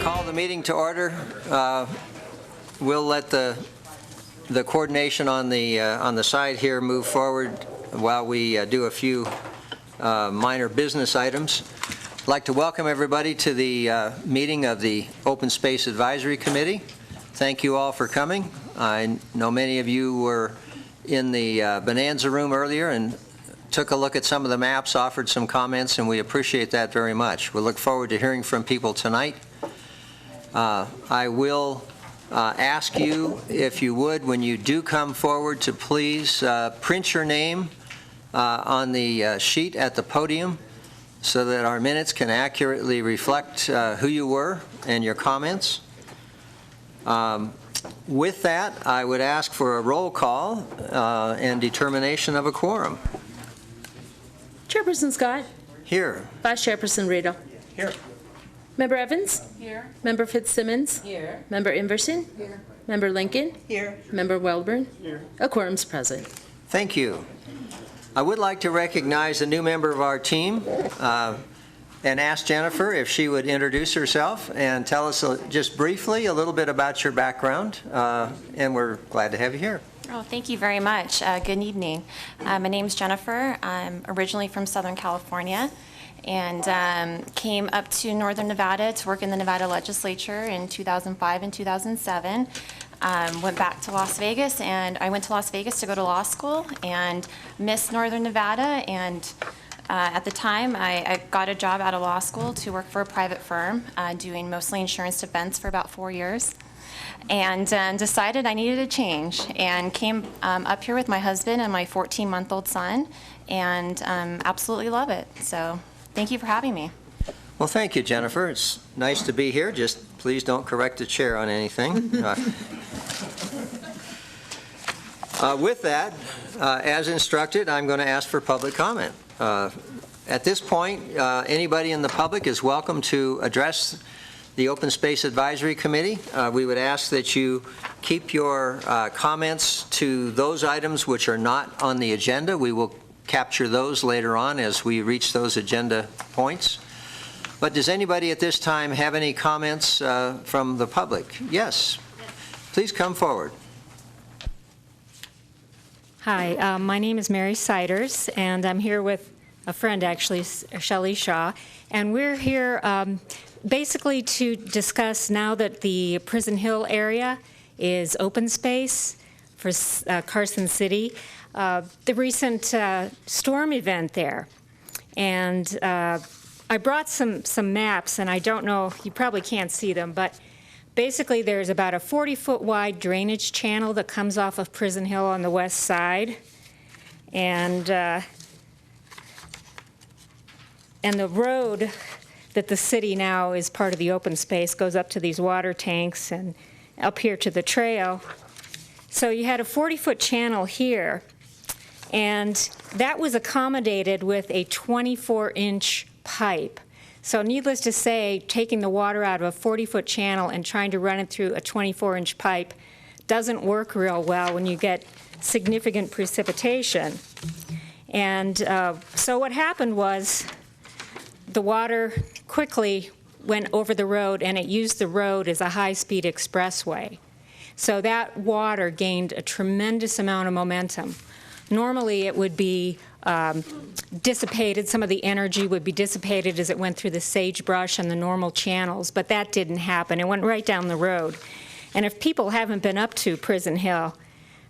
Call the meeting to order. We'll let the coordination on the side here move forward while we do a few minor business items. I'd like to welcome everybody to the meeting of the Open Space Advisory Committee. Thank you all for coming. I know many of you were in the Bonanza room earlier and took a look at some of the maps, offered some comments, and we appreciate that very much. We look forward to hearing from people tonight. I will ask you, if you would, when you do come forward, to please print your name on the sheet at the podium so that our minutes can accurately reflect who you were and your comments. With that, I would ask for a roll call and determination of a quorum. Chairperson Scott. Here. Vice Chairperson Riedel. Here. Member Evans. Here. Member Fitzsimmons. Here. Member Inverson. Here. Member Lincoln. Here. Member Welborn. Here. A quorum's present. Thank you. I would like to recognize a new member of our team and ask Jennifer if she would introduce herself and tell us just briefly a little bit about your background, and we're glad to have you here. Oh, thank you very much. Good evening. My name's Jennifer. I'm originally from Southern California and came up to Northern Nevada to work in the Nevada legislature in 2005 and 2007. Went back to Las Vegas, and I went to Las Vegas to go to law school and missed Northern Nevada. And at the time, I got a job out of law school to work for a private firm, doing mostly insurance defense for about 4 years. And decided I needed a change, and came up here with my husband and my 14-month-old son, and absolutely love it. So thank you for having me. Well, thank you, Jennifer. It's nice to be here. Just please don't correct the chair on anything. With that, as instructed, I'm going to ask for public comment. At this point, anybody in the public is welcome to address the Open Space Advisory Committee. We would ask that you keep your comments to those items which are not on the agenda. We will capture those later on as we reach those agenda points. But does anybody at this time have any comments from the public? Yes. Please come forward. Hi, my name is Mary Siders, and I'm here with a friend, actually, Shelley Shaw, and we're here basically to discuss, now that the Prison Hill area is open space for Carson City, the recent storm event there. And I brought some maps, and I don't know, you probably can't see them, but basically there's about a 40-foot wide drainage channel that comes off of Prison Hill on the west side. And the road that the city now is part of the open space goes up to these water tanks and up here to the trail. So you had a 40-foot channel here, and that was accommodated with a 24-inch pipe. So needless to say, taking the water out of a 40-foot channel and trying to run it through a 24-inch pipe doesn't work real well when you get significant precipitation. And so what happened was the water quickly went over the road, and it used the road as a high-speed expressway. So that water gained a tremendous amount of momentum. Normally it would be dissipated, some of the energy would be dissipated as it went through the sagebrush and the normal channels, but that didn't happen. It went right down the road. And if people haven't been up to Prison Hill,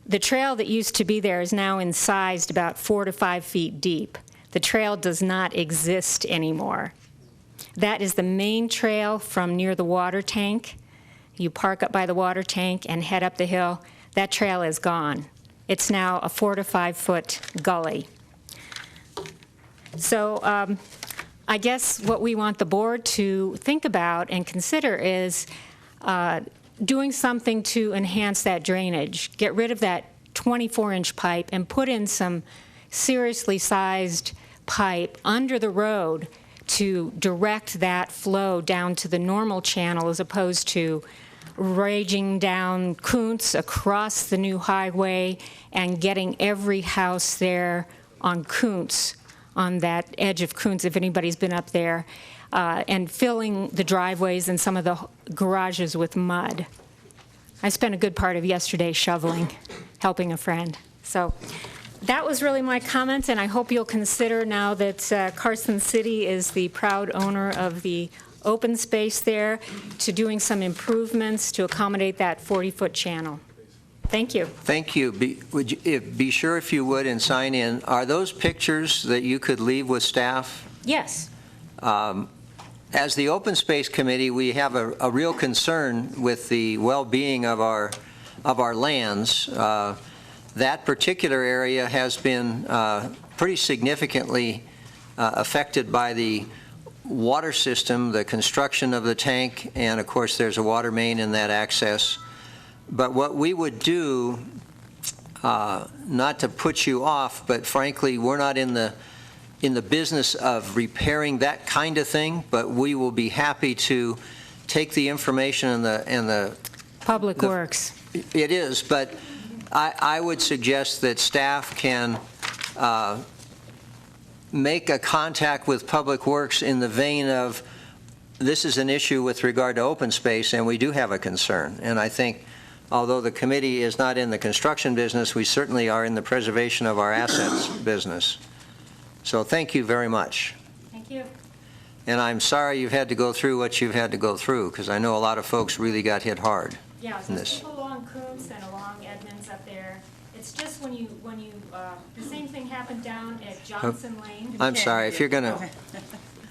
the trail that used to be there is now incised about 4 to 5 feet deep. The trail does not exist anymore. That is the main trail from near the water tank. You park up by the water tank and head up the hill. That trail is gone. It's now a 4 to 5 foot gully. So I guess what we want the board to think about and consider is doing something to enhance that drainage. Get rid of that 24-inch pipe and put in some seriously sized pipe under the road to direct that flow down to the normal channel, as opposed to raging down Kuntz across the new highway and getting every house there on Kuntz, on that edge of Kuntz, if anybody's been up there. and filling the driveways and some of the garages with mud. I spent a good part of yesterday shoveling, helping a friend. So that was really my comment, and I hope you'll consider now that Carson City is the proud owner of the open space there to doing some improvements to accommodate that 40-foot channel. Thank you. Thank you. Be sure, if you would, and sign in. Are those pictures that you could leave with staff? Yes. As the Open Space Committee, we have a real concern with the well-being of our lands. That particular area has been pretty significantly affected by the water system, the construction of the tank, and of course there's a water main in that access. But what we would do, not to put you off, but frankly, we're not in the business of repairing that kind of thing, but we will be happy to take the information and the Public Works. It is, but I would suggest that staff can make a contact with Public Works in the vein of, this is an issue with regard to open space, and we do have a concern. And I think, although the committee is not in the construction business, we certainly are in the preservation of our assets business. So thank you very much. Thank you. And I'm sorry you've had to go through what you've had to go through, because I know a lot of folks really got hit hard. Yeah, in there's this. people along Coombs and along Edmonds up there. It's just when you the same thing happened down at Johnson Lane. I'm sorry, if you're going to,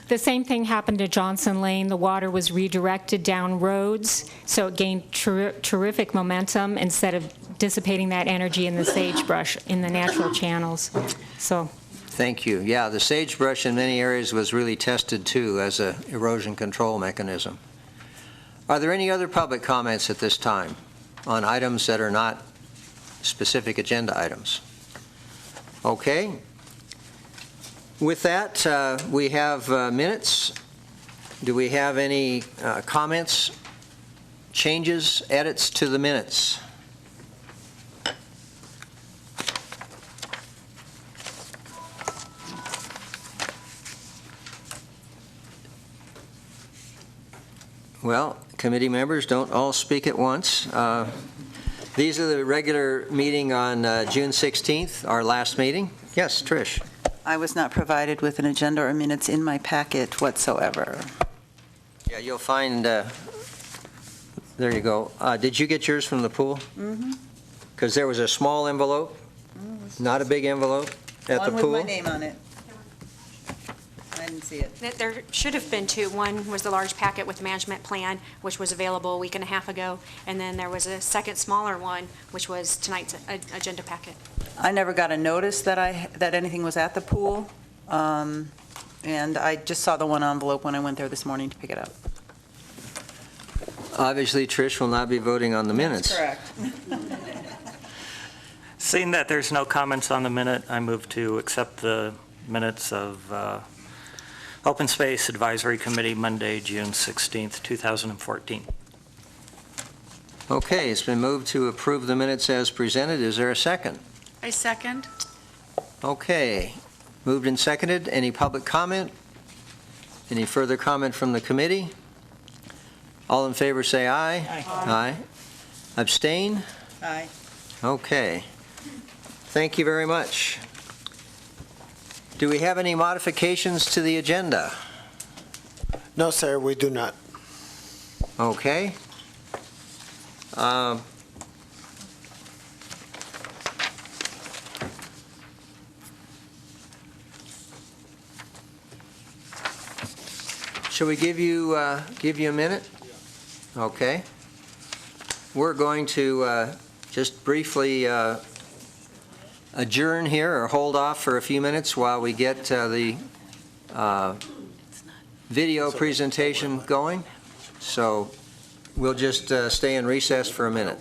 The same thing happened at Johnson Lane. The water was redirected down roads, so it gained terrific momentum instead of dissipating that energy in the sagebrush in the natural channels. So. thank you. Yeah, the sagebrush in many areas was really tested too as an erosion control mechanism. Are there any other public comments at this time on items that are not specific agenda items? Okay. With that, we have minutes. Do we have any comments, changes, edits to the minutes? Well, committee members don't all speak at once. These are the regular meeting on June 16th, our last meeting. Yes, Trish. I was not provided with an agenda or minutes in my packet whatsoever. Yeah, you'll find, there you go. Did you get yours from the pool? Mm-hmm. Because there was a small envelope, not a big envelope at the One pool? with my name on it. I didn't see it. There should have been two. One was the large packet with the management plan, which was available a week and a half ago, and then there was a second smaller one, which was tonight's agenda packet. I never got a notice that anything was at the pool, and I just saw the one envelope when I went there this morning to pick it up. Obviously, Trish will not be voting on the minutes. Correct. Seeing that there's no comments on the minute, I move to accept the minutes of Open Space Advisory Committee, Monday, June 16th, 2014. Okay, it's been moved to approve the minutes as presented. Is there a second? I second. Okay, moved and seconded. Any public comment? Any further comment from the committee? All in favor say aye. Aye. Aye. Abstain? Aye. Okay. Thank you very much. Do we have any modifications to the agenda? No, sir, we do not. Okay. Shall we give you a minute? Okay. We're going to just briefly adjourn here or hold off for a few minutes while we get the video presentation going. So we'll just stay in recess for a minute.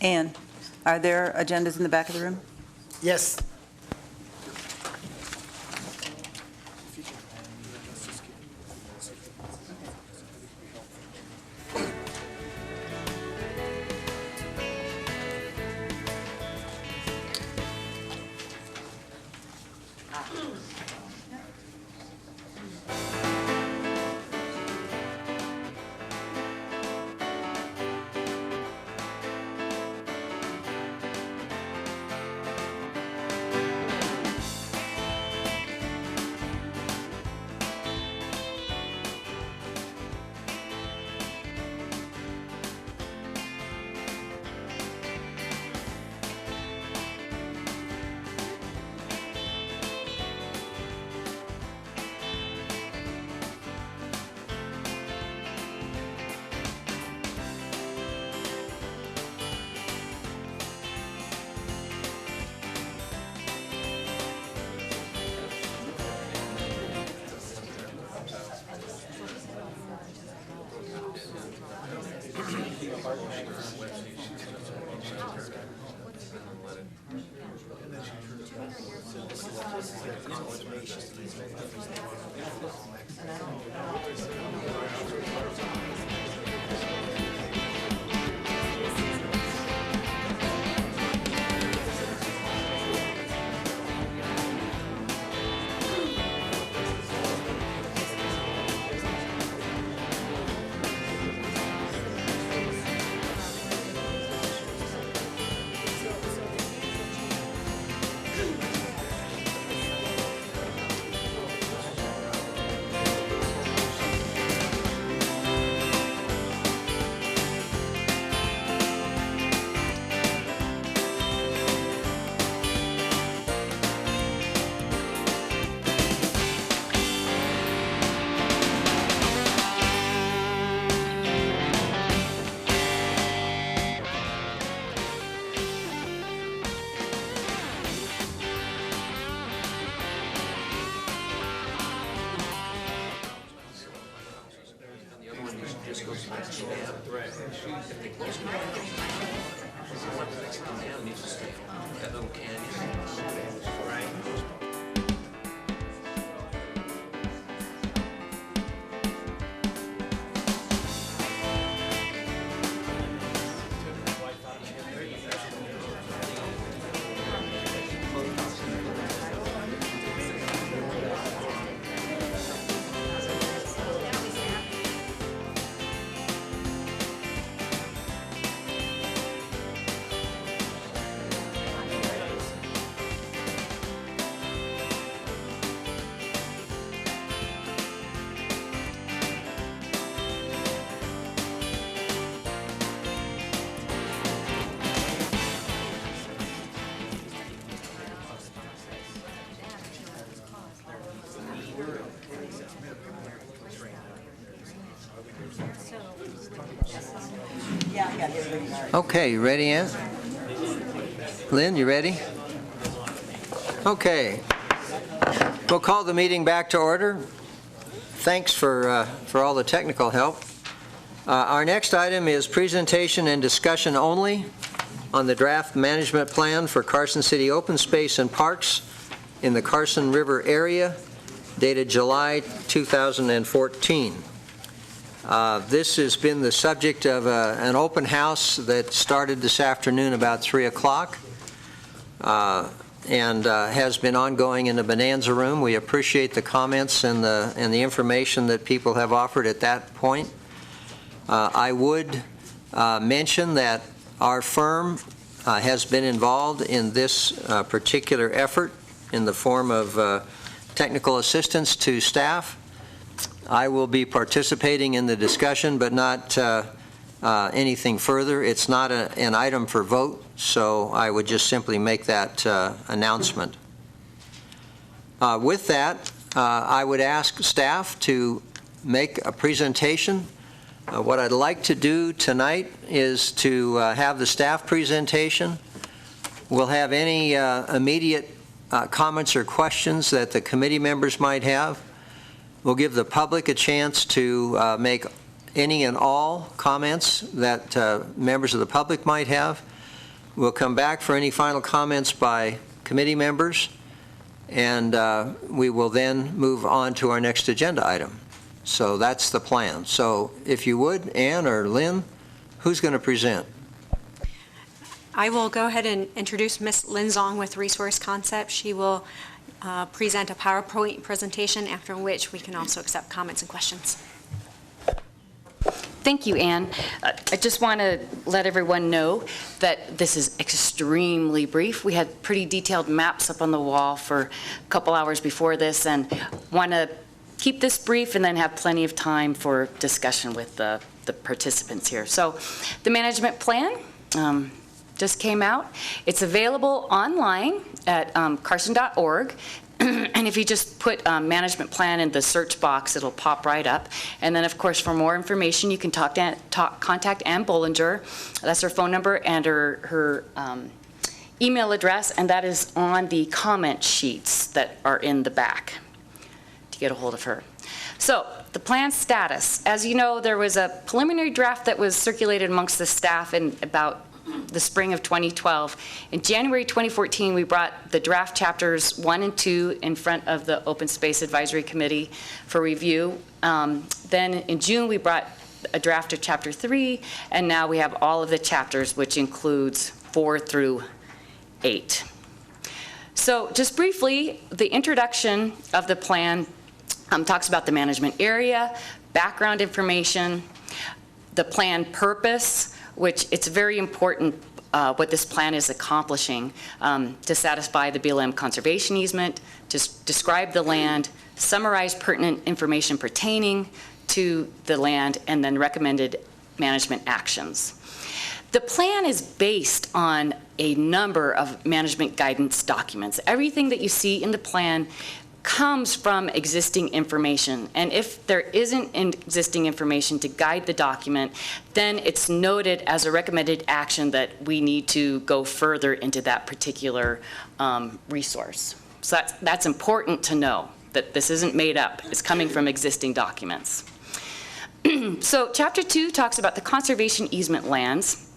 Ann, are there agendas in the back of the room? Yes. Okay, you ready, Ann? Lynn, you ready? Okay. We'll call the meeting back to order. Thanks for all the technical help. Our next item is presentation and discussion only on the draft management plan for Carson City open space and parks in the Carson River area, dated July 2014. This has been the subject of an open house that started this afternoon about 3 o'clock and has been ongoing in the Bonanza Room. We appreciate the comments and the information that people have offered at that point. I would mention that our firm has been involved in this particular effort in the form of technical assistance to staff. I will be participating in the discussion, but not anything further. It's not an item for vote, so I would just simply make that announcement. With that, I would ask staff to make a presentation. What I'd like to do tonight is to have the staff presentation. We'll have any immediate comments or questions that the committee members might have. We'll give the public a chance to make any and all comments that members of the public might have. We'll come back for any final comments by committee members, and we will then move on to our next agenda item. So that's the plan. So if you would, Ann or Lynn, who's going to present? I will go ahead and introduce Ms. Lynn Zong with Resource Concept. She will present a PowerPoint presentation, after which we can also accept comments and questions. Thank you, Ann. I just want to let everyone know that this is extremely brief. We had pretty detailed maps up on the wall for a couple hours before this, and want to keep this brief and then have plenty of time for discussion with the participants here. So the management plan just came out. It's available online at carson.org. And if you just put management plan in the search box, it'll pop right up. And then, of course, for more information, you can contact Ann Bollinger. That's her phone number and her email address, and that is on the comment sheets that are in the back to get a hold of her. So the plan status. As you know, there was a preliminary draft that was circulated amongst the staff in about the spring of 2012. In January 2014, we brought the draft chapters 1 and 2 in front of the Open Space Advisory Committee for review. Then in June, we brought a draft of chapter 3, and now we have all of the chapters, which includes 4 through 8. So just briefly, the introduction of the plan talks about the management area, background information, the plan purpose, which it's very important what this plan is accomplishing to satisfy the BLM conservation easement, to describe the land, summarize pertinent information pertaining to the land, and then recommended management actions. The plan is based on a number of management guidance documents. Everything that you see in the plan comes from existing information, and if there isn't existing information to guide the document, then it's noted as a recommended action that we need to go further into that particular resource. So that's important to know, that this isn't made up. It's coming from existing documents. So chapter 2 talks about the conservation easement lands.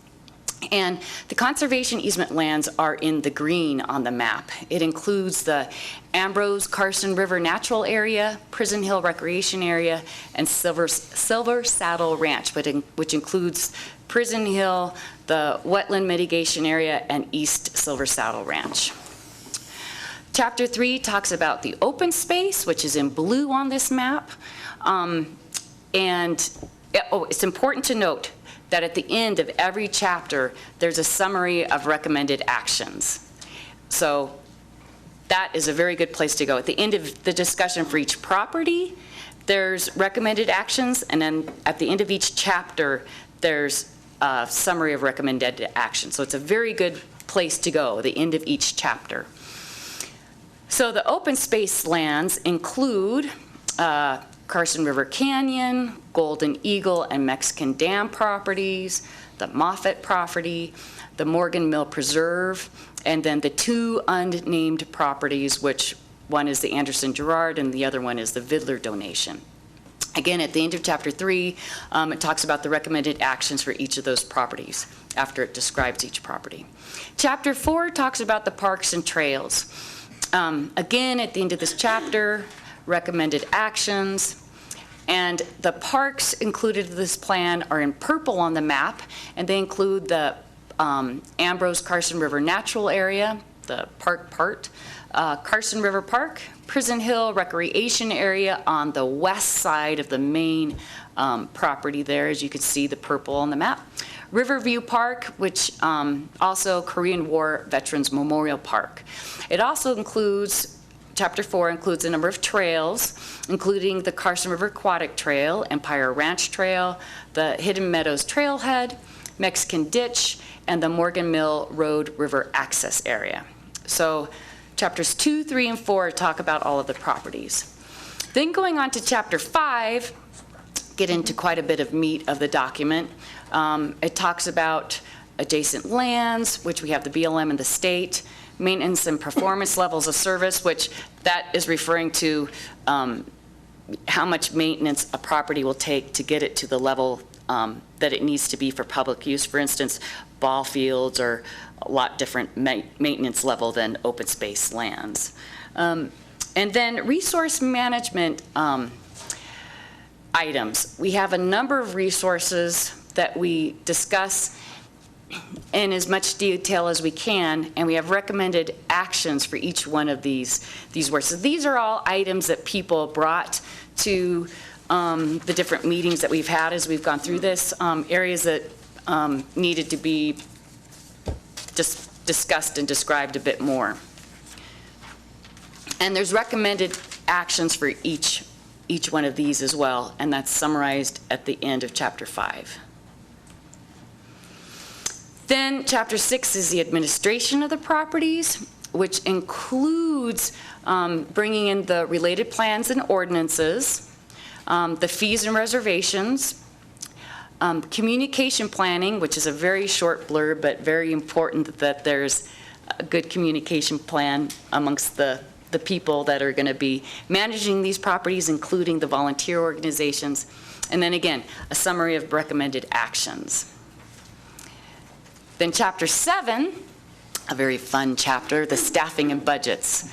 And the conservation easement lands are in the green on the map. It includes the Ambrose Carson River Natural Area, Prison Hill Recreation Area, and Silver Saddle Ranch, which includes Prison Hill, the Wetland Mitigation Area, and East Silver Saddle Ranch. Chapter 3 talks about the open space, which is in blue on this map. It's important to note that at the end of every chapter, there's a summary of recommended actions. So that is a very good place to go. At the end of the discussion for each property, there's recommended actions, and then at the end of each chapter, there's a summary of recommended actions. So it's a very good place to go, the end of each chapter. So the open space lands include Carson River Canyon, Golden Eagle and Mexican Dam properties, the Moffett property, the Morgan Mill Preserve, and then the 2 unnamed properties, which one is the Anderson Girard and the other one is the Vidler donation. Again, at the end of chapter 3, it talks about the recommended actions for each of those properties after it describes each property. Chapter 4 talks about the parks and trails. Again, at the end of this chapter, recommended actions, and the parks included in this plan are in purple on the map, and they include the Ambrose Carson River Natural Area, the park part, Carson River Park, Prison Hill Recreation Area on the west side of the main property there, as you can see the purple on the map, Riverview Park, which also Korean War Veterans Memorial Park. It also includes Chapter 4 includes a number of trails, including the Carson River Aquatic Trail, Empire Ranch Trail, the Hidden Meadows Trailhead, Mexican Ditch, and the Morgan Mill Road River Access Area. So chapters 2, 3, and 4 talk about all of the properties. Then going on to chapter 5, get into quite a bit of meat of the document. It talks about adjacent lands, which we have the BLM and the state, maintenance and performance levels of service, which that is referring to how much maintenance a property will take to get it to the level that it needs to be for public use. For instance, ball fields are a lot different maintenance level than open space lands. And then resource management items. We have a number of resources that we discuss in as much detail as we can, and we have recommended actions for each one of these works. So these are all items that people brought to the different meetings that we've had as we've gone through this, areas that needed to be just discussed and described a bit more. And there's recommended actions for each one of these as well, and that's summarized at the end of chapter 5. Then chapter 6 is the administration of the properties, which includes bringing in the related plans and ordinances, the fees and reservations, communication planning, which is a very short blurb, but very important that there's a good communication plan amongst the the people that are going to be managing these properties, including the volunteer organizations. And then again, a summary of recommended actions. Then Chapter 7, a very fun chapter, the staffing and budgets,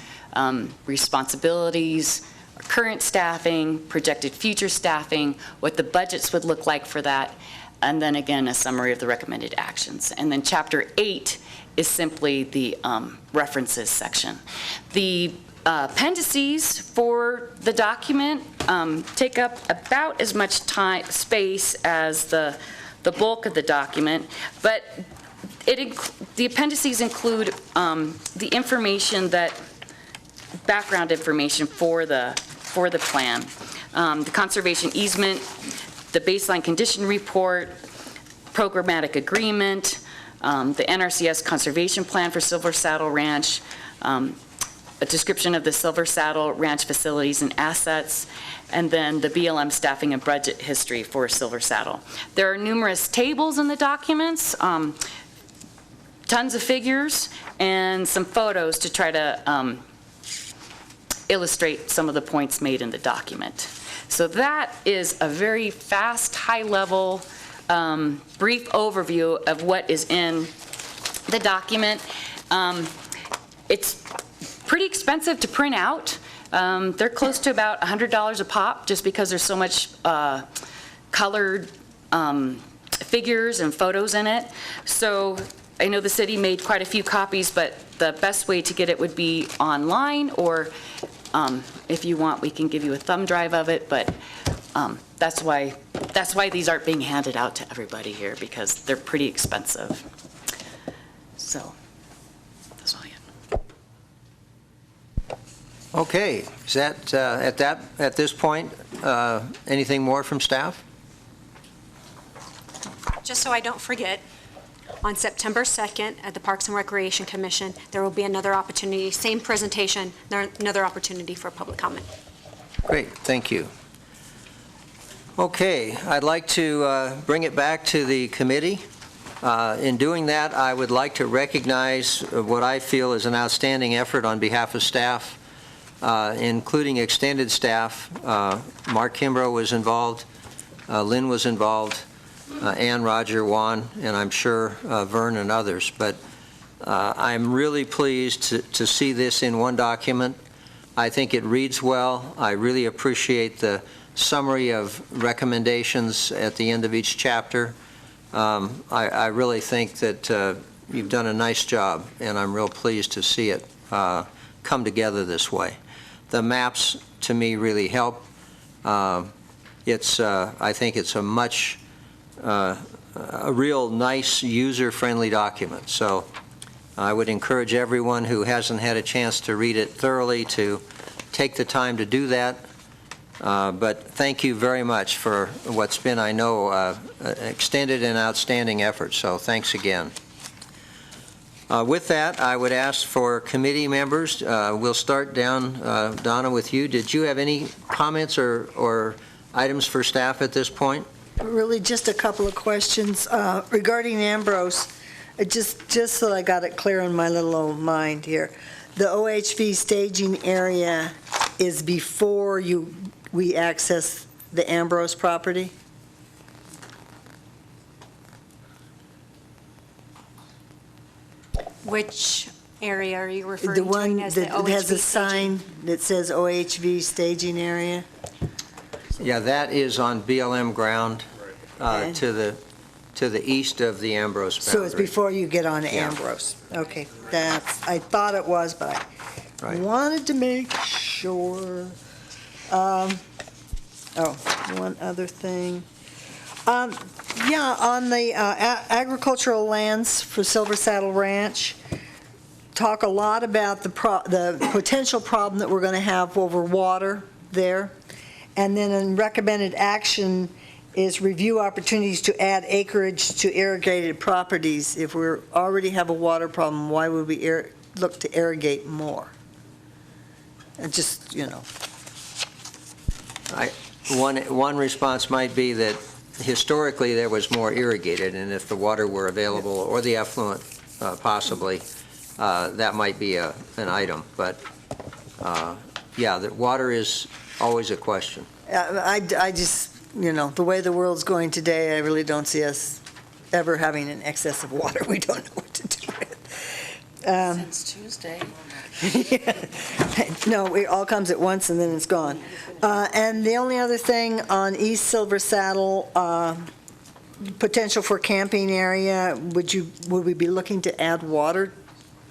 responsibilities, current staffing, projected future staffing, what the budgets would look like for that, and then again, a summary of the recommended actions. And then Chapter 8 is simply the references section. The appendices for the document take up about as much space as the bulk of the document, but the appendices include the information background information for the plan, the conservation easement, the baseline condition report, programmatic agreement, the NRCS conservation plan for Silver Saddle Ranch, a description of the Silver Saddle Ranch facilities and assets, and then the BLM staffing and budget history for Silver Saddle. There are numerous tables in the documents, tons of figures, and some photos to try to illustrate some of the points made in the document. So that is a very fast, high-level, brief overview of what is in the document. It's pretty expensive to print out. They're close to about $100 a pop just because there's so much colored figures and photos in it. So I know the city made quite a few copies, but the best way to get it would be online, or if you want, we can give you a thumb drive of it, but that's why these aren't being handed out to everybody here, because they're pretty expensive. So that's all I have. Okay, is that, at this point, anything more from staff? Just so I don't forget, on September 2nd at the Parks and Recreation Commission, there will be another opportunity, same presentation, another opportunity for public comment. Great, thank you. Okay, I'd like to bring it back to the committee. In doing that, I would like to recognize what I feel is an outstanding effort on behalf of staff, including extended staff. Mark Kimbrough was involved, Lynn was involved, Ann, Roger, Juan, and I'm sure Vern and others. But I'm really pleased to see this in one document. I think it reads well. I really appreciate the summary of recommendations at the end of each chapter. I really think that you've done a nice job, and I'm real pleased to see it come together this way. The maps, to me, really help. I think it's a real nice, user-friendly document. So I would encourage everyone who hasn't had a chance to read it thoroughly to take the time to do that. But thank you very much for what's been, I know, extended and outstanding effort. So thanks again. With that, I would ask for committee members. We'll start down, Donna, with you. Did you have any comments or items for staff at this point? Really, just a couple of questions regarding Ambrose. Just so I got it clear in my little old mind here. The OHV staging area is before we access the Ambrose property? Which area are you referring The one to as the that OHV has a staging? sign that says OHV staging area? Yeah, that is on BLM ground Okay. to the east of the Ambrose boundary. So it's before you get on Yeah. Ambrose? Okay, I thought it was, but I Right. wanted to make sure. One other thing. Yeah, on the agricultural lands for Silver Saddle Ranch, talk a lot about the potential problem that we're going to have over water there. And then in recommended action is review opportunities to add acreage to irrigated properties. If we already have a water problem, why would we look to irrigate more? And just, One response might be that historically there was more irrigated, and if the water were available, or the effluent possibly, that might be an item. But yeah, the water is always a question. I just, the way the world's going today, I really don't see us ever having an excess of water we don't know what to do with. Since Tuesday. No, it all comes at once and then it's gone. And the only other thing on East Silver Saddle, potential for camping area, would we be looking to add water,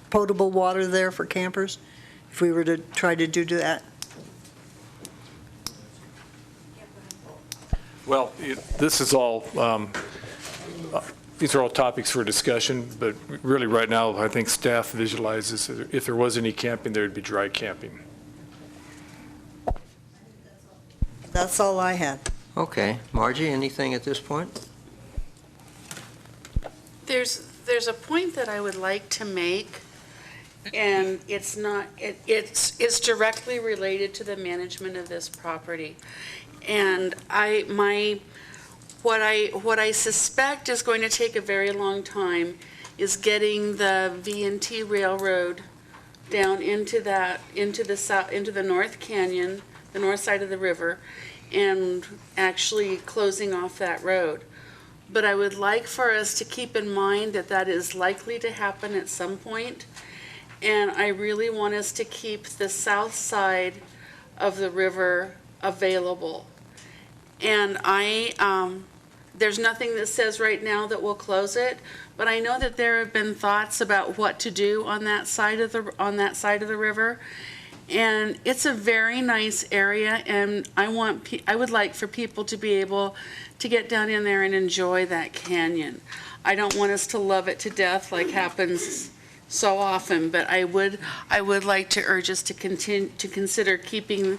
potable water there for campers, if we were to try to do that? Well, this is all, these are all topics for discussion, but really right now, I think staff visualizes that if there was any camping, there'd be dry camping. That's all I had. Okay. Margie, anything at this point? There's a point that I would like to make, and it's not, it's directly related to the management of this property. And what I suspect is going to take a very long time is getting the V&T Railroad down into the North Canyon, the north side of the river, and actually closing off that road. But I would like for us to keep in mind that that is likely to happen at some point, and I really want us to keep the south side of the river available. And there's nothing that says right now that we'll close it, but I know that there have been thoughts about what to do on that side of the river. And it's a very nice area, and I would like for people to be able to get down in there and enjoy that canyon. I don't want us to love it to death like happens so often, but I would like to urge us to consider keeping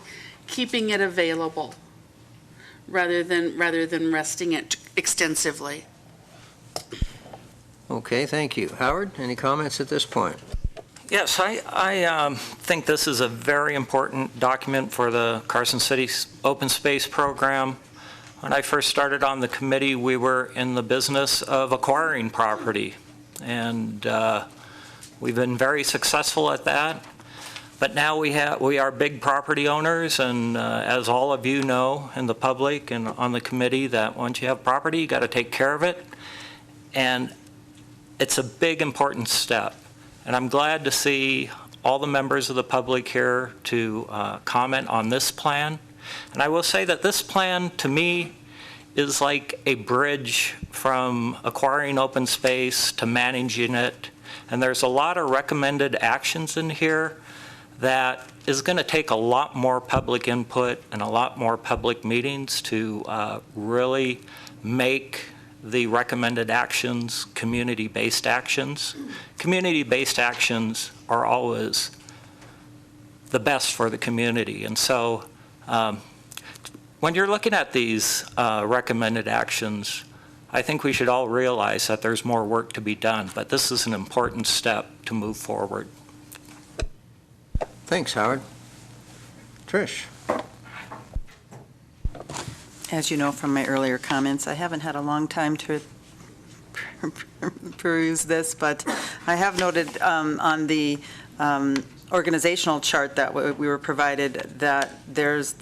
it available rather than resting it extensively. Okay, thank you. Howard, any comments at this point? Yes, I think this is a very important document for the Carson City Open Space Program. When I first started on the committee, we were in the business of acquiring property, and we've been very successful at that. But now we are big property owners, and as all of you know in the public and on the committee, that once you have property, you got to take care of it, and it's a big important step. And I'm glad to see all the members of the public here to comment on this plan. And I will say that this plan, to me, is like a bridge from acquiring open space to managing it. And there's a lot of recommended actions in here that is going to take a lot more public input and a lot more public meetings to really make the recommended actions community-based actions. Community-based actions are always the best for the community. And so when you're looking at these recommended actions, I think we should all realize that there's more work to be done, but this is an important step to move forward. Thanks, Howard. Trish? As you know from my earlier comments, I haven't had a long time to peruse this, but I have noted on the organizational chart that we were provided that there's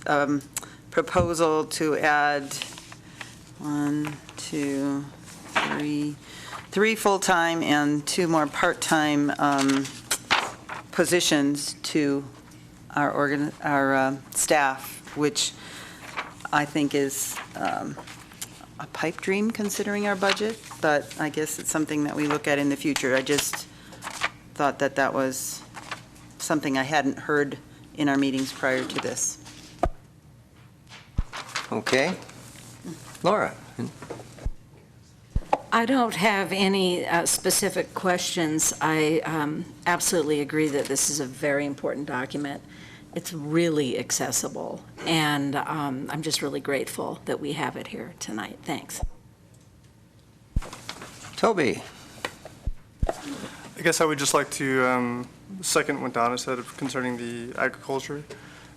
proposal to add 3 full-time and 2 more part-time positions to our staff, which I think is a pipe dream considering our budget, but I guess it's something that we look at in the future. I just thought that that was something I hadn't heard in our meetings prior to this. Okay. Laura? I don't have any specific questions. I absolutely agree that this is a very important document. It's really accessible, and I'm just really grateful that we have it here tonight. Thanks. Toby? I guess I would just like to second what Donna said concerning the agriculture.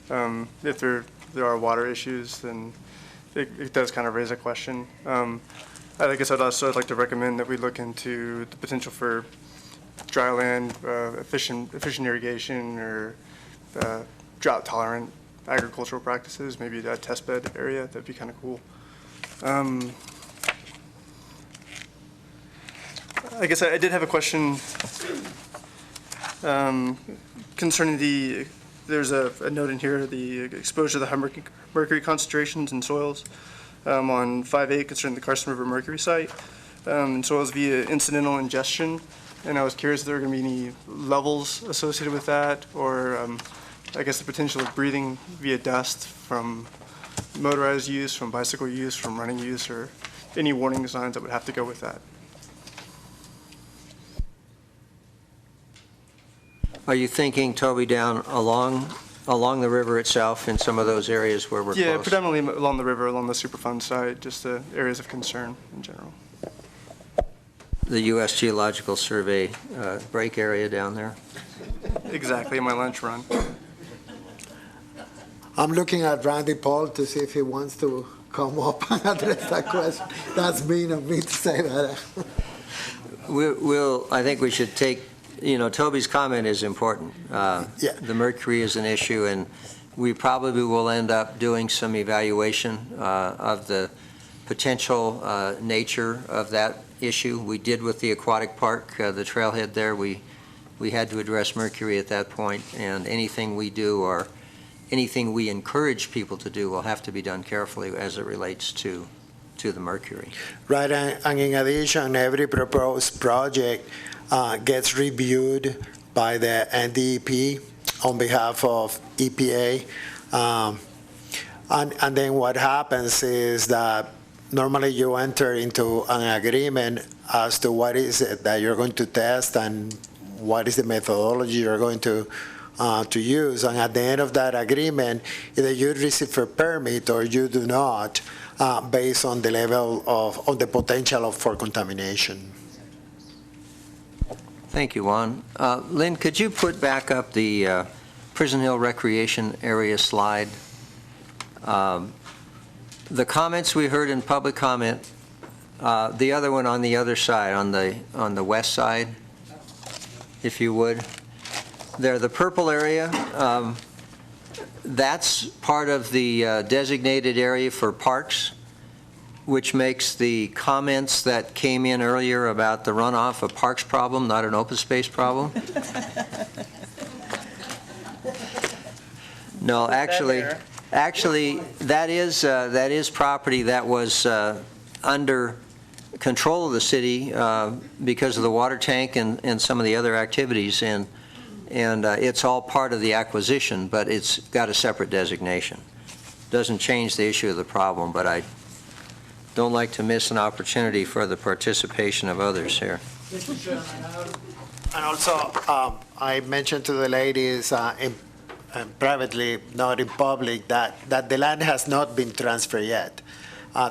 If there are water issues, then it does kind of raise a question. I guess I'd also like to recommend that we look into the potential for dry land, efficient irrigation, or drought-tolerant agricultural practices, maybe a test bed area. That'd be kind of cool. I guess I did have a question concerning there's a note in here, the exposure to the high mercury concentrations in soils on 5.8 concerning the Carson River mercury site in soils via incidental ingestion. And I was curious if there were going to be any levels associated with that, or I guess the potential of breathing via dust from motorized use, from bicycle use, from running use, or any warning signs that would have to go with that. Are you thinking, Toby, down along the river itself in some of those areas where we're Yeah, close? predominantly along the river, along the Superfund site, just the areas of concern in general. The U.S. Geological Survey break area down there? Exactly, my lunch run. I'm looking at Randy Paul to see if he wants to come up and address that question. That's mean of me to say that. I think we should take, Toby's comment is important. Yeah. The mercury is an issue, and we probably will end up doing some evaluation of the potential nature of that issue. We did with the aquatic park, the trailhead there. We had to address mercury at that point, and anything we do or anything we encourage people to do will have to be done carefully as it relates to the mercury. Right, and in addition, every proposed project gets reviewed by the NDEP on behalf of EPA. And then what happens is that normally you enter into an agreement as to what is it that you're going to test and what is the methodology you're going to use. And at the end of that agreement, either you receive a permit or you do not, based on the level of the potential for contamination. Thank you, Juan. Lynn, could you put back up the Prison Hill Recreation Area slide? The comments we heard in public comment, the other one on the other side, on the west side, if you would. There, the purple area, that's part of the designated area for parks, which makes the comments that came in earlier about the runoff a parks problem, not an open space problem. No, actually, that is property that was under control of the city because of the water tank and some of the other activities, and it's all part of the acquisition, but it's got a separate designation. Doesn't change the issue of the problem, but I don't like to miss an opportunity for the participation of others here. And also, I mentioned to the ladies privately, not in public, that the land has not been transferred yet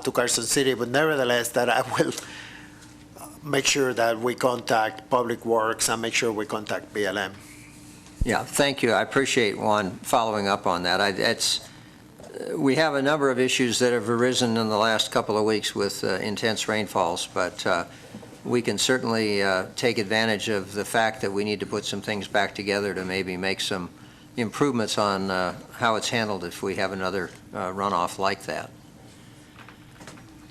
to Carson City, but nevertheless, that I will make sure that we contact Public Works and make sure we contact BLM. Yeah, thank you. I appreciate Juan following up on that. We have a number of issues that have arisen in the last couple of weeks with intense rainfalls, but we can certainly take advantage of the fact that we need to put some things back together to maybe make some improvements on how it's handled if we have another runoff like that.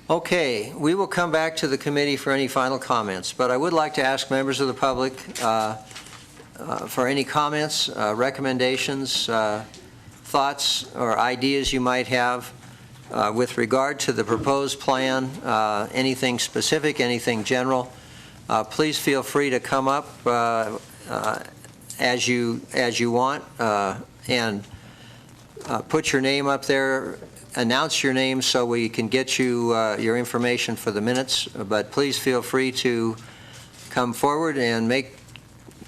Okay, we will come back to the committee for any final comments, but I would like to ask members of the public for any comments, recommendations, thoughts, or ideas you might have with regard to the proposed plan, anything specific, anything general. Please feel free to come up as you want and put your name up there, announce your name so we can get you your information for the minutes, but please feel free to come forward and make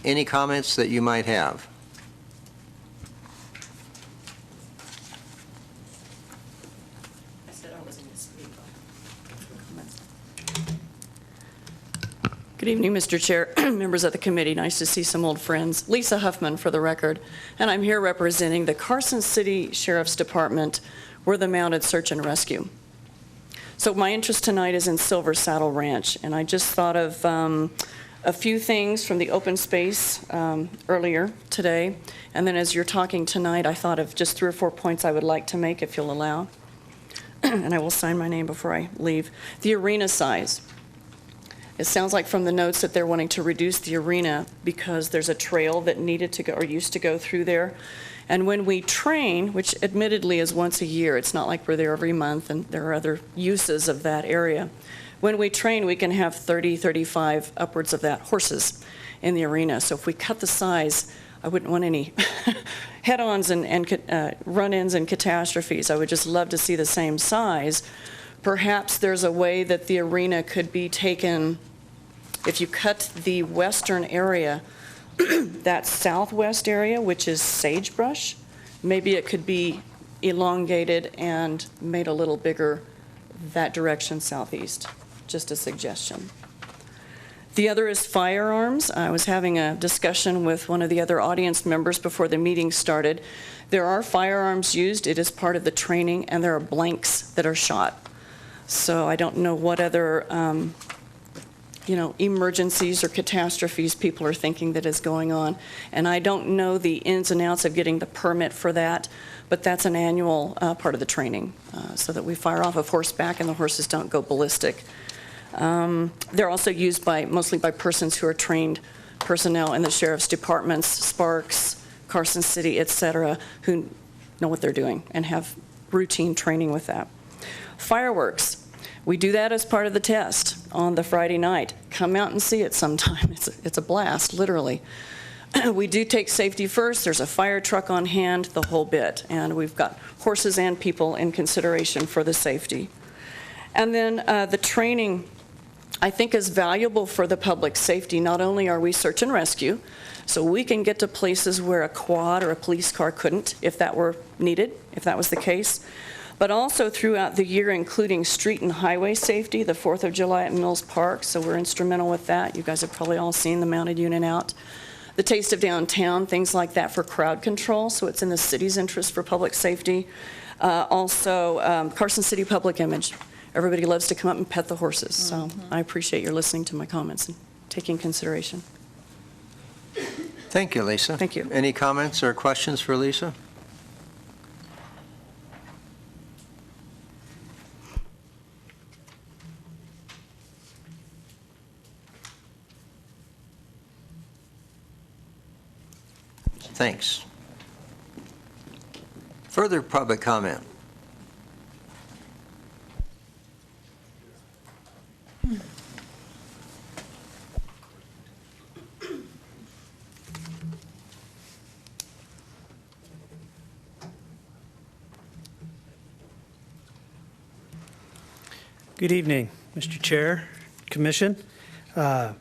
any comments that you might have. Good evening, Mr. Chair, members of the committee. Nice to see some old friends. Lisa Huffman, for the record, and I'm here representing the Carson City Sheriff's Department. We're the Mounted Search and Rescue. So my interest tonight is in Silver Saddle Ranch, and I just thought of a few things from the open space earlier today, and then as you're talking tonight, I thought of just 3 or 4 points I would like to make, if you'll allow. And I will sign my name before I leave. The arena size. It sounds like from the notes that they're wanting to reduce the arena because there's a trail that needed to go or used to go through there. And when we train, which admittedly is once a year, it's not like we're there every month and there are other uses of that area. When we train, we can have 30, 35, upwards of that, horses in the arena. So if we cut the size, I wouldn't want any head-ons and run-ins and catastrophes. I would just love to see the same size. Perhaps there's a way that the arena could be taken, if you cut the western area, that southwest area, which is sagebrush, maybe it could be elongated and made a little bigger that direction southeast. Just a suggestion. The other is firearms. I was having a discussion with one of the other audience members before the meeting started. There are firearms used. It is part of the training, and there are blanks that are shot. So I don't know what other emergencies or catastrophes people are thinking that is going on. And I don't know the ins and outs of getting the permit for that, but that's an annual part of the training, so that we fire off of horseback and the horses don't go ballistic. They're also used mostly by persons who are trained personnel in the sheriff's departments, Sparks, Carson City, et cetera, who know what they're doing and have routine training with that. Fireworks. We do that as part of the test on the Friday night. Come out and see it sometime. It's a blast, literally. We do take safety first. There's a fire truck on hand, the whole bit. And we've got horses and people in consideration for the safety. And then the training, I think, is valuable for the public safety. Not only are we search and rescue, so we can get to places where a quad or a police car couldn't, if that were needed, if that was the case, but also throughout the year, including street and highway safety, the 4th of July at Mills Park, so we're instrumental with that. You guys have probably all seen the mounted unit out. The Taste of Downtown, things like that for crowd control, so it's in the city's interest for public safety. Also, Carson City public image. Everybody loves to come up and pet the horses, so I appreciate your listening to my comments and taking consideration. Thank you, Lisa. Thank you. Any comments or questions for Lisa? Thanks. Further public comment? Good evening, Mr. Chair, Commission. I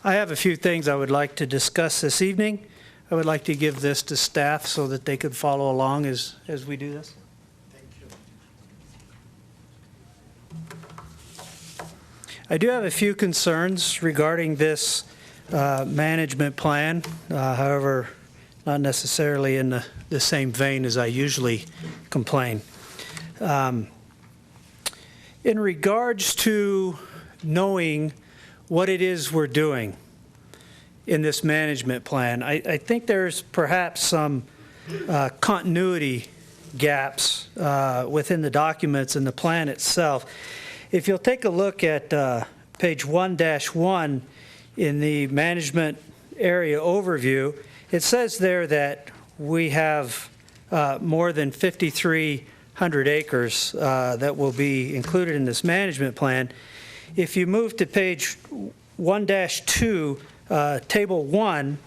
have a few things I would like to discuss this evening. I would like to give this to staff so that they could follow along as we do this. Thank you. I do have a few concerns regarding this management plan, however, not necessarily in the same vein as I usually complain. In regards to knowing what it is we're doing in this management plan, I think there's perhaps some continuity gaps within the documents and the plan itself. If you'll take a look at page 1-1 in the management area overview, it says there that we have more than 5,300 acres that will be included in this management plan. If you move to page 1-2, Table 1,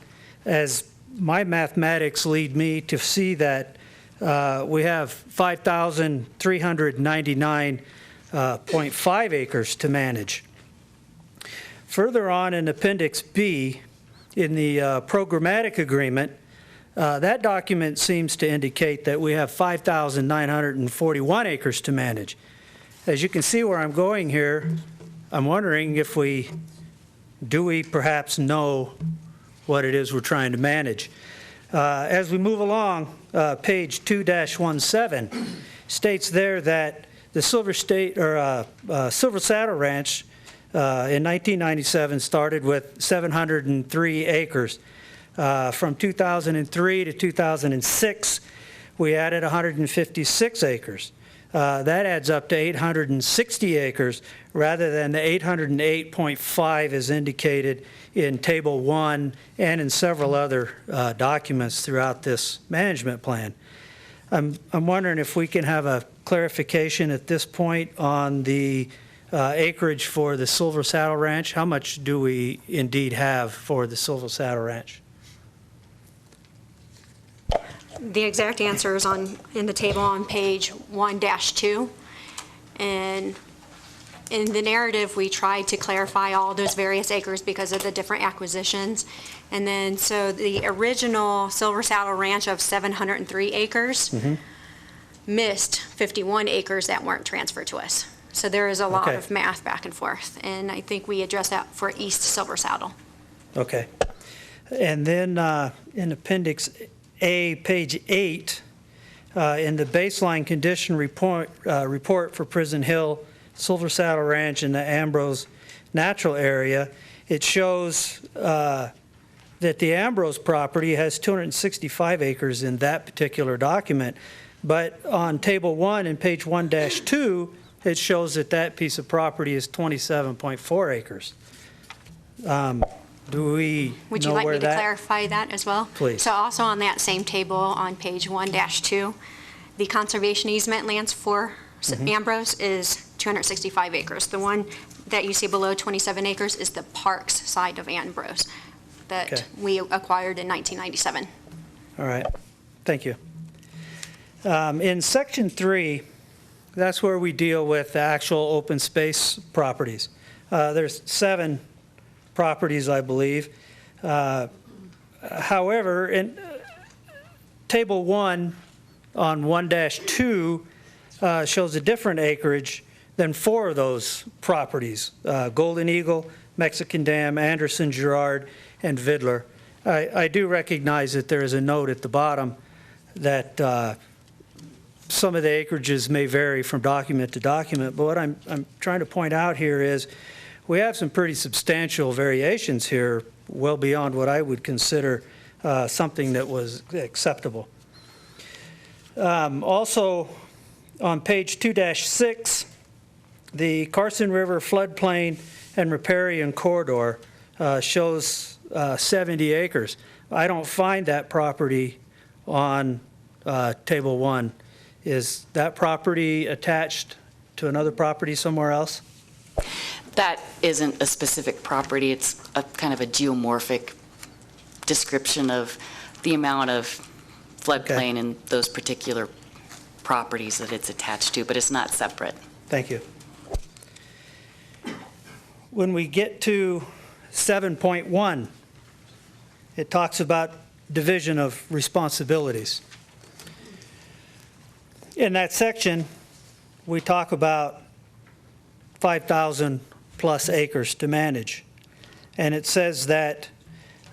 as my mathematics lead me to see that we have 5,399.5 acres to manage. Further on in Appendix B, in the programmatic agreement, that document seems to indicate that we have 5,941 acres to manage. As you can see where I'm going here, I'm wondering if do we perhaps know what it is we're trying to manage. As we move along, page 2-17 states there that the Silver Saddle Ranch in 1997 started with 703 acres. From 2003 to 2006, we added 156 acres. That adds up to 860 acres rather than the 808.5 as indicated in Table 1 and in several other documents throughout this management plan. I'm wondering if we can have a clarification at this point on the acreage for the Silver Saddle Ranch. How much do we indeed have for the Silver Saddle Ranch? The exact answer is in the table on page 1-2. And in the narrative, we tried to clarify all those various acres because of the different acquisitions. And then, so the original Silver Saddle Ranch of 703 acres missed 51 acres that weren't transferred to us. So there is a lot of math back and forth. And I think we addressed that for East Silver Saddle. Okay. And then in Appendix A, page 8, in the baseline condition report for Prison Hill, Silver Saddle Ranch, and the Ambrose Natural Area, it shows that the Ambrose property has 265 acres in that particular document. But on Table 1 and page 1-2, it shows that that piece of property is 27.4 acres. Do we Would you know like where me to that? clarify that as well? Please. So also on that same table on page 1-2, the conservation easement lands for Ambrose is 265 acres. The one that you see below 27 acres is the parks side of Ambrose that we acquired in 1997. All right, thank you. In Section 3, that's where we deal with the actual open space properties. There's 7 properties, I believe. However, in Table 1 on 1-2 shows a different acreage than 4 of those properties, Golden Eagle, Mexican Dam, Anderson, Girard, and Vidler. I do recognize that there is a note at the bottom that some of the acreages may vary from document to document, but what I'm trying to point out here is we have some pretty substantial variations here, well beyond what I would consider something that was acceptable. Also, on page 2-6, the Carson River floodplain and riparian corridor shows 70 acres. I don't find that property on Table 1. Is that property attached to another property somewhere else? That isn't a specific property. It's a kind of a geomorphic description of the amount of floodplain in those particular properties that it's attached to, but it's not separate. Thank you. When we get to 7.1, it talks about division of responsibilities. In that section, we talk about 5,000 plus acres to manage. And it says that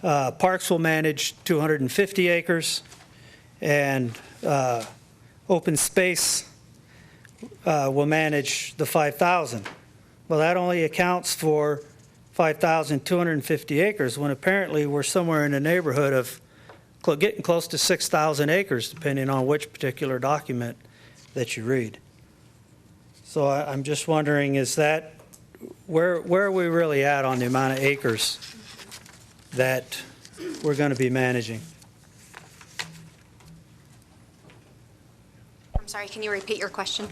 parks will manage 250 acres and open space will manage the 5,000. Well, that only accounts for 5,250 acres when apparently we're somewhere in the neighborhood of getting close to 6,000 acres, depending on which particular document that you read. So I'm just wondering, is that, where are we really at on the amount of acres that we're going to be managing? I'm sorry, can you repeat your question?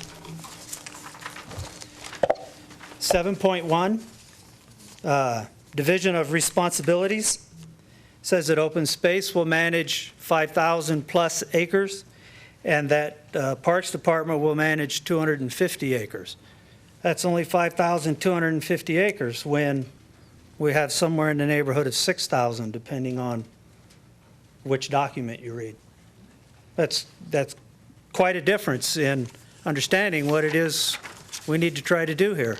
7.1, division of responsibilities, says that open space will manage 5,000 plus acres and that Parks Department will manage 250 acres. That's only 5,250 acres when we have somewhere in the neighborhood of 6,000, depending on which document you read. That's quite a difference in understanding what it is we need to try to do here.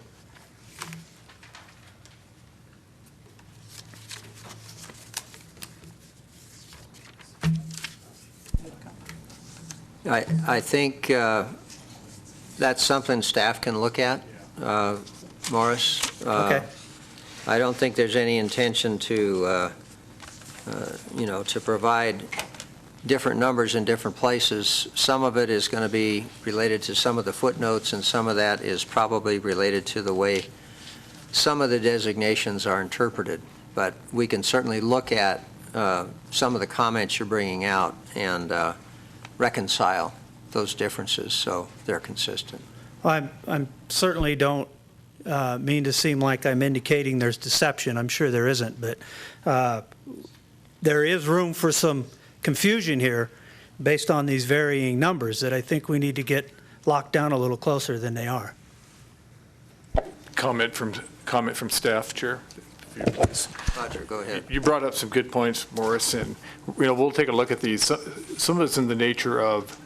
I think that's something staff can look at Morris. Okay. I don't think there's any intention to, to provide different numbers in different places. Some of it is going to be related to some of the footnotes, and some of that is probably related to the way some of the designations are interpreted. But we can certainly look at some of the comments you're bringing out and reconcile those differences so they're consistent. Well, I'm certainly don't mean to seem like I'm indicating there's deception. I'm sure there isn't, but there is room for some confusion here based on these varying numbers that I think we need to get locked down a little closer than they are. Comment from staff, Chair. Please. Roger, go ahead. You brought up some good points, Morris, and we'll take a look at these. Some of it's in the nature of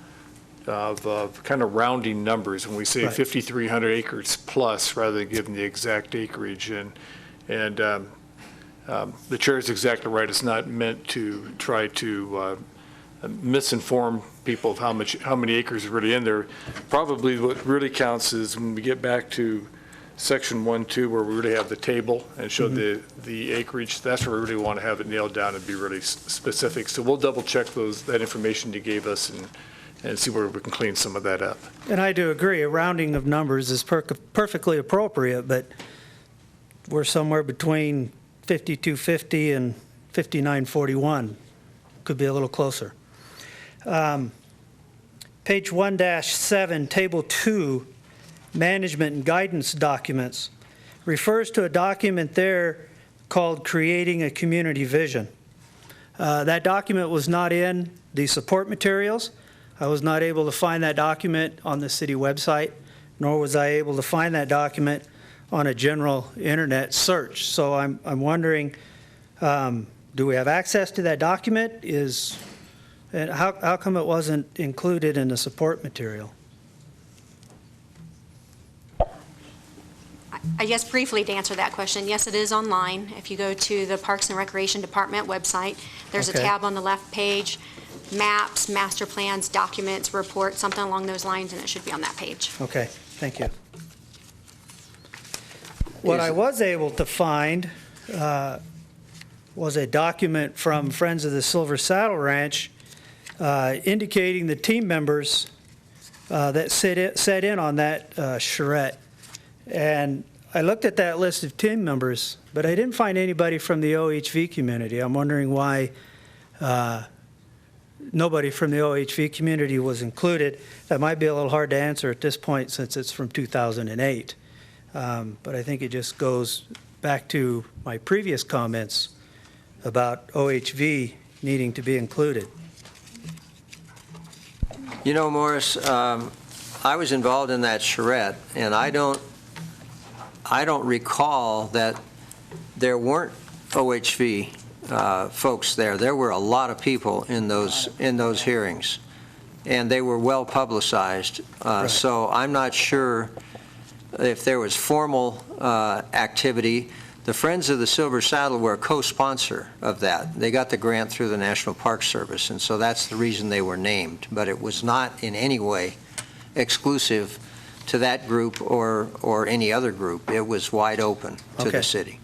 kind of rounding numbers when we say Right. 5,300 acres plus rather than giving the exact acreage. And the chair is exactly right. It's not meant to try to misinform people of how many acres are really in there. Probably what really counts is when we get back to section 1.2 where we really have the table and show the acreage. That's where we really want to have it nailed down and be really specific. So we'll double check that information you gave us and see where we can clean some of that up. And I do agree, a rounding of numbers is perfectly appropriate, but we're somewhere between 5250 and 5941. Could be a little closer. Page 1-7, Table 2, Management and Guidance Documents, refers to a document there called Creating a Community Vision. That document was not in the support materials. I was not able to find that document on the city website, nor was I able to find that document on a general internet search. So I'm wondering, do we have access to that document? And how come it wasn't included in the support material? I guess briefly to answer that question, yes, it is online. If you go to the Parks and Recreation Department website, there's Okay. a tab on the left page, maps, master plans, documents, reports, something along those lines, and it should be on that page. Okay, thank you. What I was able to find was a document from Friends of the Silver Saddle Ranch indicating the team members that set in on that charrette. And I looked at that list of team members, but I didn't find anybody from the OHV community. I'm wondering why nobody from the OHV community was included. That might be a little hard to answer at this point since it's from 2008. But I think it just goes back to my previous comments about OHV needing to be included. You know, Morris, I was involved in that charrette, and I don't recall that there weren't OHV folks there. There were a lot of people in those hearings, and they were well publicized. Right. So I'm not sure if there was formal activity. The Friends of the Silver Saddle were a co-sponsor of that. They got the grant through the National Park Service, and so that's the reason they were named. But it was not in any way exclusive to that group or any other group. It was wide open to Okay. the city.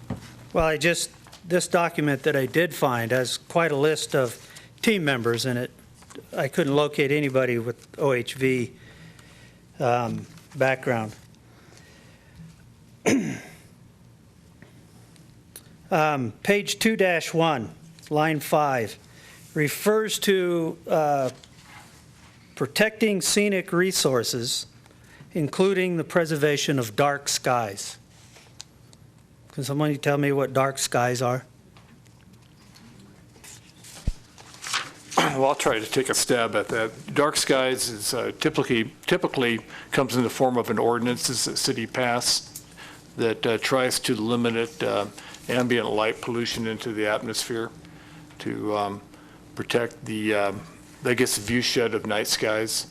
Well, this document that I did find has quite a list of team members in it. I couldn't locate anybody with OHV background. Page 2-1, line 5, refers to protecting scenic resources, including the preservation of dark skies. Can somebody tell me what dark skies are? Well, I'll try to take a stab at that. Dark skies is typically comes in the form of an ordinance that the city passed that tries to limit ambient light pollution into the atmosphere to protect the, I guess, the view shed of night skies.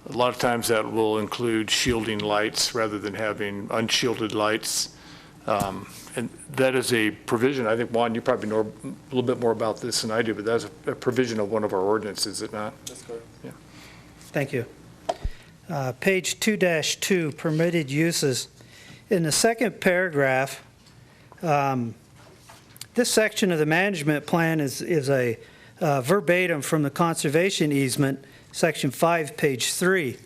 A lot of times that will include shielding lights rather than having unshielded lights. And that is a provision. I think, Juan, you probably know a little bit more about this than I do, but that's a provision of one of our ordinances, is it not? That's correct. Yeah. Thank you. Page 2-2, permitted uses. in the second paragraph, this section of the management plan is a verbatim from the conservation easement, section 5, page 3,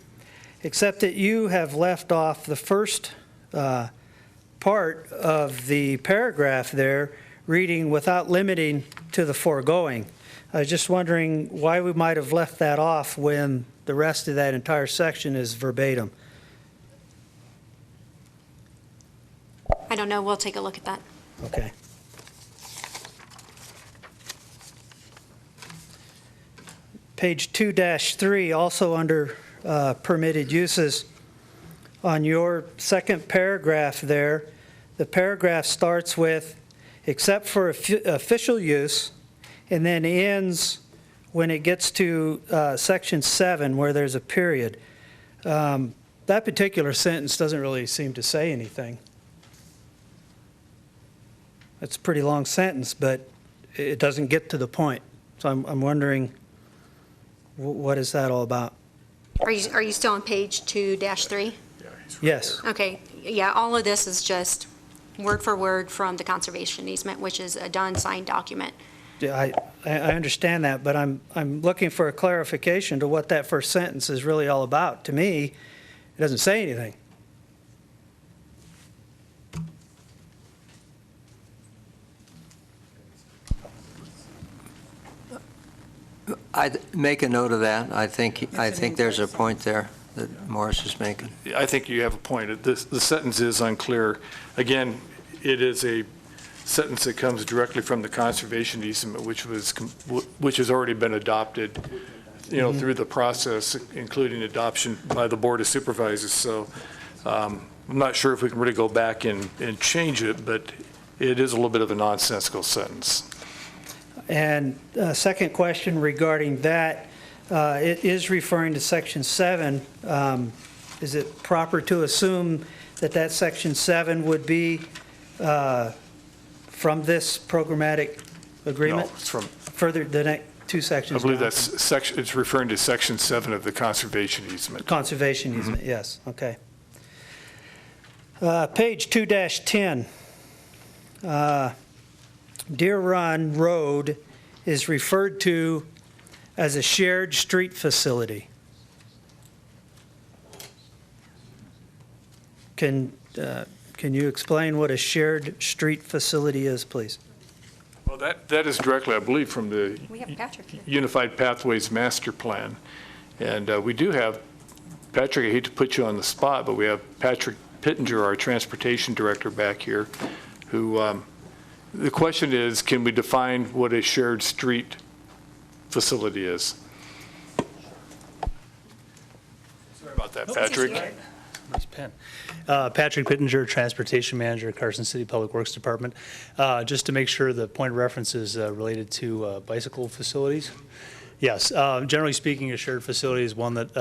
except that you have left off the first part of the paragraph there, reading without limiting to the foregoing. I was just wondering why we might have left that off when the rest of that entire section is verbatim. I don't know, we'll take a look at that. Okay. Page 2-3, also under permitted uses, on your second paragraph there, the paragraph starts with, except for official use, and then ends when it gets to section 7, where there's a period. That particular sentence doesn't really seem to say anything. It's a pretty long sentence, but it doesn't get to the point. So I'm wondering, what is that all about? Are you still on page 2-3? Yes. Okay, yeah, all of this is just word for word from the conservation easement, which is a done signed document. I understand that, but I'm looking for a clarification to what that first sentence is really all about. To me, it doesn't say anything. I'd make a note of that. I think there's a point there that Morris is making. I think you have a point. The sentence is unclear. Again, it is a sentence that comes directly from the conservation easement, which has already been adopted, through the process, including adoption by the Board of Supervisors. So I'm not sure if we can really go back and change it, but it is a little bit of a nonsensical sentence. And second question regarding that, it is referring to section 7. Is it proper to assume that section 7 would be from this programmatic agreement? No, it's from Further, the next two sections. I believe down. it's referring to section 7 of the conservation easement. Conservation easement, yes, okay. Page 2-10. Deer Run Road is referred to as a shared street facility. Can you explain what a shared street facility is, please? Well, that is directly, I believe, from the We have Patrick here. Unified Pathways Master Plan. And we do have, Patrick, I hate to put you on the spot, but we have Patrick Pittenger, our transportation director, back here, who, the question is, can we define what a shared street facility is? Sorry about that, Patrick. Nice pen. Patrick Pittenger, Transportation Manager, Carson City Public Works Department. Just to make sure the point of reference is related to bicycle facilities. Yes, generally speaking, a shared facility is one that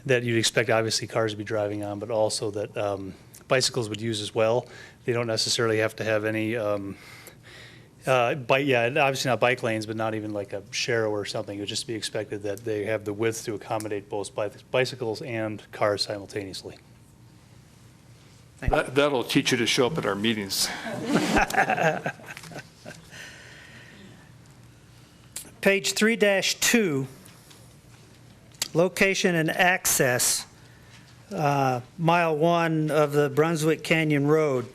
that you'd expect obviously cars to be driving on, but also that bicycles would use as well. They don't necessarily have to have any obviously not bike lanes, but not even like a share or something. It would just be expected that they have the width to accommodate both bicycles and cars simultaneously. That'll teach you to show up at our meetings. Page 3-2, location and access, mile 1 of the Brunswick Canyon Road.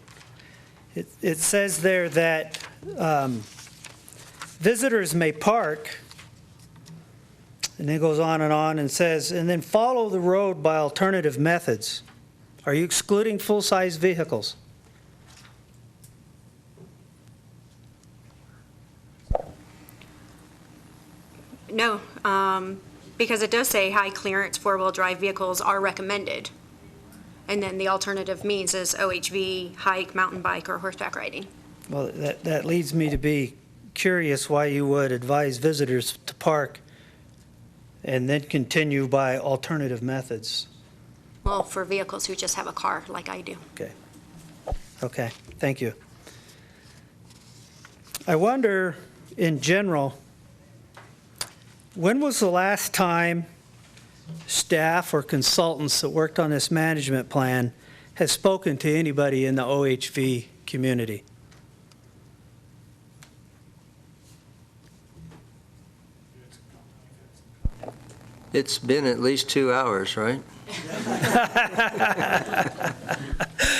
It says there that visitors may park, and then it goes on and says, and then follow the road by alternative methods. Are you excluding full-size vehicles? No, because it does say high clearance four-wheel drive vehicles are recommended. And then the alternative means is OHV, hike, mountain bike, or horseback riding. Well, that leads me to be curious why you would advise visitors to park and then continue by alternative methods. Well, for vehicles who just have a car like I do. Okay, thank you. I wonder, in general, when was the last time staff or consultants that worked on this management plan has spoken to anybody in the OHV community? It's been at least 2 hours, right?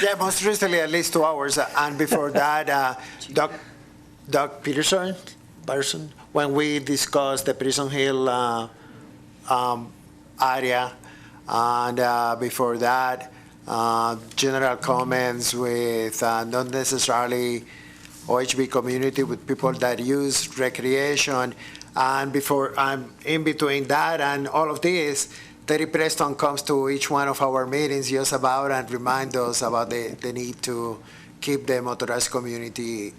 Yeah, most recently at least 2 hours, and before that, Doug Peterson, when we discussed the Prison Hill area, and before that, general comments with not necessarily OHB community, with people that use recreation, and in between that and all of this, Terry Preston comes to each one of our meetings just about and remind us about the need to keep the motorized community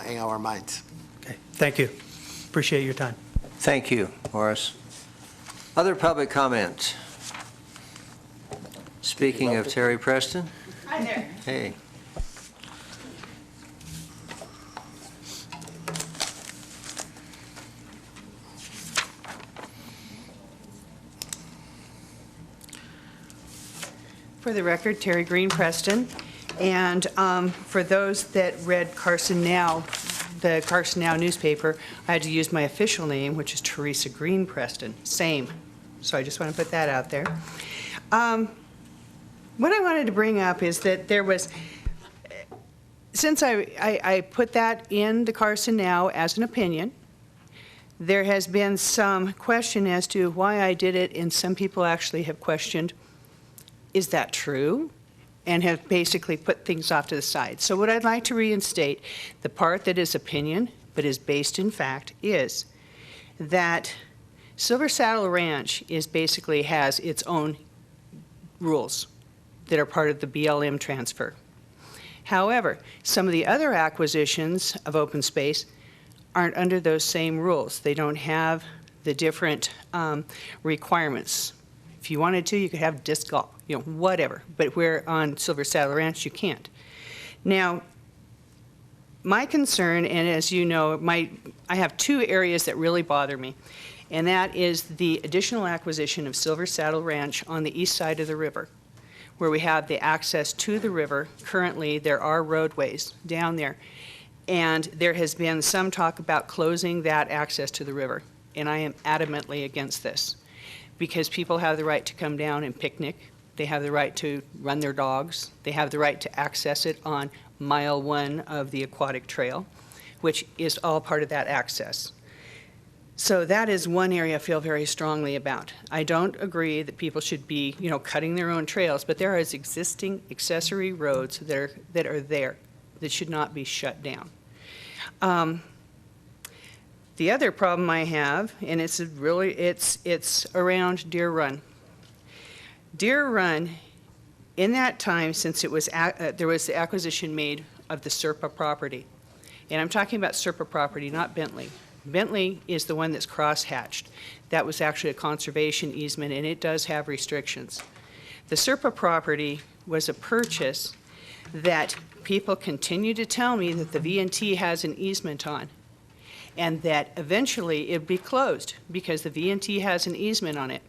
in our minds. Okay, thank you. Appreciate your time. Thank you, Horace. Other public comment? Speaking of Terry Preston. Hi there. Hey. For the record, Terry Green Preston. And for those that read Carson Now, the Carson Now newspaper, I had to use my official name, which is Teresa Green Preston. Same. So I just want to put that out there. What I wanted to bring up is that there was, since I put that in the Carson Now as an opinion, there has been some question as to why I did it, and some people actually have questioned, is that true? And have basically put things off to the side. So what I'd like to reinstate, the part that is opinion, but is based in fact, is that Silver Saddle Ranch basically has its own rules that are part of the BLM transfer. However, some of the other acquisitions of open space aren't under those same rules. They don't have the different requirements. If you wanted to, you could have disc golf, whatever. But where on Silver Saddle Ranch, you can't. Now, my concern, and as you know, I have two areas that really bother me, and that is the additional acquisition of Silver Saddle Ranch on the east side of the river, where we have the access to the river. Currently, there are roadways down there, and there has been some talk about closing that access to the river, and I am adamantly against this, because people have the right to come down and picnic. They have the right to run their dogs. They have the right to access it on mile 1 of the aquatic trail, which is all part of that access. So that is one area I feel very strongly about. I don't agree that people should be, cutting their own trails, but there is existing accessory roads that are there that should not be shut down. The other problem I have, and it's around Deer Run. Deer Run, in that time, since it was there was the acquisition made of the SERPA property, and I'm talking about SERPA property, not Bentley. Bentley is the one that's crosshatched. That was actually a conservation easement, and it does have restrictions. The SERPA property was a purchase that people continue to tell me that the V&T has an easement on, and that eventually it'd be closed because the V&T has an easement on it.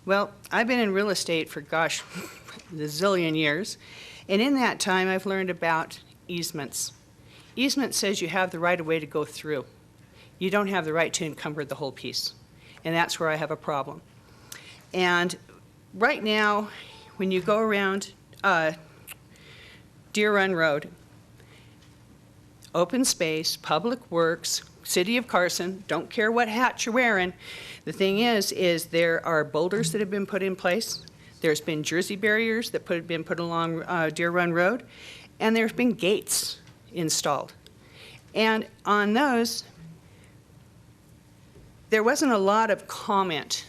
Well, I've been in real estate for, gosh, a zillion years, and in that time I've learned about easements. Easement says you have the right of way to go through. You don't have the right to encumber the whole piece, and that's where I have a problem. And right now, when you go around Deer Run Road, open space, public works, City of Carson, don't care what hat you're wearing. The thing is there are boulders that have been put in place. There's been Jersey barriers that have been put along Deer Run Road, and there's been gates installed. And on those, there wasn't a lot of comment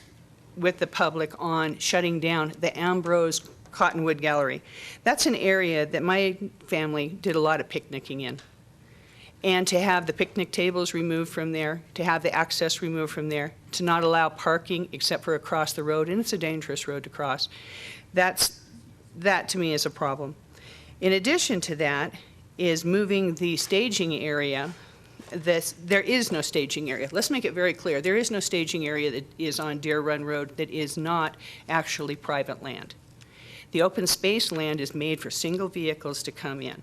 with the public on shutting down the Ambrose Cottonwood Gallery. That's an area that my family did a lot of picnicking in. And to have the picnic tables removed from there, to have the access removed from there, to not allow parking except for across the road, and it's a dangerous road to cross, that to me is a problem. In addition to that is moving the staging area. There is no staging area. Let's make it very clear. There is no staging area that is on Deer Run Road that is not actually private land. The open space land is made for single vehicles to come in.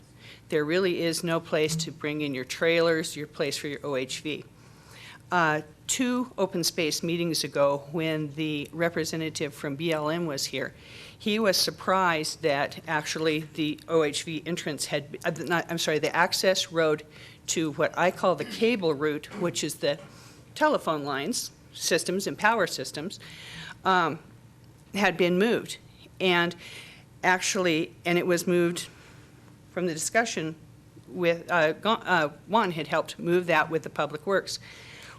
There really is no place to bring in your trailers, your place for your OHV. 2 open space meetings ago, when the representative from BLM was here, he was surprised that actually the OHV entrance had, the access road to what I call the cable route, which is the telephone lines, systems and power systems, had been moved. And actually, and it was moved from the discussion with, Juan had helped move that with the Public Works.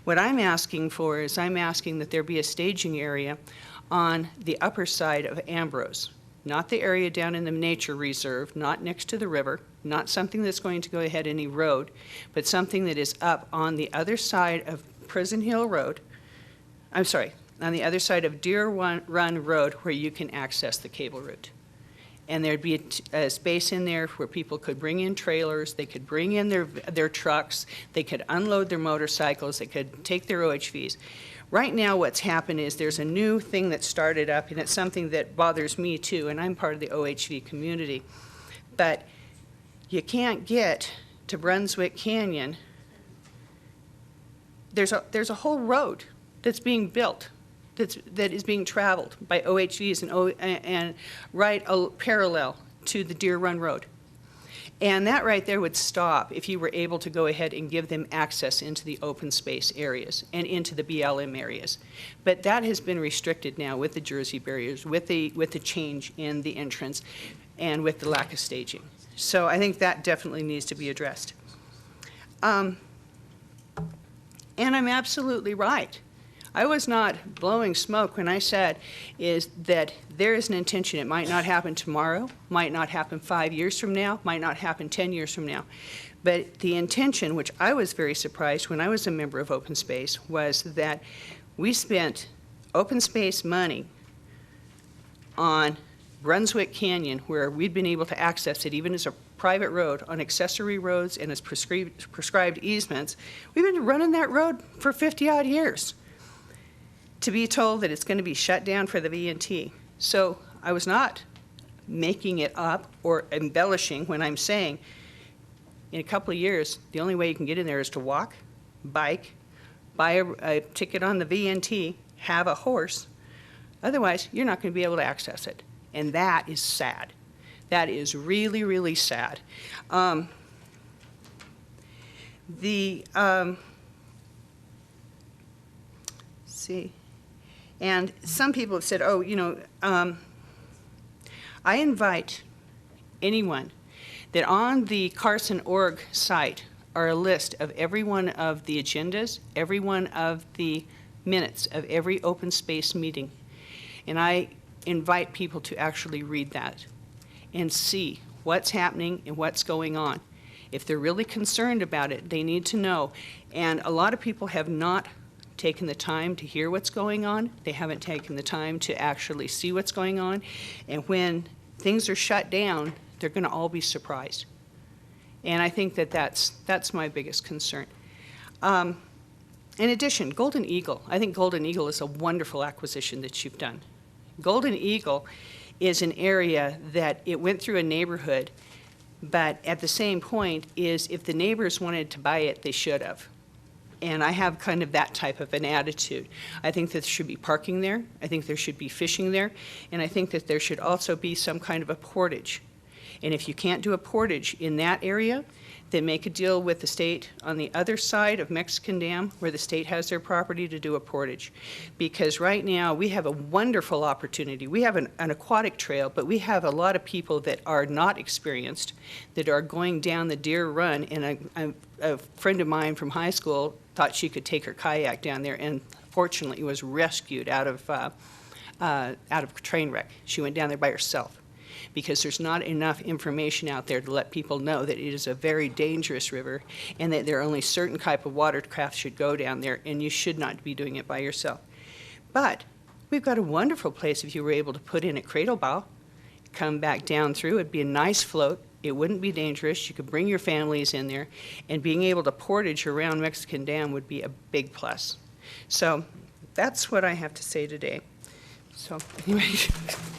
What I'm asking for is I'm asking that there be a staging area on the upper side of Ambrose, not the area down in the nature reserve, not next to the river, not something that's going to go ahead any road, but something that is up on the other side of Prison Hill Road, I'm sorry, on the other side of Deer Run Road where you can access the cable route. And there'd be a space in there where people could bring in trailers, they could bring in their trucks, they could unload their motorcycles, they could take their OHVs. Right now what's happened is there's a new thing that started up, and it's something that bothers me too, and I'm part of the OHV community. But you can't get to Brunswick Canyon. There's a whole road that's being built, that is being traveled by OHVs and right parallel to the Deer Run Road. And that right there would stop if you were able to go ahead and give them access into the open space areas and into the BLM areas. But that has been restricted now with the Jersey barriers, with the change in the entrance, and with the lack of staging. So I think that definitely needs to be addressed. And I'm absolutely right. I was not blowing smoke when I said is that there is an intention. It might not happen tomorrow, might not happen 5 years from now, might not happen 10 years from now. But the intention, which I was very surprised when I was a member of Open Space, was that we spent open space money on Brunswick Canyon, where we'd been able to access it even as a private road, on accessory roads and as prescribed easements. We've been running that road for 50-odd years, to be told that it's going to be shut down for the V&T. So I was not making it up or embellishing when I'm saying in a couple of years, the only way you can get in there is to walk, bike, buy a ticket on the V&T, have a horse. Otherwise, you're not going to be able to access it. And that is sad. That is really, really sad. See. And some people have said, oh, you know, I invite anyone that on the Carson.org site are a list of every one of the agendas, every one of the minutes of every open space meeting. And I invite people to actually read that and see what's happening and what's going on. If they're really concerned about it, they need to know. And a lot of people have not taken the time to hear what's going on. They haven't taken the time to actually see what's going on. And when things are shut down, they're going to all be surprised. And I think that that's my biggest concern. In addition, Golden Eagle. I think Golden Eagle is a wonderful acquisition that you've done. Golden Eagle is an area that it went through a neighborhood, but at the same point is if the neighbors wanted to buy it, they should have. And I have kind of that type of an attitude. I think that there should be parking there. I think there should be fishing there. And I think that there should also be some kind of a portage. And if you can't do a portage in that area, then make a deal with the state on the other side of Mexican Dam, where the state has their property, to do a portage. Because right now, we have a wonderful opportunity. We have an aquatic trail, but we have a lot of people that are not experienced, that are going down the Deer Run. And a friend of mine from high school thought she could take her kayak down there, and fortunately was rescued out of a train wreck. She went down there by herself, because there's not enough information out there to let people know that it is a very dangerous river and that there are only certain type of watercraft should go down there, and you should not be doing it by yourself. But we've got a wonderful place if you were able to put in a cradle bow, come back down through. It'd be a nice float. It wouldn't be dangerous. You could bring your families in there, and being able to portage around Mexican Dam would be a big plus. So that's what I have to say today. So, anyway.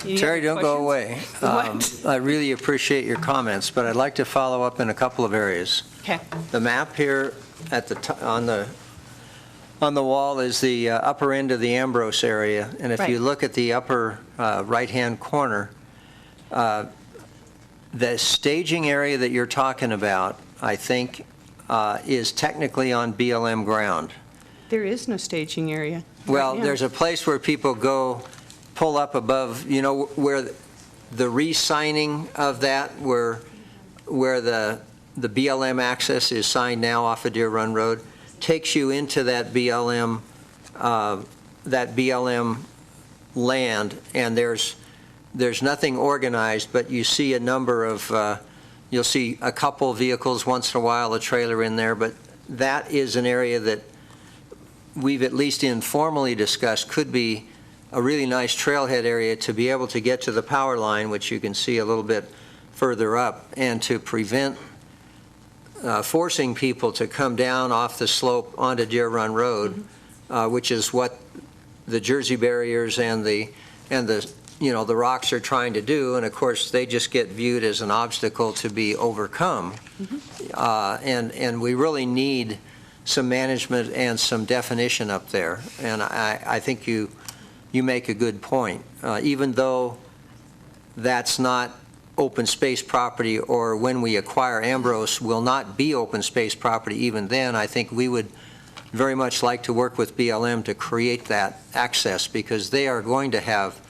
any Terry, other don't go questions? away. What? I really appreciate your comments, but I'd like to follow up in a couple of areas. Okay. The map here at on the wall is the upper end of the Ambrose area, and if you Right. look at the upper right-hand corner, the staging area that you're talking about, I think, is technically on BLM ground. There is no staging area. Well, right now. there's a place where people go, pull up above, you know, where the re-signing of that, where the BLM access is signed now off of Deer Run Road, takes you into that BLM land, and there's nothing organized, but you see a number of, you'll see a couple vehicles once in a while, a trailer in there, but that is an area that we've at least informally discussed could be a really nice trailhead area to be able to get to the power line, which you can see a little bit further up, and to prevent forcing people to come down off the slope onto Deer Run Road, which is what the Jersey barriers and the the rocks are trying to do, and of course they just get viewed as an obstacle to be overcome. And we really need some management and some definition up there, and I think you make a good point. Even though that's not open space property, or when we acquire Ambrose will not be open space property even then, I think we would very much like to work with BLM to create that access, because they are going to have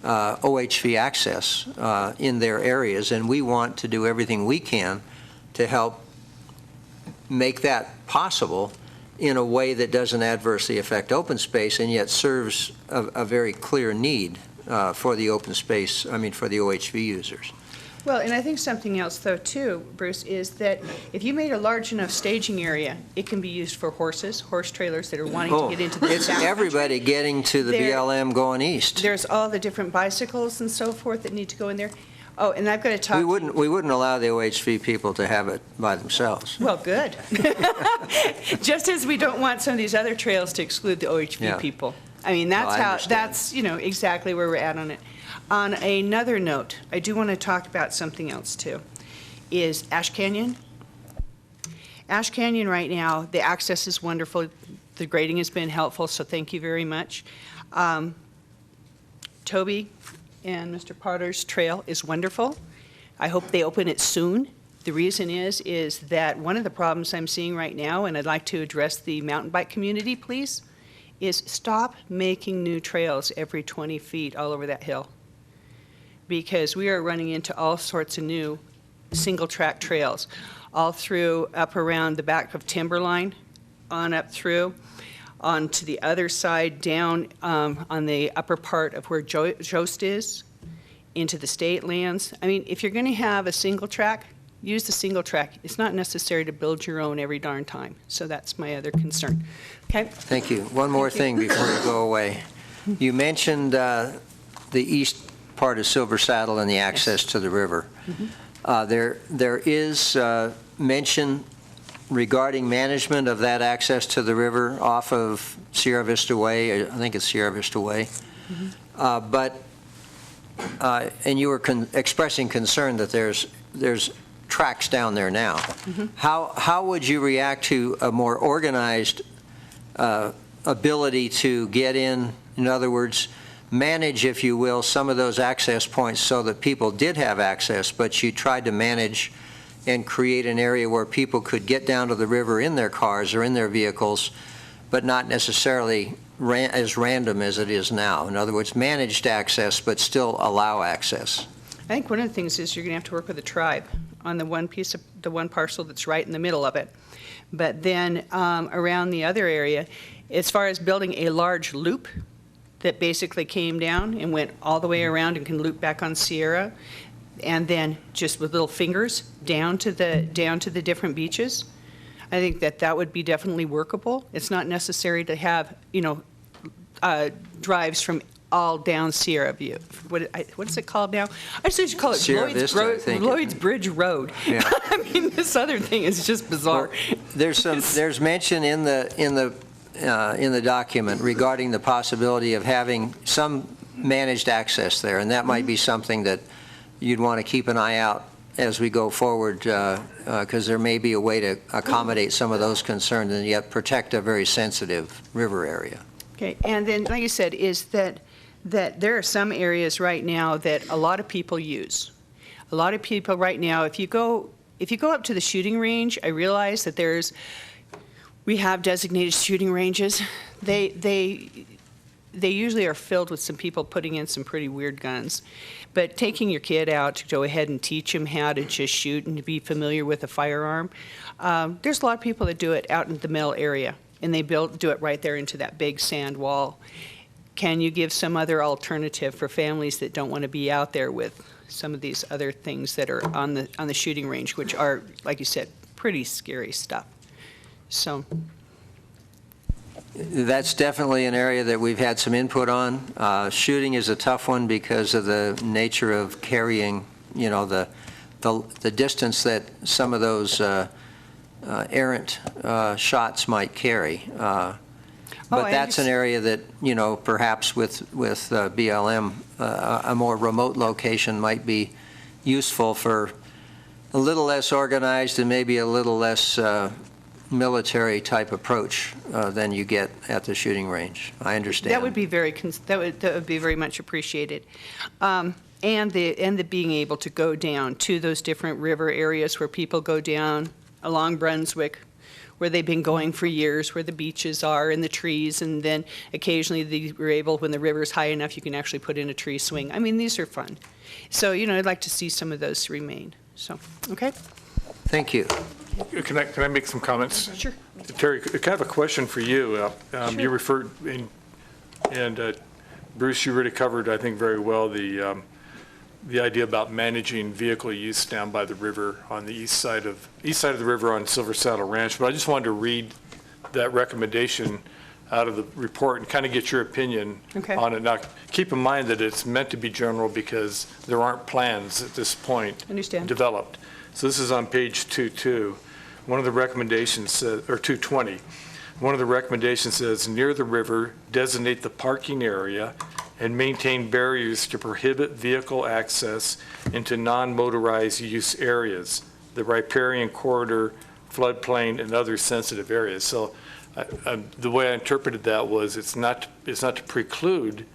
OHV access in their areas, and we want to do everything we can to help make that possible in a way that doesn't adversely affect open space and yet serves a very clear need for the open space, for the OHV users. Well, and I think something else, though, too, Bruce, is that if you made a large enough staging area, it can be used for horse trailers that are wanting to get into the It's backcountry. everybody getting to the BLM going east. There's all the different bicycles and so forth that need to go in there. Oh, and I've got to talk. We wouldn't allow the OHV people to have it by themselves. Well, good. Just as we don't want some of these other trails to exclude the OHV people. I mean, that's exactly where we're at on it. On another note, I do want to talk about something else too, is Ash Canyon. Ash Canyon right now, the access is wonderful. The grading has been helpful, so thank you very much. Toby and Mr. Potter's trail is wonderful. I hope they open it soon. The reason is that one of the problems I'm seeing right now, and I'd like to address the mountain bike community, please, is stop making new trails every 20 feet all over that hill. Because we are running into all sorts of new single-track trails, all through, up around the back of Timberline, on up through, onto the other side, down on the upper part of where Jost is, into the state lands. I mean, if you're going to have a single track, use the single track. It's not necessary to build your own every darn time. So that's my other concern. Okay? Thank you. One more thing before you go away. You mentioned the east part of Silver Saddle and the access to the river. There is mention regarding management of that access to the river off of Sierra Vista Way. I think it's Sierra Vista Way. And you were expressing concern that there's tracks down there now. How would you react to a more organized ability to get in other words, manage, if you will, some of those access points so that people did have access, but you tried to manage and create an area where people could get down to the river in their cars or in their vehicles, but not necessarily as random as it is now. In other words, managed access, but still allow access. I think one of the things is you're going to have to work with the tribe on the one parcel that's right in the middle of it. But then around the other area, as far as building a large loop that basically came down and went all the way around and can loop back on Sierra, and then just with little fingers down to the different beaches, I think that would be definitely workable. It's not necessary to have drives from all down Sierra View. What is it called now? I just used to call it Lloyd's Bridge Road. Yeah. I mean, this other thing is just bizarre. Well, there's mention in the document regarding the possibility of having some managed access there, and that might be something that you'd want to keep an eye out as we go forward, because there may be a way to accommodate some of those concerns and yet protect a very sensitive river area. Okay, and then, like you said, is that there are some areas right now that a lot of people use. A lot of people right now, if you go up to the shooting range, I realize that we have designated shooting ranges. They usually are filled with some people putting in some pretty weird guns. But taking your kid out to go ahead and teach them how to just shoot and to be familiar with a firearm, there's a lot of people that do it out in the mill area, and they do it right there into that big sand wall. Can you give some other alternative for families that don't want to be out there with some of these other things that are on the shooting range, which are, like you said, pretty scary stuff? So That's definitely an area that we've had some input on. Shooting is a tough one because of the nature of carrying, the distance that some of those errant shots might carry. But that's an area that, perhaps with BLM, a more remote location might be useful for a little less organized and maybe a little less military type approach than you get at the shooting range. I understand. that would be very much appreciated. And the being able to go down to those different river areas where people go down along Brunswick, where they've been going for years, where the beaches are and the trees, and then occasionally we're able, when the river's high enough, you can actually put in a tree swing. I mean, these are fun. So, I'd like to see some of those remain. So, okay? Thank you. Can I make some comments? Sure. Terry, kind of a question for you. Sure. You referred, and Bruce, you really covered, I think, very well the idea about managing vehicle use down by the river on the east side of the river on Silver Saddle Ranch. But I just wanted to read that recommendation out of the report and kind of get your opinion on it. Now, keep in mind that it's meant to be general because there aren't plans at this point developed. So this is on page 22. One of the recommendations says, or 220, one of the recommendations says, near the river, designate the parking area and maintain barriers to prohibit vehicle access into non-motorized use areas, the riparian corridor, floodplain, and other sensitive areas. So the way I interpreted that was it's not to preclude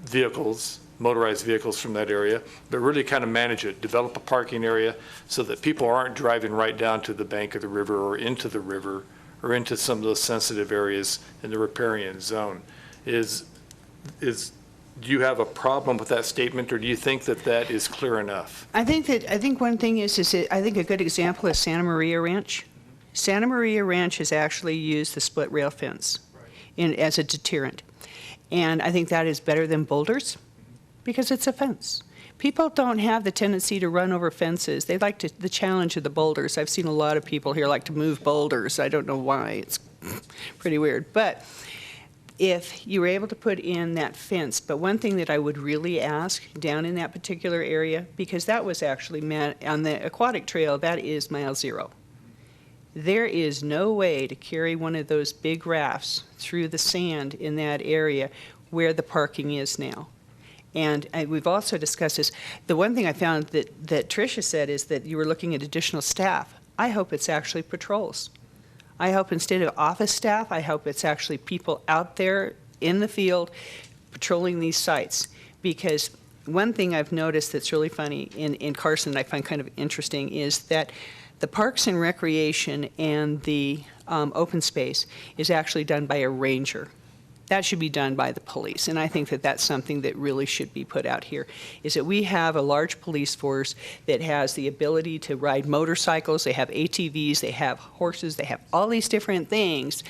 vehicles, motorized vehicles from that area, but really kind of manage it, develop a parking area so that people aren't driving right down to the bank of the river or into some of those sensitive areas in the riparian zone. Do you have a problem with that statement, or do you think that is clear enough? I think one thing is I think a good example is Santa Maria Ranch. Santa Maria Ranch has actually used the split rail fence as a deterrent. And I think that is better than boulders because it's a fence. People don't have the tendency to run over fences. They like the challenge of the boulders. I've seen a lot of people here like to move boulders. I don't know why. It's pretty weird. But if you were able to put in that fence, but one thing that I would really ask down in that particular area, because that was actually on the aquatic trail, that is mile 0. There is no way to carry one of those big rafts through the sand in that area where the parking is now. And we've also discussed this. The one thing I found that Tricia said is that you were looking at additional staff. I hope it's actually patrols. I hope instead of office staff, I hope it's actually people out there in the field patrolling these sites. Because one thing I've noticed that's really funny in Carson that I find kind of interesting is that the Parks and Recreation and the open space is actually done by a ranger. That should be done by the police, and I think that that's something that really should be put out here, is that we have a large police force that has the ability to ride motorcycles, they have ATVs, they have horses, they have all these different things,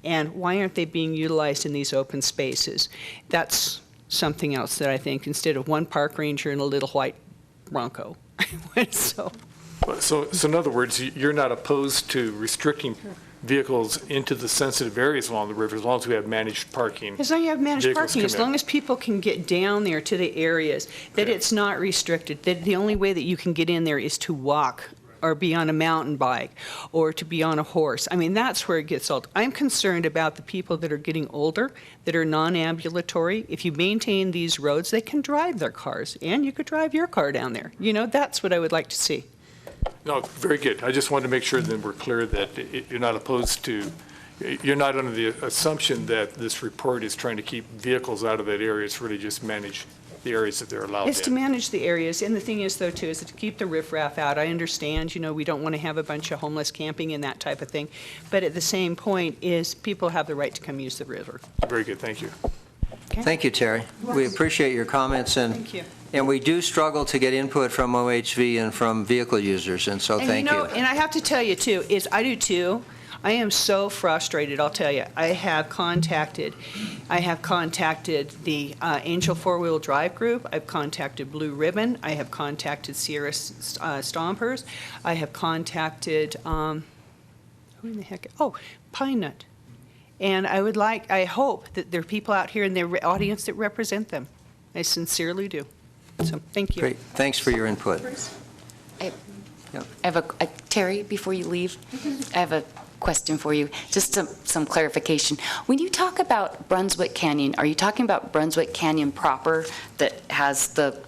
and why aren't they being utilized in these open spaces? That's something else that I think, instead of one park ranger and a little white Bronco. So in other words, you're not opposed to restricting vehicles into the sensitive areas along the river as long as we have managed parking. As long as you have managed parking, as long as people can get down there to the areas, that it's not restricted, that the only way that you can get in there is to walk or be on a mountain bike, or to be on a horse. I mean, that's where it gets old. I'm concerned about the people that are getting older, that are non-ambulatory. If you maintain these roads, they can drive their cars, and you could drive your car down there. You know, that's what I would like to see. No, very good. I just wanted to make sure that we're clear that you're not opposed to, you're not under the assumption that this report is trying to keep vehicles out of that area. It's really just manage the areas that they're allowed It's to in. manage the areas, and the thing is, though, too, is to keep the riffraff out. I understand, you know, we don't want to have a bunch of homeless camping and that type of thing, but at the same point is people have the right to come use the river. Very good, thank you. Thank you, Terry. We appreciate your comments, and Thank you. and we do struggle to get input from OHV and from vehicle users, and so thank you. And I have to tell you, too, is I do, too. I am so frustrated, I'll tell you. I have contacted the Angel Four-Wheel Drive Group. I've contacted Blue Ribbon. I have contacted Sierra Stompers. I have contacted, who in the heck? Oh, Pine Nut. And I hope that there are people out here in their audience that represent them. I sincerely do. So, thank you. Great. Thanks for your input. I have Terry, before you leave, I have a question for you, just some clarification. When you talk about Brunswick Canyon, are you talking about Brunswick Canyon proper that has the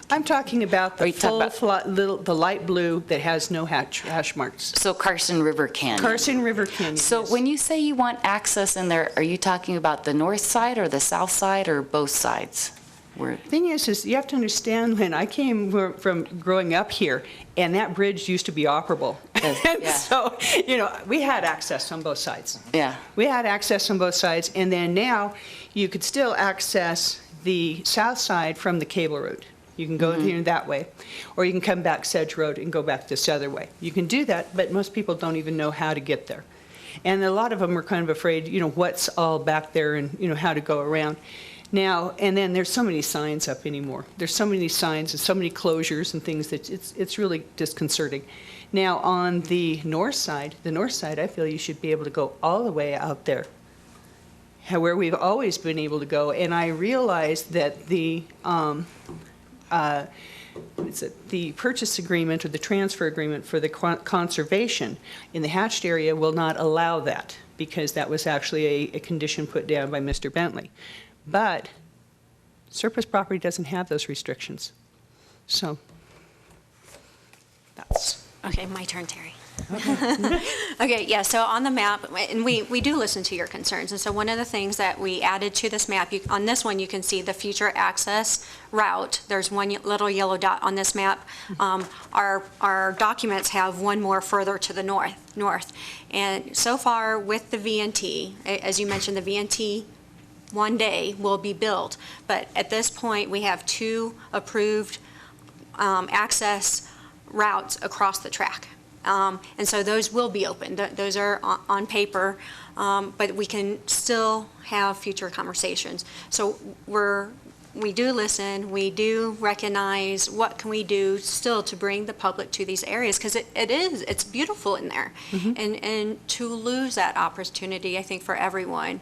I'm talking about the the light blue that has no hash marks. So Carson River Canyon. Carson River Canyon. So yes. when you say you want access in there, are you talking about the north side or the south side or both sides? Thing is you have to understand, when I came from growing up here, and that bridge used to be operable. And so, you know, we had access on both sides. Yeah. We had access on both sides, and then now you could still access the south side from the cable road. You can go here that way, or you can come back Sedge Road and go back this other way. You can do that, but most people don't even know how to get there. And a lot of them are kind of afraid, you know, what's all back there and, you know, how to go around. Now, and then there's so many signs up anymore. There's so many signs and so many closures and things that it's really disconcerting. Now, on the north side, I feel you should be able to go all the way out there, where we've always been able to go. And I realize that the purchase agreement or the transfer agreement for the conservation in the hatched area will not allow that, because that was actually a condition put down by Mr. Bentley. But surplus property doesn't have those restrictions. So that's... Okay, my turn, Terry. Okay, yeah, so on the map, and we do listen to your concerns, and so one of the things that we added to this map, on this one you can see the future access route. There's one little yellow dot on this map. Our documents have one more further to the north. And so far with the VNT, as you mentioned, the VNT one day will be built, but at this point we have 2 approved access routes across the track. And so those will be open. Those are on paper, but we can still have future conversations. So we do listen, we do recognize what can we do still to bring the public to these areas, because it's beautiful in there. And to lose that opportunity, I think, for everyone,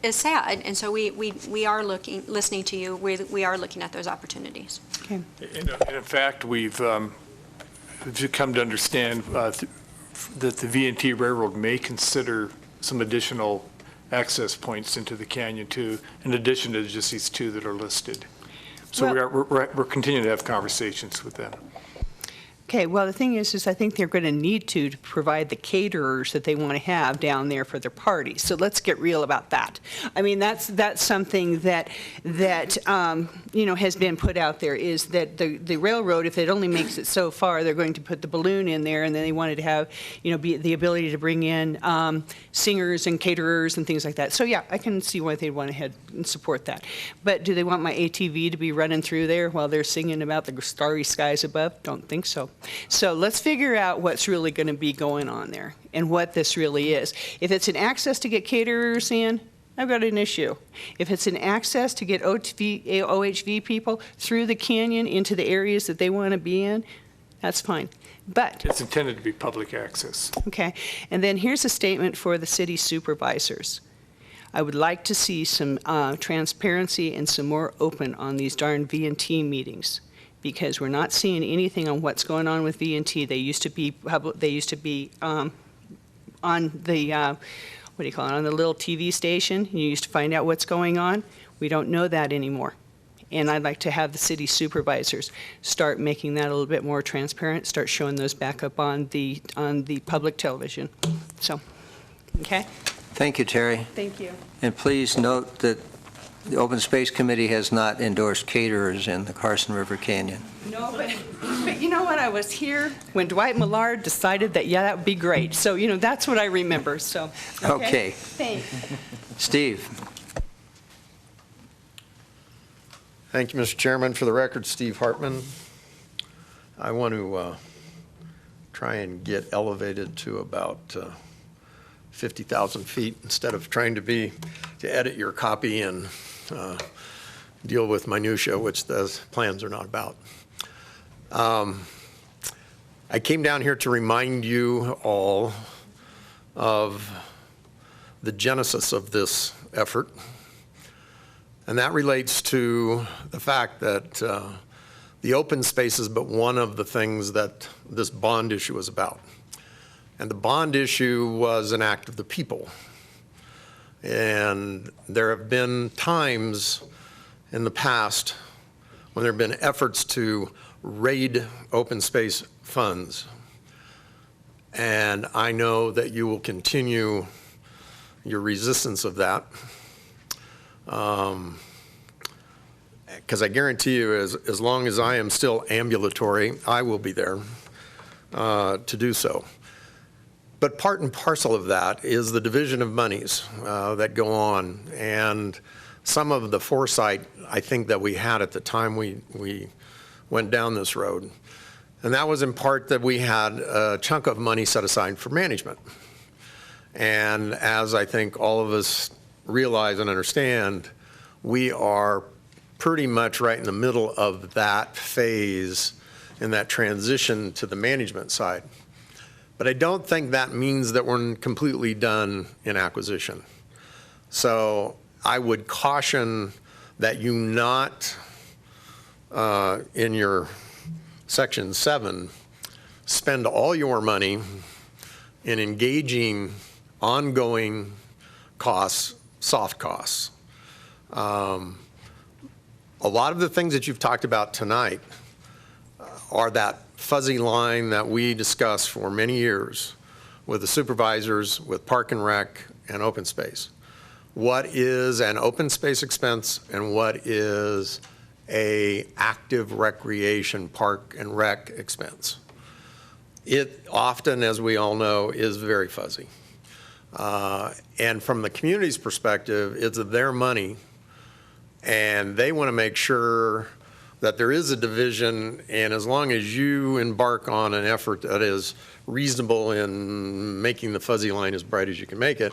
is sad. And so we are listening to you. We are looking at those opportunities. Okay. And in fact, we've come to understand that the VNT Railroad may consider some additional access points into the canyon too, in addition to just these 2 that are listed. So we're continuing to have conversations with them. Okay, well, the thing is I think they're going to need to provide the caterers that they want to have down there for their parties. So let's get real about that. I mean, that's something that you know, has been put out there, is that the railroad, if it only makes it so far, they're going to put the balloon in there, and then they wanted to have, you know, the ability to bring in singers and caterers and things like that. So yeah, I can see why they'd want to head and support that. But do they want my ATV to be running through there while they're singing about the starry skies above? Don't think so. So let's figure out what's really going to be going on there and what this really is. If it's an access to get caterers in, I've got an issue. If it's an access to get OHV people through the canyon into the areas that they want to be in, that's fine. But it's intended to be public access. Okay. And then here's a statement for the city supervisors. I would like to see some transparency and some more open on these darn VNT meetings. because we're not seeing anything on what's going on with V&T. They used to be on the, what do you call it, on the little TV station. You used to find out what's going on. We don't know that anymore. And I'd like to have the city supervisors start making that a little bit more transparent, start showing those back up on the public television. So, okay? Thank you, Terry. Thank you. And please note that the Open Space Committee has not endorsed caterers in the Carson River Canyon. No, but you know what? I was here when Dwight Millard decided that, yeah, that would be great. So, you know, that's what I remember. So, Okay. Thanks. Steve. Thank you, Mr. Chairman. For the record, Steve Hartman. I want to try and get elevated to about 50,000 feet instead of trying to edit your copy and deal with minutia, which those plans are not about. I came down here to remind you all of the genesis of this effort. And that relates to the fact that the open space is but one of the things that this bond issue is about. And the bond issue was an act of the people. And there have been times in the past when there have been efforts to raid open space funds. And I know that you will continue your resistance of that. Because I guarantee you, as long as I am still ambulatory, I will be there to do so. But part and parcel of that is the division of monies that go on, and some of the foresight I think that we had at the time we went down this road. And that was in part that we had a chunk of money set aside for management. And as I think all of us realize and understand, we are pretty much right in the middle of that phase in that transition to the management side. But I don't think that means that we're completely done in acquisition. So I would caution that you not, in your section 7, spend all your money in engaging ongoing costs, soft costs. A lot of the things that you've talked about tonight are that fuzzy line that we discussed for many years with the supervisors, with Park and Rec and open space. What is an open space expense and what is a active recreation park and rec expense? It often, as we all know, is very fuzzy. And from the community's perspective, it's their money, and they want to make sure that there is a division, and as long as you embark on an effort that is reasonable in making the fuzzy line as bright as you can make it,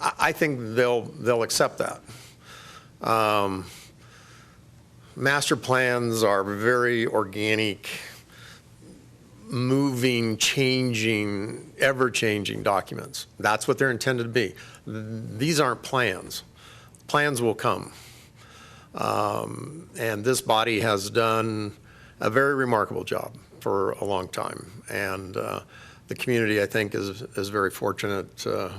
I think they'll accept that. Master plans are very organic, moving, changing, ever-changing documents. That's what they're intended to be. These aren't plans. Plans will come. And this body has done a very remarkable job for a long time. And the community, I think, is very fortunate to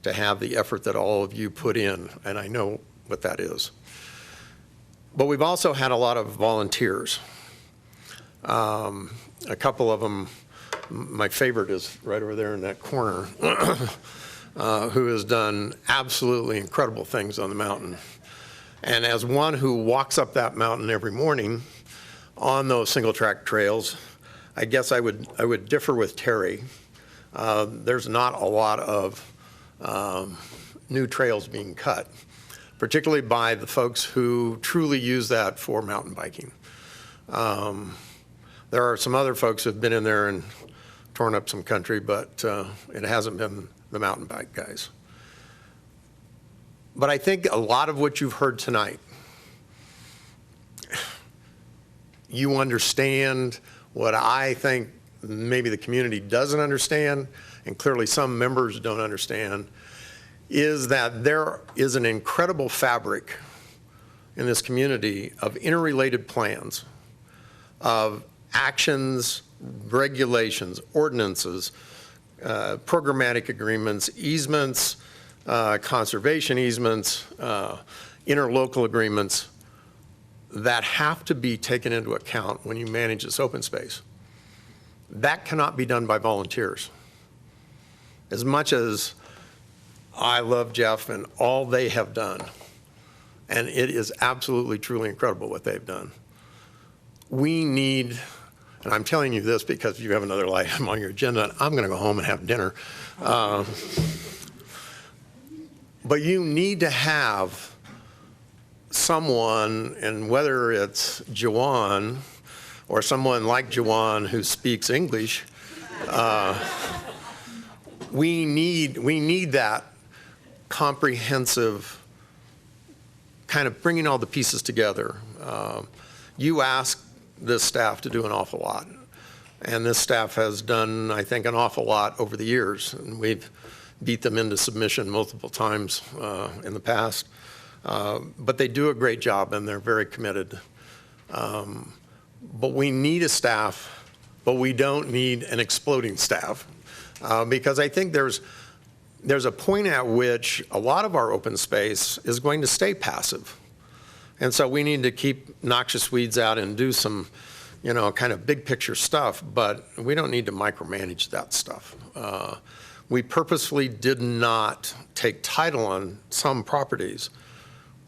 have the effort that all of you put in, and I know what that is. But we've also had a lot of volunteers. A couple of them, my favorite is right over there in that corner, who has done absolutely incredible things on the mountain. And as one who walks up that mountain every morning on those single-track trails, I guess I would differ with Terry. There's not a lot of new trails being cut, particularly by the folks who truly use that for mountain biking. There are some other folks who have been in there and torn up some country, but it hasn't been the mountain bike guys. But I think a lot of what you've heard tonight, you understand what I think maybe the community doesn't understand, and clearly some members don't understand, is that there is an incredible fabric in this community of interrelated plans, of actions, regulations, ordinances, programmatic agreements, easements, conservation easements, interlocal agreements that have to be taken into account when you manage this open space. That cannot be done by volunteers. As much as I love Jeff and all they have done, and it is absolutely, truly incredible what they've done, we need, and I'm telling you this because you have another item on your agenda, and I'm going to go home and have dinner. But you need to have someone, and whether it's Jawan or someone like Jawan who speaks English, we need that comprehensive kind of bringing all the pieces together. You ask this staff to do an awful lot, and this staff has done, I think, an awful lot over the years, and we've beat them into submission multiple times in the past. But they do a great job, and they're very committed. But we need a staff, but we don't need an exploding staff. Because I think there's a point at which a lot of our open space is going to stay passive. And so we need to keep noxious weeds out and do some, kind of big picture stuff, but we don't need to micromanage that stuff. We purposefully did not take title on some properties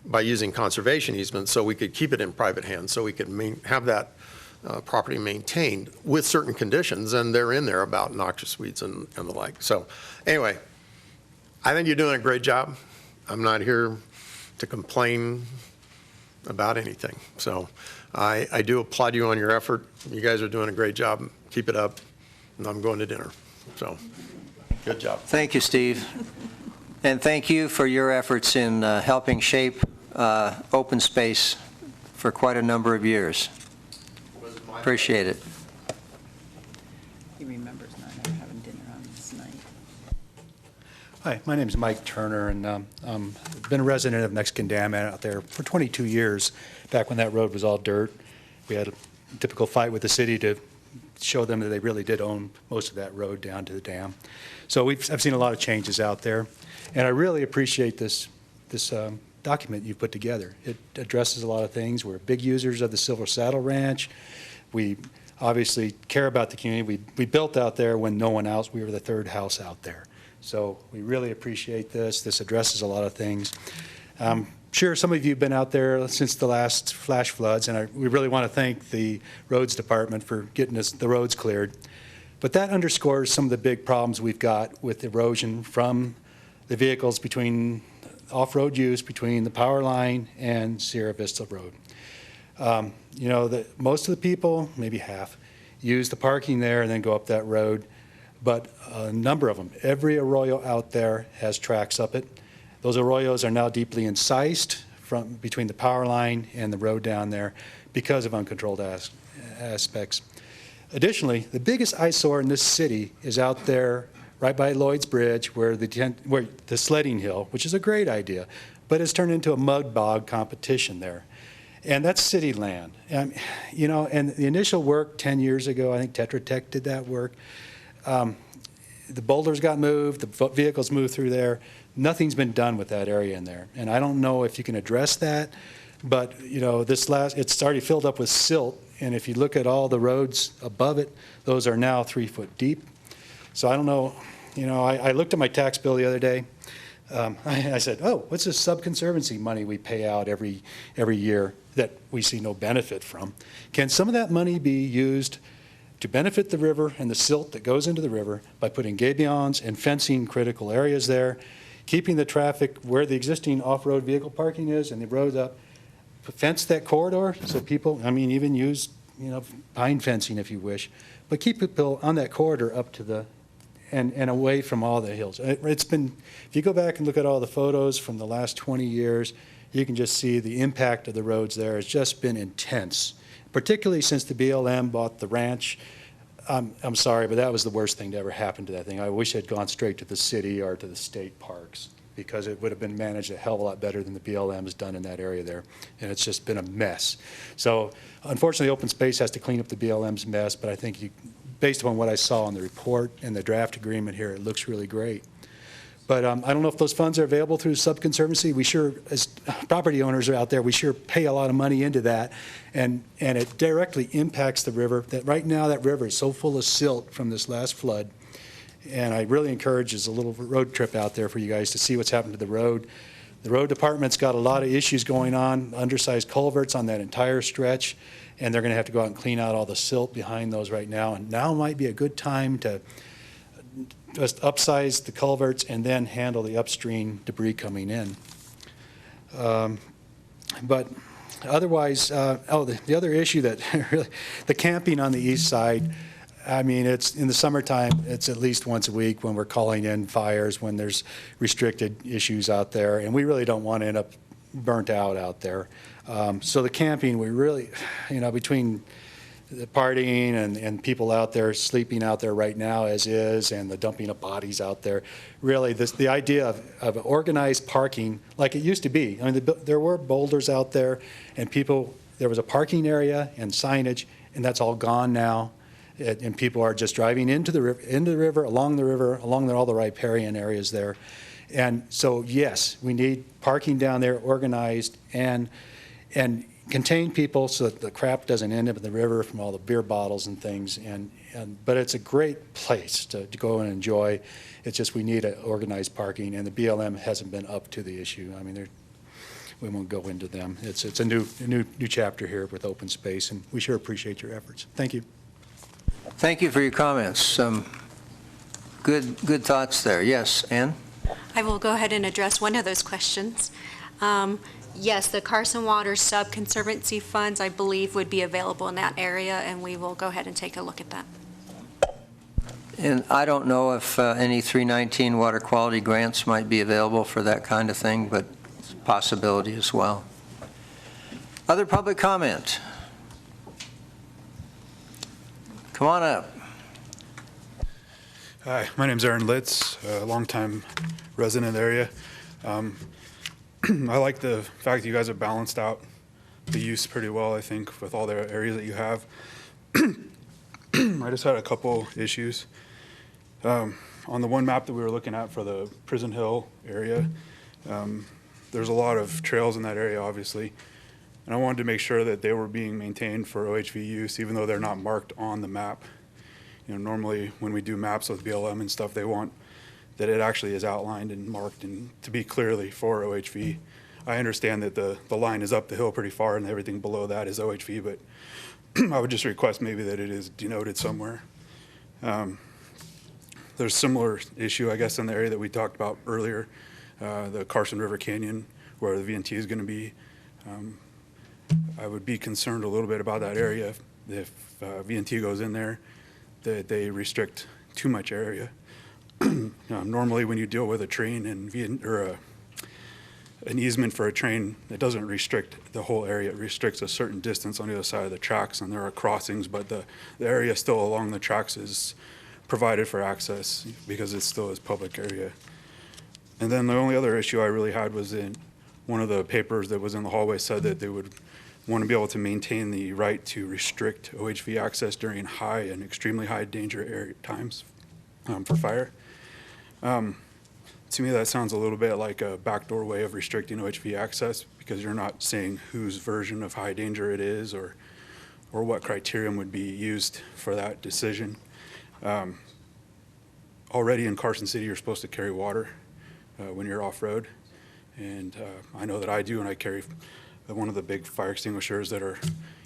by using conservation easements so we could keep it in private hands, so we could have that property maintained with certain conditions, and they're in there about noxious weeds and the like. So anyway, I think you're doing a great job. I'm not here to complain about anything. So I do applaud you on your effort. You guys are doing a great job. Keep it up. And I'm going to dinner. So good job. Thank you, Steve. And thank you for your efforts in helping shape open space for quite a number of years. Appreciate it. He remembers not ever having dinner on this night. Hi, my name is Mike Turner, and I've been a resident of Mexican Dam out there for 22 years, back when that road was all dirt. We had a typical fight with the city to show them that they really did own most of that road down to the dam. So I've seen a lot of changes out there, and I really appreciate this document you've put together. It addresses a lot of things. We're big users of the Silver Saddle Ranch. We obviously care about the community. We built out there when no one else, we were the third house out there. So we really appreciate this. This addresses a lot of things. Sure, some of you have been out there since the last flash floods, and we really want to thank the roads department for getting the roads cleared. But that underscores some of the big problems we've got with erosion from the vehicles between off-road use between the power line and Sierra Vista Road. Most of the people, maybe half, use the parking there and then go up that road. But a number of them, every arroyo out there has tracks up it. Those arroyos are now deeply incised between the power line and the road down there because of uncontrolled aspects. Additionally, the biggest eyesore in this city is out there right by Lloyd's Bridge where the sledding hill, which is a great idea, but it's turned into a mud bog competition there. And that's city land. And the initial work 10 years ago, I think Tetra Tech did that work. The boulders got moved, the vehicles moved through there. Nothing's been done with that area in there. And I don't know if you can address that, but it's already filled up with silt. And if you look at all the roads above it, those are now 3 foot deep. So I don't know, I looked at my tax bill the other day. I said, what's this sub-conservancy money we pay out every year that we see no benefit from? Can some of that money be used to benefit the river and the silt that goes into the river by putting gabions and fencing critical areas there, keeping the traffic where the existing off-road vehicle parking is and the road up, fence that corridor so people, even use, pine fencing if you wish, but keep people on that corridor up to and away from all the hills. It's been, if you go back and look at all the photos from the last 20 years, you can just see the impact of the roads there has just been intense, particularly since the BLM bought the ranch. I'm sorry, but that was the worst thing to ever happen to that thing. I wish it had gone straight to the city or to the state parks. because it would have been managed a hell of a lot better than the BLM has done in that area there, and it's just been a mess. So unfortunately, open space has to clean up the BLM's mess, but I think based upon what I saw in the report and the draft agreement here, it looks really great. But I don't know if those funds are available through Subconservancy. We sure, as property owners are out there, we sure pay a lot of money into that, and it directly impacts the river. That right now, that river is so full of silt from this last flood, and I really encourage a little road trip out there for you guys to see what's happened to the road. The road department's got a lot of issues going on, undersized culverts on that entire stretch, and they're going to have to go out and clean out all the silt behind those right now. And now might be a good time to just upsize the culverts and then handle the upstream debris coming in. But otherwise, the other issue that really, the camping on the east side, I mean, it's in the summertime, it's at least once a week when we're calling in fires, when there's restricted issues out there, and we really don't want to end up burnt out there. So the camping, we really, between the partying and people out there sleeping out there right now as is, and the dumping of bodies out there, really the idea of organized parking like it used to be. I mean, there were boulders out there, and there was a parking area and signage, and that's all gone now. And people are just driving into the river, along all the riparian areas there. And so, yes, we need parking down there organized and contain people so that the crap doesn't end up in the river from all the beer bottles and things. But it's a great place to go and enjoy. It's just we need organized parking, and the BLM hasn't been up to the issue. I mean, we won't go into them. It's a new chapter here with open space, and we sure appreciate your efforts. Thank you. Thank you for your comments. Good thoughts there. Yes, Ann? I will go ahead and address one of those questions. Yes, the Carson Water Subconservancy funds, I believe, would be available in that area, and we will go ahead and take a look at that. And I don't know if any 319 water quality grants might be available for that kind of thing, but it's a possibility as well. Other public comment? Come on up. Hi, my name's Aaron Litz, a longtime resident of the area. I like the fact that you guys have balanced out the use pretty well, I think, with all the areas that you have. I just had a couple issues. On the one map that we were looking at for the Prison Hill area, there's a lot of trails in that area, obviously, and I wanted to make sure that they were being maintained for OHV use, even though they're not marked on the map. Normally when we do maps with BLM and stuff, they want that it actually is outlined and marked and to be clearly for OHV. I understand that the line is up the hill pretty far and everything below that is OHV, but I would just request maybe that it is denoted somewhere. There's a similar issue, I guess, in the area that we talked about earlier, the Carson River Canyon, where the VNT is going to be. I would be concerned a little bit about that area if VNT goes in there, that they restrict too much area. Normally when you deal with a train and an easement for a train, it doesn't restrict the whole area. It restricts a certain distance on the other side of the tracks, and there are crossings, but the area still along the tracks is provided for access because it still is public area. And then the only other issue I really had was in one of the papers that was in the hallway said that they would want to be able to maintain the right to restrict OHV access during high and extremely high danger area times for fire. To me, that sounds a little bit like a backdoor way of restricting OHV access because you're not saying whose version of high danger it is or what criterion would be used for that decision. Already in Carson City, you're supposed to carry water when you're off-road. And I know that I do, and I carry one of the big fire extinguishers that are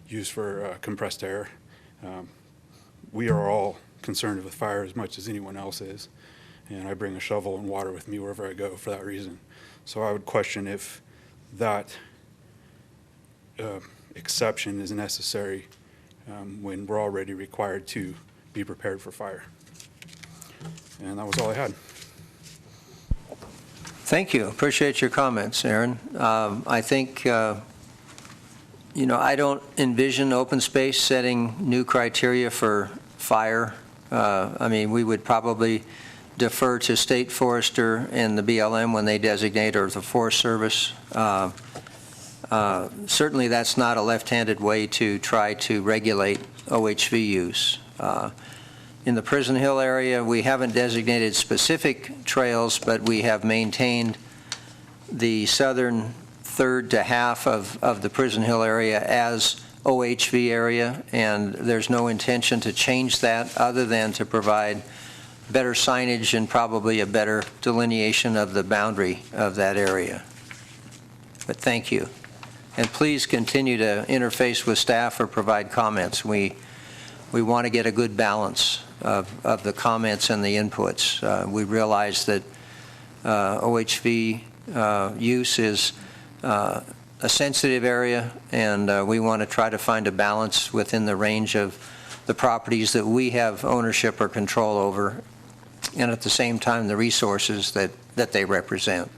used for compressed air. We are all concerned with fire as much as anyone else is. And I bring a shovel and water with me wherever I go for that reason. So I would question if that exception is necessary when we're already required to be prepared for fire. And that was all I had. Thank you. Appreciate your comments, Aaron. I think, I don't envision open space setting new criteria for fire. I mean, we would probably defer to State Forester and the BLM when they designate, or the Forest Service. Certainly that's not a left-handed way to try to regulate OHV use. In the Prison Hill area, we haven't designated specific trails, but we have maintained the southern third to half of the Prison Hill area as OHV area, and there's no intention to change that other than to provide better signage and probably a better delineation of the boundary of that area. But thank you. And please continue to interface with staff or provide comments. We want to get a good balance of the comments and the inputs. We realize that OHV use is a sensitive area, and we want to try to find a balance within the range of the properties that we have ownership or control over, and at the same time the resources that they represent.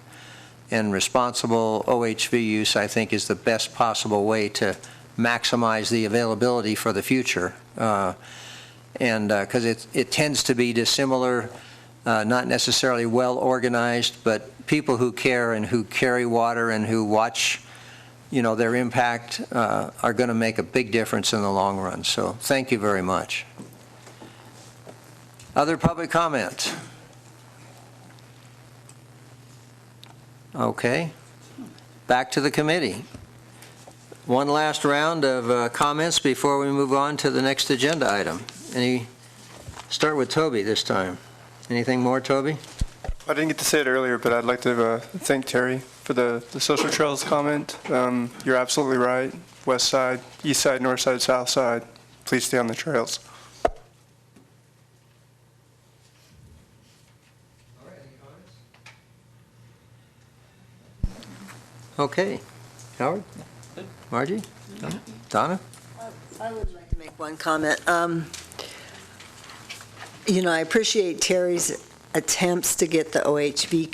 And responsible OHV use, I think, is the best possible way to maximize the availability for the future. And because it tends to be dissimilar, not necessarily well organized, but people who care and who carry water and who watch, their impact are going to make a big difference in the long run. So thank you very much. Other public comment? Okay. Back to the committee. One last round of comments before we move on to the next agenda item. Start with Toby this time. Anything more, Toby? I didn't get to say it earlier, but I'd like to thank Terry for the social trails comment. You're absolutely right. West side, east side, north side, south side. Please stay on the trails. Okay. Howard? Margie? Donna? I would like to make one comment. I appreciate Terry's attempts to get the OHV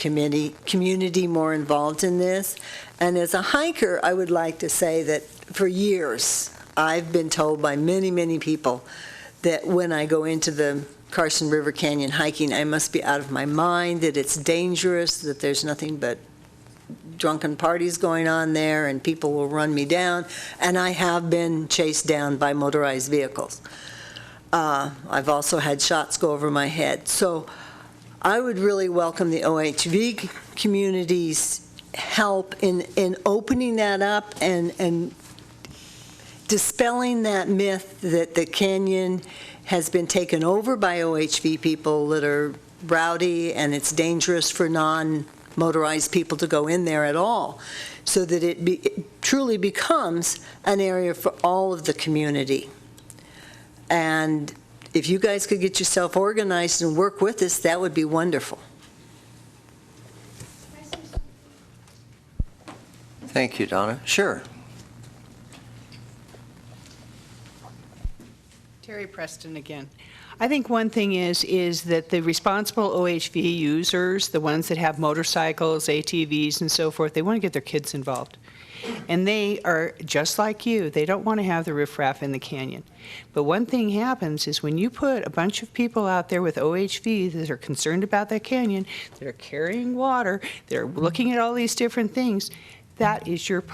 community more involved in this. And as a hiker, I would like to say that for years, I've been told by many, many people that when I go into the Carson River Canyon hiking, I must be out of my mind, that it's dangerous, that there's nothing but drunken parties going on there and people will run me down. And I have been chased down by motorized vehicles. I've also had shots go over my head. So I would really welcome the OHV community's help in opening that up and dispelling that myth that the canyon has been taken over by OHV people that are rowdy and it's dangerous for non-motorized people to go in there at all, so that it truly becomes an area for all of the community. And if you guys could get yourself organized and work with us, that would be wonderful. Thank you, Donna. Sure. Terry Preston again. I think one thing is that the responsible OHV users, the ones that have motorcycles, ATVs, and so forth, they want to get their kids involved. And they are just like you. They don't want to have the riffraff in the canyon. But one thing happens is when you put a bunch of people out there with OHV that are concerned about that canyon, that are carrying water, that are looking at all these different things, that is your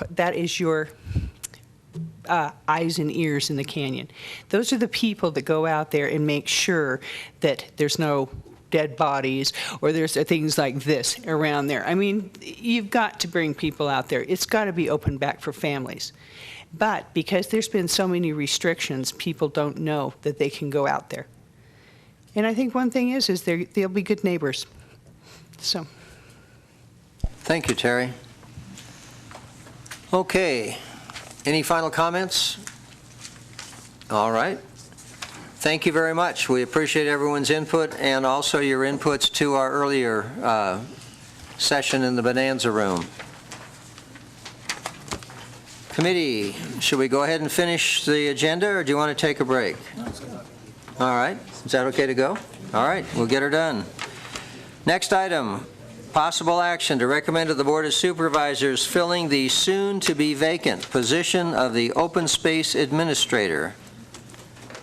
eyes and ears in the canyon. Those are the people that go out there and make sure that there's no dead bodies or there's things like this around there. I mean, you've got to bring people out there. It's got to be open back for families. But because there's been so many restrictions, people don't know that they can go out there. And I think one thing is they'll be good neighbors. So. Thank you, Terry. Okay. Any final comments? All right. Thank you very much. We appreciate everyone's input and also your inputs to our earlier session in the Bonanza Room. Committee, should we go ahead and finish the agenda, or do you want to take a break? All right. Is that okay to go? All right. We'll get her done. Next item, possible action to recommend to the Board of Supervisors filling the soon-to-be vacant position of the Open Space Administrator.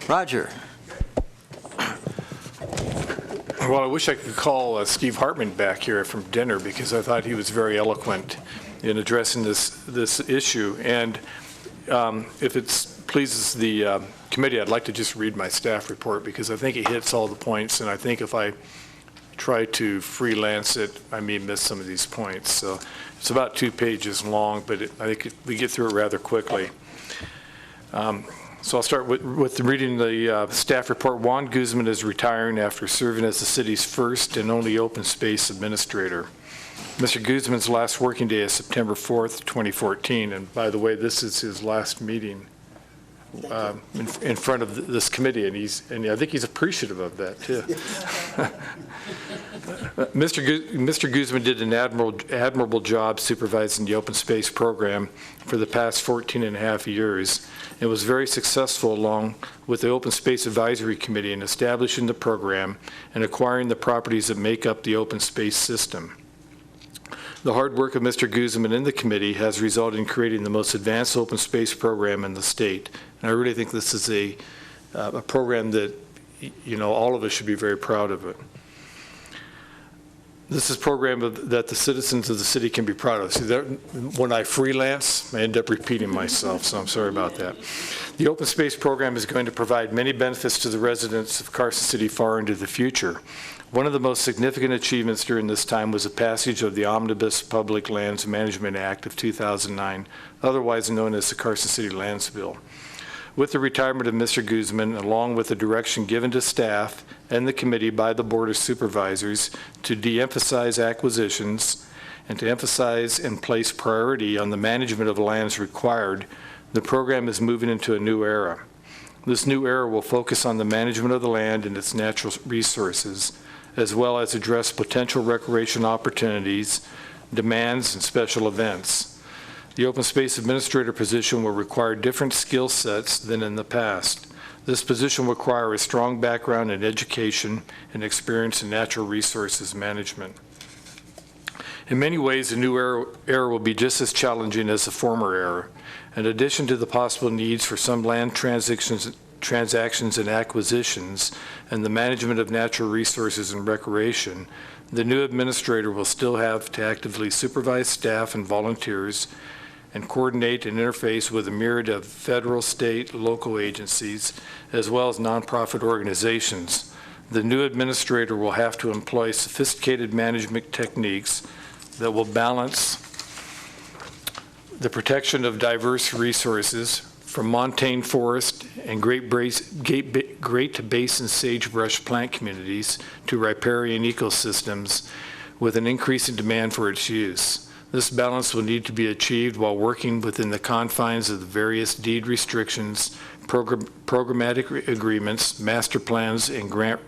Roger. Well, I wish I could call Steve Hartman back here from dinner because I thought he was very eloquent in addressing this issue. And if it pleases the committee, I'd like to just read my staff report because I think it hits all the points, and I think if I try to freelance it, I may miss some of these points. So it's about 2 pages long, but I think we get through it rather quickly. So I'll start with reading the staff report. Juan Guzman is retiring after serving as the city's first and only open space administrator. Mr. Guzman's last working day is September 4th, 2014. And by the way, this is his last meeting in front of this committee, and I think he's appreciative of that too. Mr. Guzman did an admirable job supervising the open space program for the past 14 and a half years, and was very successful along with the Open Space Advisory Committee in establishing the program and acquiring the properties that make up the open space system. The hard work of Mr. Guzman and the committee has resulted in creating the most advanced open space program in the state. And I really think this is a program that, all of us should be very proud of it. This is a program that the citizens of the city can be proud of. See, when I freelance, I end up repeating myself, so I'm sorry about that. The open space program is going to provide many benefits to the residents of Carson City far into the future. One of the most significant achievements during this time was the passage of the Omnibus Public Lands Management Act of 2009, otherwise known as the Carson City Lands Bill. With the retirement of Mr. Guzman, along with the direction given to staff and the committee by the Board of Supervisors to de-emphasize acquisitions and to emphasize and place priority on the management of lands required, the program is moving into a new era. This new era will focus on the management of the land and its natural resources, as well as address potential recreation opportunities, demands, and special events. The open space administrator position will require different skill sets than in the past. This position will require a strong background in education and experience in natural resources management. In many ways, the new era will be just as challenging as the former era. In addition to the possible needs for some land transactions and acquisitions and the management of natural resources and recreation, the new administrator will still have to actively supervise staff and volunteers and coordinate and interface with a myriad of federal, state, local agencies, as well as nonprofit organizations. The new administrator will have to employ sophisticated management techniques that will balance the protection of diverse resources from montane forest and Great Basin sagebrush plant communities to riparian ecosystems with an increasing demand for its use. This balance will need to be achieved while working within the confines of the various deed restrictions, programmatic agreements, master plans, and grant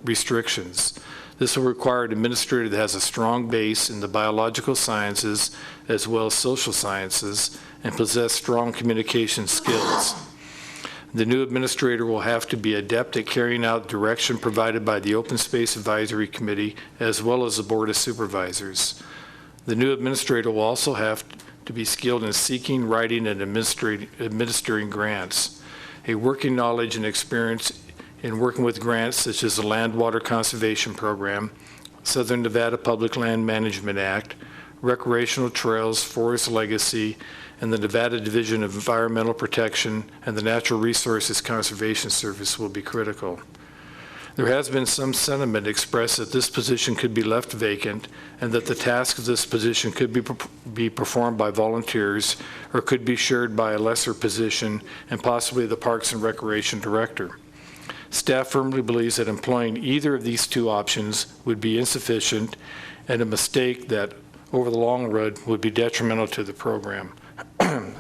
restrictions. This will require an administrator that has a strong base in the biological sciences as well as social sciences and possess strong communication skills. The new administrator will have to be adept at carrying out direction provided by the Open Space Advisory Committee as well as the Board of Supervisors. The new administrator will also have to be skilled in seeking, writing, and administering grants. A working knowledge and experience in working with grants such as the Land Water Conservation Program, Southern Nevada Public Land Management Act, Recreational Trails, Forest Legacy, and the Nevada Division of Environmental Protection and the Natural Resources Conservation Service will be critical. There has been some sentiment expressed that this position could be left vacant and that the task of this position could be performed by volunteers or could be shared by a lesser position and possibly the Parks and Recreation Director. Staff firmly believes that employing either of these two options would be insufficient and a mistake that over the long run would be detrimental to the program.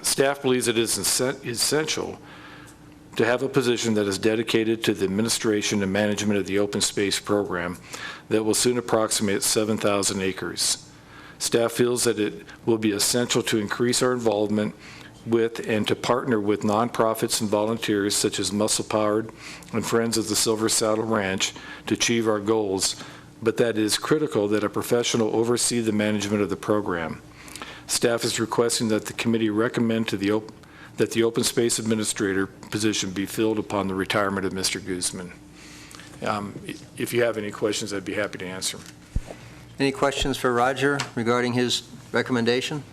Staff believes it is essential to have a position that is dedicated to the administration and management of the open space program that will soon approximate 7,000 acres. Staff feels that it will be essential to increase our involvement with and to partner with nonprofits and volunteers such as Muscle Powered and Friends of the Silver Saddle Ranch to achieve our goals, but that it is critical that a professional oversee the management of the program. Staff is requesting that the committee recommend to that the open space administrator position be filled upon the retirement of Mr. Guzman. If you have any questions, I'd be happy to answer them. Any questions for Roger regarding his recommendation?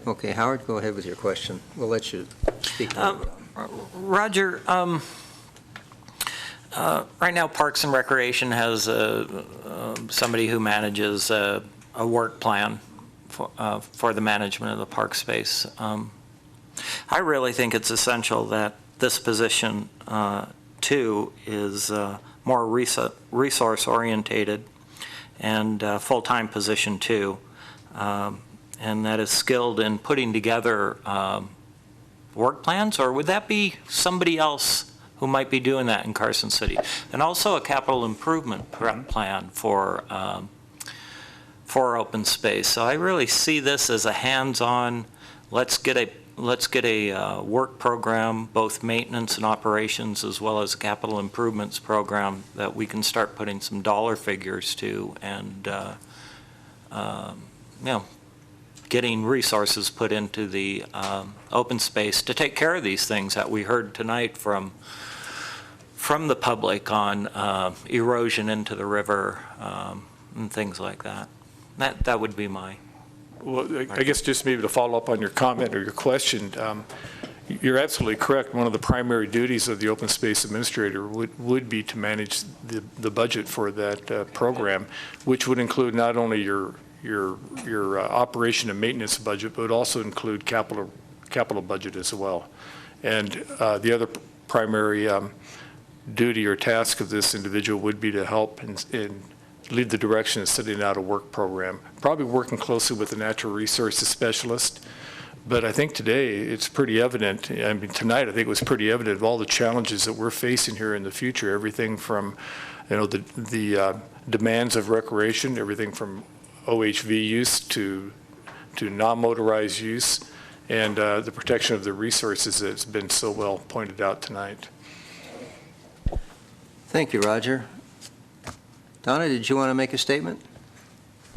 Okay, Howard, go ahead with your question. We'll let you speak. Roger, right now Parks and Recreation has somebody who manages a work plan for the management of the park space. I really think it's essential that this position, too, is more resource-orientated and full-time position, too, and that is skilled in putting together work plans, or would that be somebody else who might be doing that in Carson City? And also a capital improvement plan for open space. So I really see this as a hands-on, let's get a work program, both maintenance and operations, as well as a capital improvements program that we can start putting some dollar figures to, and getting resources put into the open space to take care of these things that we heard tonight from the public on erosion into the river and things like that. That would be my... Well, I guess just maybe to follow up on your comment or your question, you're absolutely correct. One of the primary duties of the open space administrator would be to manage the budget for that program, which would include not only your operation and maintenance budget, but would also include capital budget as well. And the other primary duty or task of this individual would be to help and lead the direction in setting out a work program, probably working closely with the natural resources specialist. But I think today it's pretty evident, I mean tonight I think it was pretty evident of all the challenges that we're facing here in the future, everything from the demands of recreation, everything from OHV use to non-motorized use, and the protection of the resources that's been so well pointed out tonight. Thank you, Roger. Donna, did you want to make a statement?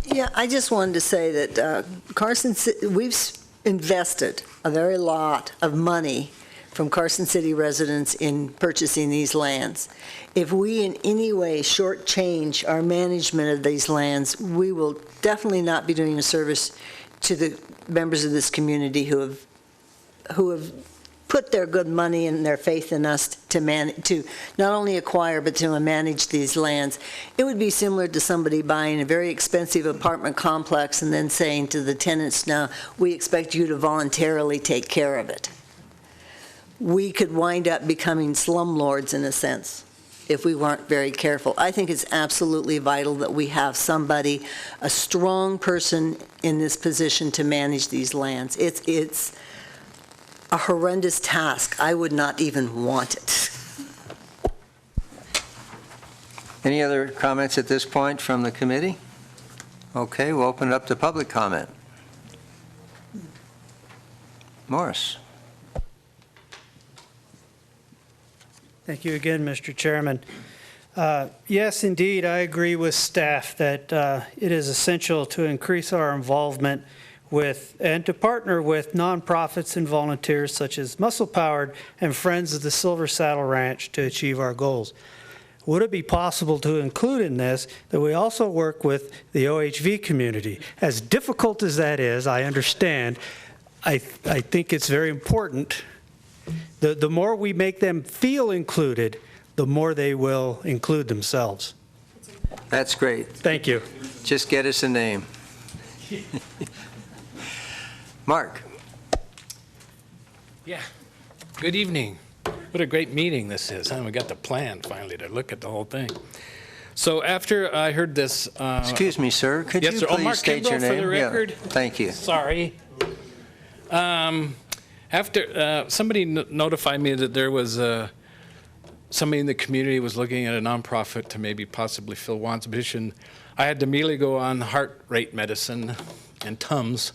Yeah, I just wanted to say that Carson City, we've invested a very lot of money from Carson City residents in purchasing these lands. If we in any way shortchange our management of these lands, we will definitely not be doing a service to the members of this community who have put their good money and their faith in us to not only acquire but to manage these lands. It would be similar to somebody buying a very expensive apartment complex and then saying to the tenants, "Now we expect you to voluntarily take care of it." We could wind up becoming slumlords in a sense if we weren't very careful. I think it's absolutely vital that we have somebody, a strong person in this position to manage these lands. It's a horrendous task. I would not even want it. Any other comments at this point from the committee? Okay, we'll open it up to public comment. Morris. Thank you again, Mr. Chairman. Yes, indeed, I agree with staff that it is essential to increase our involvement with and to partner with nonprofits and volunteers such as Muscle Powered and Friends of the Silver Saddle Ranch to achieve our goals. Would it be possible to include in this that we also work with the OHV community? As difficult as that is, I understand, I think it's very important. The more we make them feel included, the more they will include themselves. That's great. Thank you. Just get us a name. Mark. Yeah. Good evening. What a great meeting this is. We got the plan finally to look at the whole thing. So after I heard this... Excuse me, sir. Could yes, you sir. please Mark state Kimbrough your name? For the record. Yeah. Thank you. Sorry. After somebody notified me that there was somebody in the community was looking at a nonprofit to maybe possibly fill Juan's position, I had to immediately go on heart rate medicine and Tums,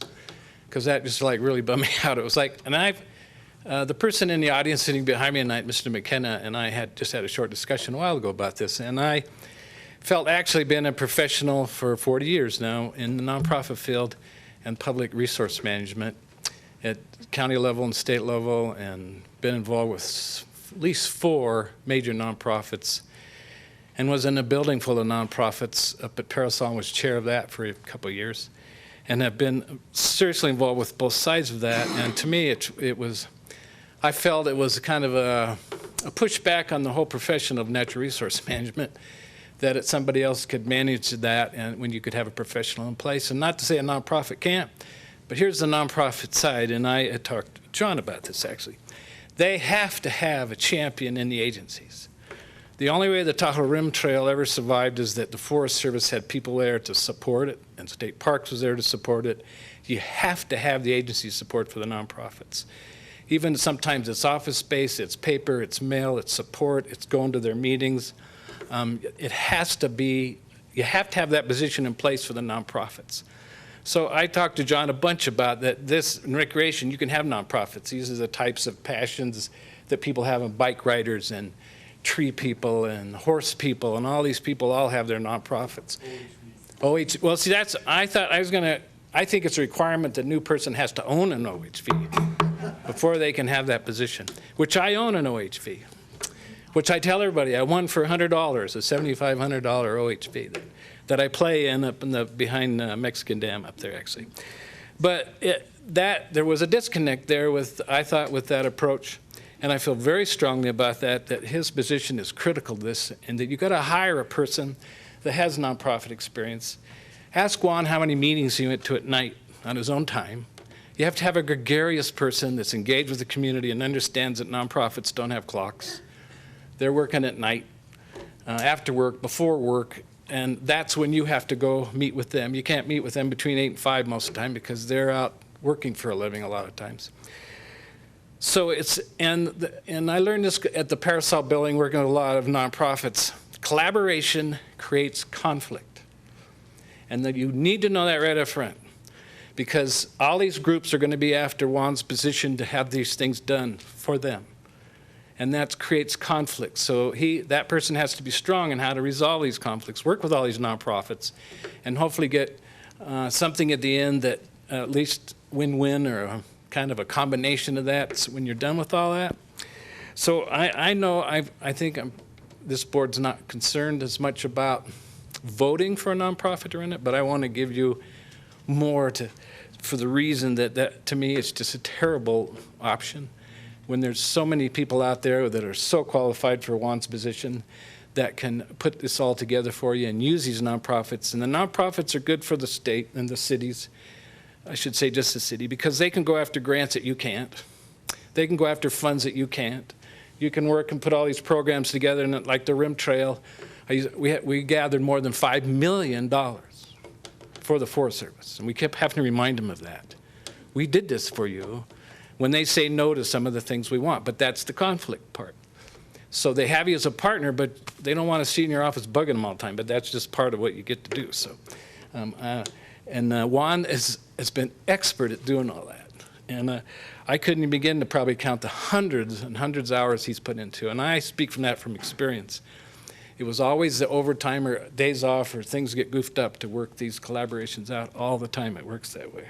because that just like really bummed me out. It was like, and the person in the audience sitting behind me tonight, Mr. McKenna, and I had just had a short discussion a while ago about this, and I felt actually been a professional for 40 years now in the nonprofit field and public resource management at county level and state level, and been involved with at least 4 major nonprofits and was in a building full of nonprofits up at Parasol and was chair of that for a couple of years, and have been seriously involved with both sides of that. And to me, I felt it was kind of a pushback on the whole profession of natural resource management, that somebody else could manage that, and when you could have a professional in place. And not to say a nonprofit can't, but here's the nonprofit side, and I had talked to John about this actually. They have to have a champion in the agencies. The only way the Tahoe Rim Trail ever survived is that the Forest Service had people there to support it, and State Parks was there to support it. You have to have the agency support for the nonprofits. Even sometimes it's office space, it's paper, it's mail, it's support, it's going to their meetings. It has to be, you have to have that position in place for the nonprofits. So I talked to John a bunch about that. This, in recreation, you can have nonprofits. These are the types of passions that people have in bike riders and tree people and horse people, and all these people all have their nonprofits. Well, see, I think it's a requirement that a new person has to own an OHV before they can have that position, which I own an OHV, which I tell everybody I won for $100, a $7,500 OHV that I play in up in behind Mexican Dam up there, actually. But there was a disconnect there I thought, with that approach. And I feel very strongly about that his position is critical to this, and that you've got to hire a person that has nonprofit experience. Ask Juan how many meetings he went to at night on his own time. You have to have a gregarious person that's engaged with the community and understands that nonprofits don't have clocks. They're working at night, after work, before work, and that's when you have to go meet with them. You can't meet with them between 8 and 5 most of the time because they're out working for a living a lot of times. So and I learned this at the Parasol building, working with a lot of nonprofits. Collaboration creates conflict. And that you need to know that right up front, because all these groups are going to be after Juan's position to have these things done for them. And that creates conflict. So that person has to be strong in how to resolve these conflicts, work with all these nonprofits, and hopefully get something at the end that at least win-win, or kind of a combination of that when you're done with all that. So I think this board's not concerned as much about voting for a nonprofit or in it, but I want to give you more for the reason that to me it's just a terrible option when there's so many people out there that are so qualified for Juan's position that can put this all together for you and use these nonprofits. And the nonprofits are good for the state and the cities. I should say just the city, because they can go after grants that you can't. They can go after funds that you can't. You can work and put all these programs together, and like the Rim Trail, we gathered more than $5 million for the Forest Service, and we kept having to remind them of that. We did this for you when they say no to some of the things we want, but that's the conflict part. So they have you as a partner, but they don't want to see you in your office bugging them all the time, but that's just part of what you get to do. So. Juan has been expert at doing all that. And I couldn't even begin to probably count the hundreds and hundreds of hours he's put into. And I speak from that from experience. It was always the overtime or days off or things get goofed up to work these collaborations out all the time. It works that way.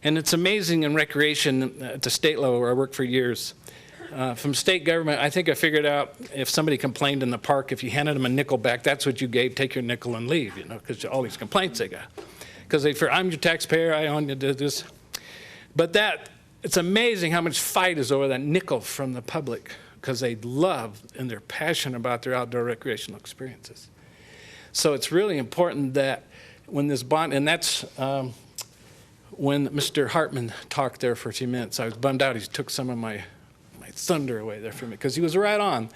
And it's amazing in recreation at the state level where I worked for years. From state government, I think I figured out if somebody complained in the park, if you handed them a nickel back, that's what you gave, take your nickel and leave, because all these complaints they got. Because I'm your taxpayer, I own you, do this. But it's amazing how much fight is over that nickel from the public, because they love and they're passionate about their outdoor recreational experiences. So it's really important that when this bond, and that's when Mr. Hartman talked there for a few minutes, I was bummed out. He took some of my thunder away there from me, because he was right on.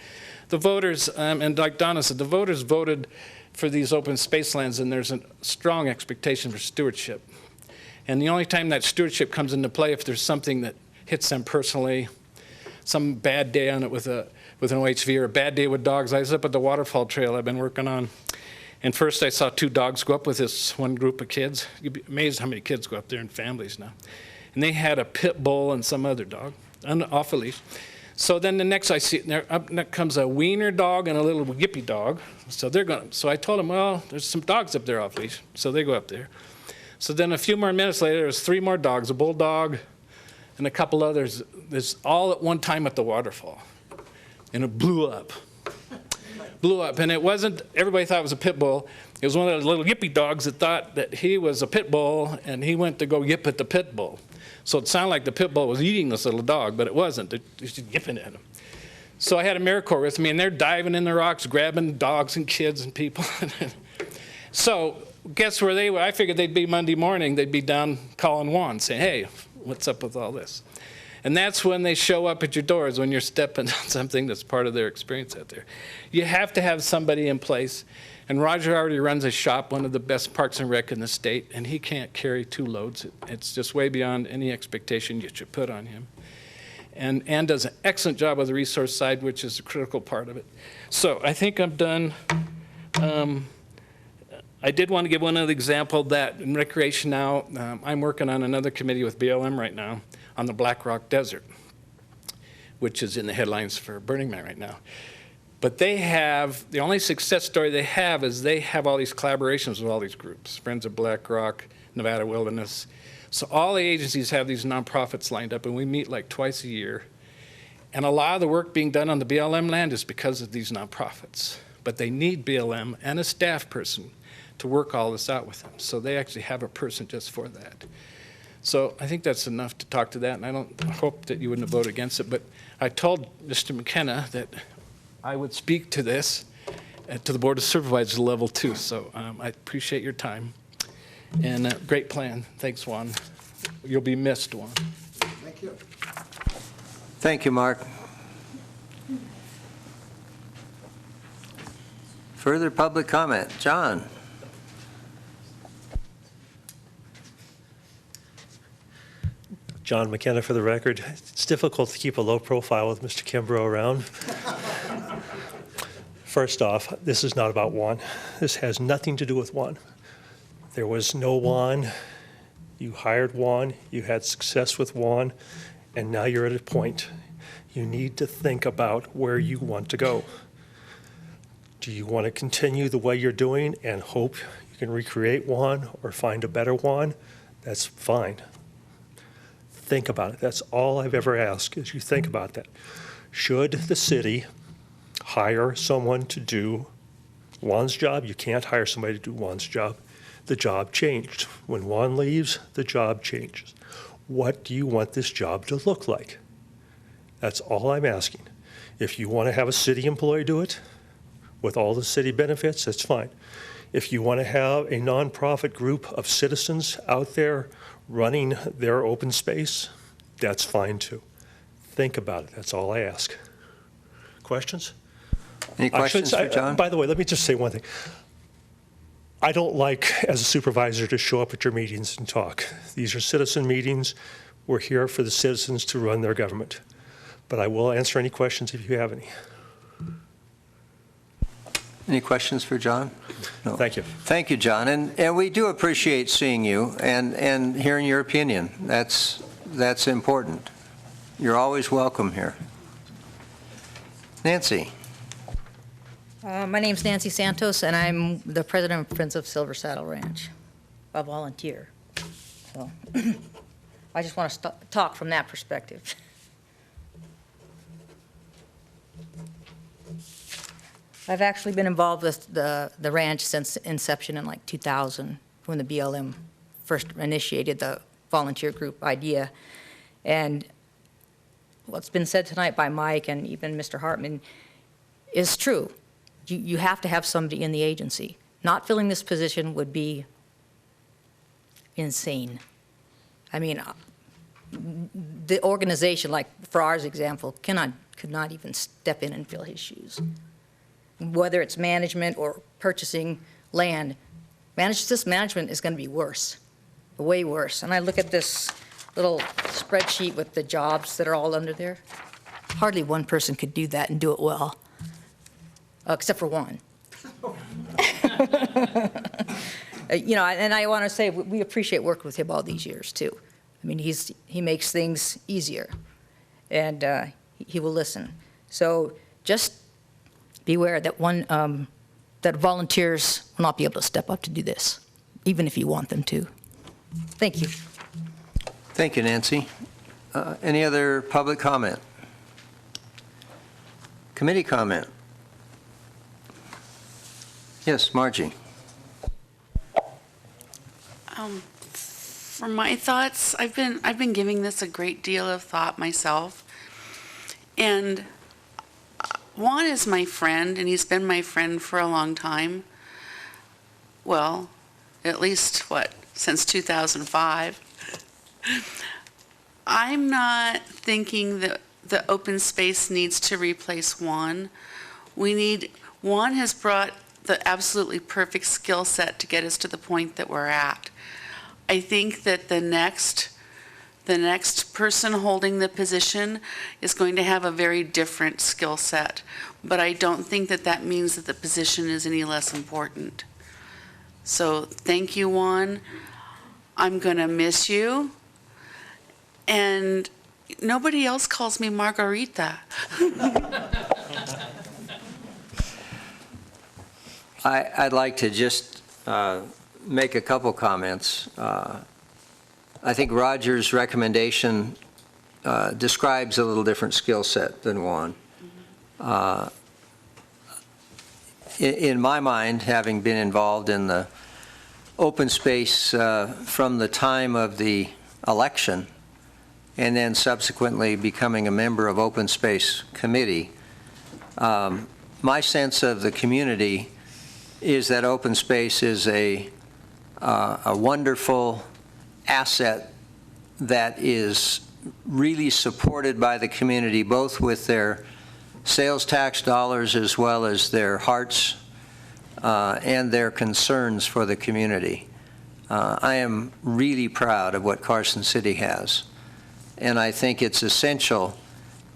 The voters, and like Donna said, the voters voted for these open space lands, and there's a strong expectation for stewardship. And the only time that stewardship comes into play if there's something that hits them personally, some bad day on it with an OHV or a bad day with dogs. I was up at the waterfall trail I've been working on, and first I saw 2 dogs go up with this one group of kids. You'd be amazed how many kids go up there in families now. And they had a pit bull and some other dog off a leash. So then the next I see, up comes a wiener dog and a little yippy dog. So so I told them, well, there's some dogs up there off leash. So they go up there. So then a few more minutes later, there's 3 more dogs, a bulldog and a couple others. There's all at one time at the waterfall. and it blew up. Blew up, and it wasn't, everybody thought it was a pit bull. It was one of those little yippy dogs that thought that he was a pit bull, and he went to go yip at the pit bull. So it sounded like the pit bull was eating this little dog, but it wasn't. It was just yipping at him. So I had AmeriCorps with me, and they're diving in the rocks, grabbing dogs and kids and people. So guess where they were? I figured they'd be Monday morning. They'd be down calling Juan, saying, hey, what's up with all this? And that's when they show up at your doors, when you're stepping on something that's part of their experience out there. You have to have somebody in place. And Roger already runs a shop, one of the best parks and rec in the state, and he can't carry 2 loads. It's just way beyond any expectation you should put on him. And Ann does an excellent job of the resource side, which is a critical part of it. So I think I'm done. I did want to give one other example that in Recreation now, I'm working on another committee with BLM right now on the Black Rock Desert, which is in the headlines for Burning Man right now. But they have, the only success story they have is they have all these collaborations with all these groups, Friends of Black Rock, Nevada Wilderness. So all the agencies have these nonprofits lined up, and we meet like twice a year. And a lot of the work being done on the BLM land is because of these nonprofits. But they need BLM and a staff person to work all this out with them. So they actually have a person just for that. So I think that's enough to talk to that, and I don't hope that you wouldn't vote against it. But I told Mr. McKenna that I would speak to this to the Board of Supervisors level too. So I appreciate your time. And great plan. Thanks, Juan. You'll be missed, Juan. Thank you. Thank you, Mark. Further public comment? John? John McKenna for the record. It's difficult to keep a low profile with Mr. Kimbrough around. First off, this is not about Juan. This has nothing to do with Juan. There was no Juan. You hired Juan. You had success with Juan. And now you're at a point. You need to think about where you want to go. Do you want to continue the way you're doing and hope you can recreate Juan or find a better Juan? That's fine. Think about it. That's all I've ever asked, is you think about that. Should the city hire someone to do Juan's job? You can't hire somebody to do Juan's job. The job changed. When Juan leaves, the job changes. What do you want this job to look like? That's all I'm asking. If you want to have a city employee do it with all the city benefits, that's fine. If you want to have a nonprofit group of citizens out there running their open space, that's fine too. Think about it. That's all I ask. Questions? Any questions for John? By the way, let me just say one thing. I don't like, as a supervisor, to show up at your meetings and talk. These are citizen meetings. We're here for the citizens to run their government. But I will answer any questions if you have any. Any questions for John? No. Thank you. Thank you, John. And we do appreciate seeing you and hearing your opinion. That's important. You're always welcome here. Nancy. My name's Nancy Santos, and I'm the president of Friends of Silver Saddle Ranch, a volunteer. So I just want to talk from that perspective. I've actually been involved with the ranch since inception in like 2000, when the BLM first initiated the volunteer group idea. And what's been said tonight by Mike and even Mr. Hartman is true. You have to have somebody in the agency. Not filling this position would be insane. I mean, the organization, like for our example, could not even step in and fill his shoes. Whether it's management or purchasing land, this management is going to be worse, way worse. And I look at this little spreadsheet with the jobs that are all under there. Hardly one person could do that and do it well, except for one. You know, and I want to say we appreciate working with him all these years too. I mean, he makes things easier, and he will listen. So just beware that that volunteers will not be able to step up to do this, even if you want them to. Thank you. Thank you, Nancy. Any other public comment? Committee comment. Yes, Margie. For my thoughts, I've been giving this a great deal of thought myself. And Juan is my friend, and he's been my friend for a long time. Well, at least, since 2005. I'm not thinking that the open space needs to replace Juan. Juan has brought the absolutely perfect skill set to get us to the point that we're at. I think that the next person holding the position is going to have a very different skill set, but I don't think that that means that the position is any less important. So thank you, Juan. I'm going to miss you. And nobody else calls me Margarita. I'd like to just make a couple comments. I think Roger's recommendation describes a little different skill set than Juan. In my mind, having been involved in the open space from the time of the election and then subsequently becoming a member of Open Space Committee, my sense of the community is that open space is a wonderful asset that is really supported by the community, both with their sales tax dollars as well as their hearts and their concerns for the community. I am really proud of what Carson City has, and I think it's essential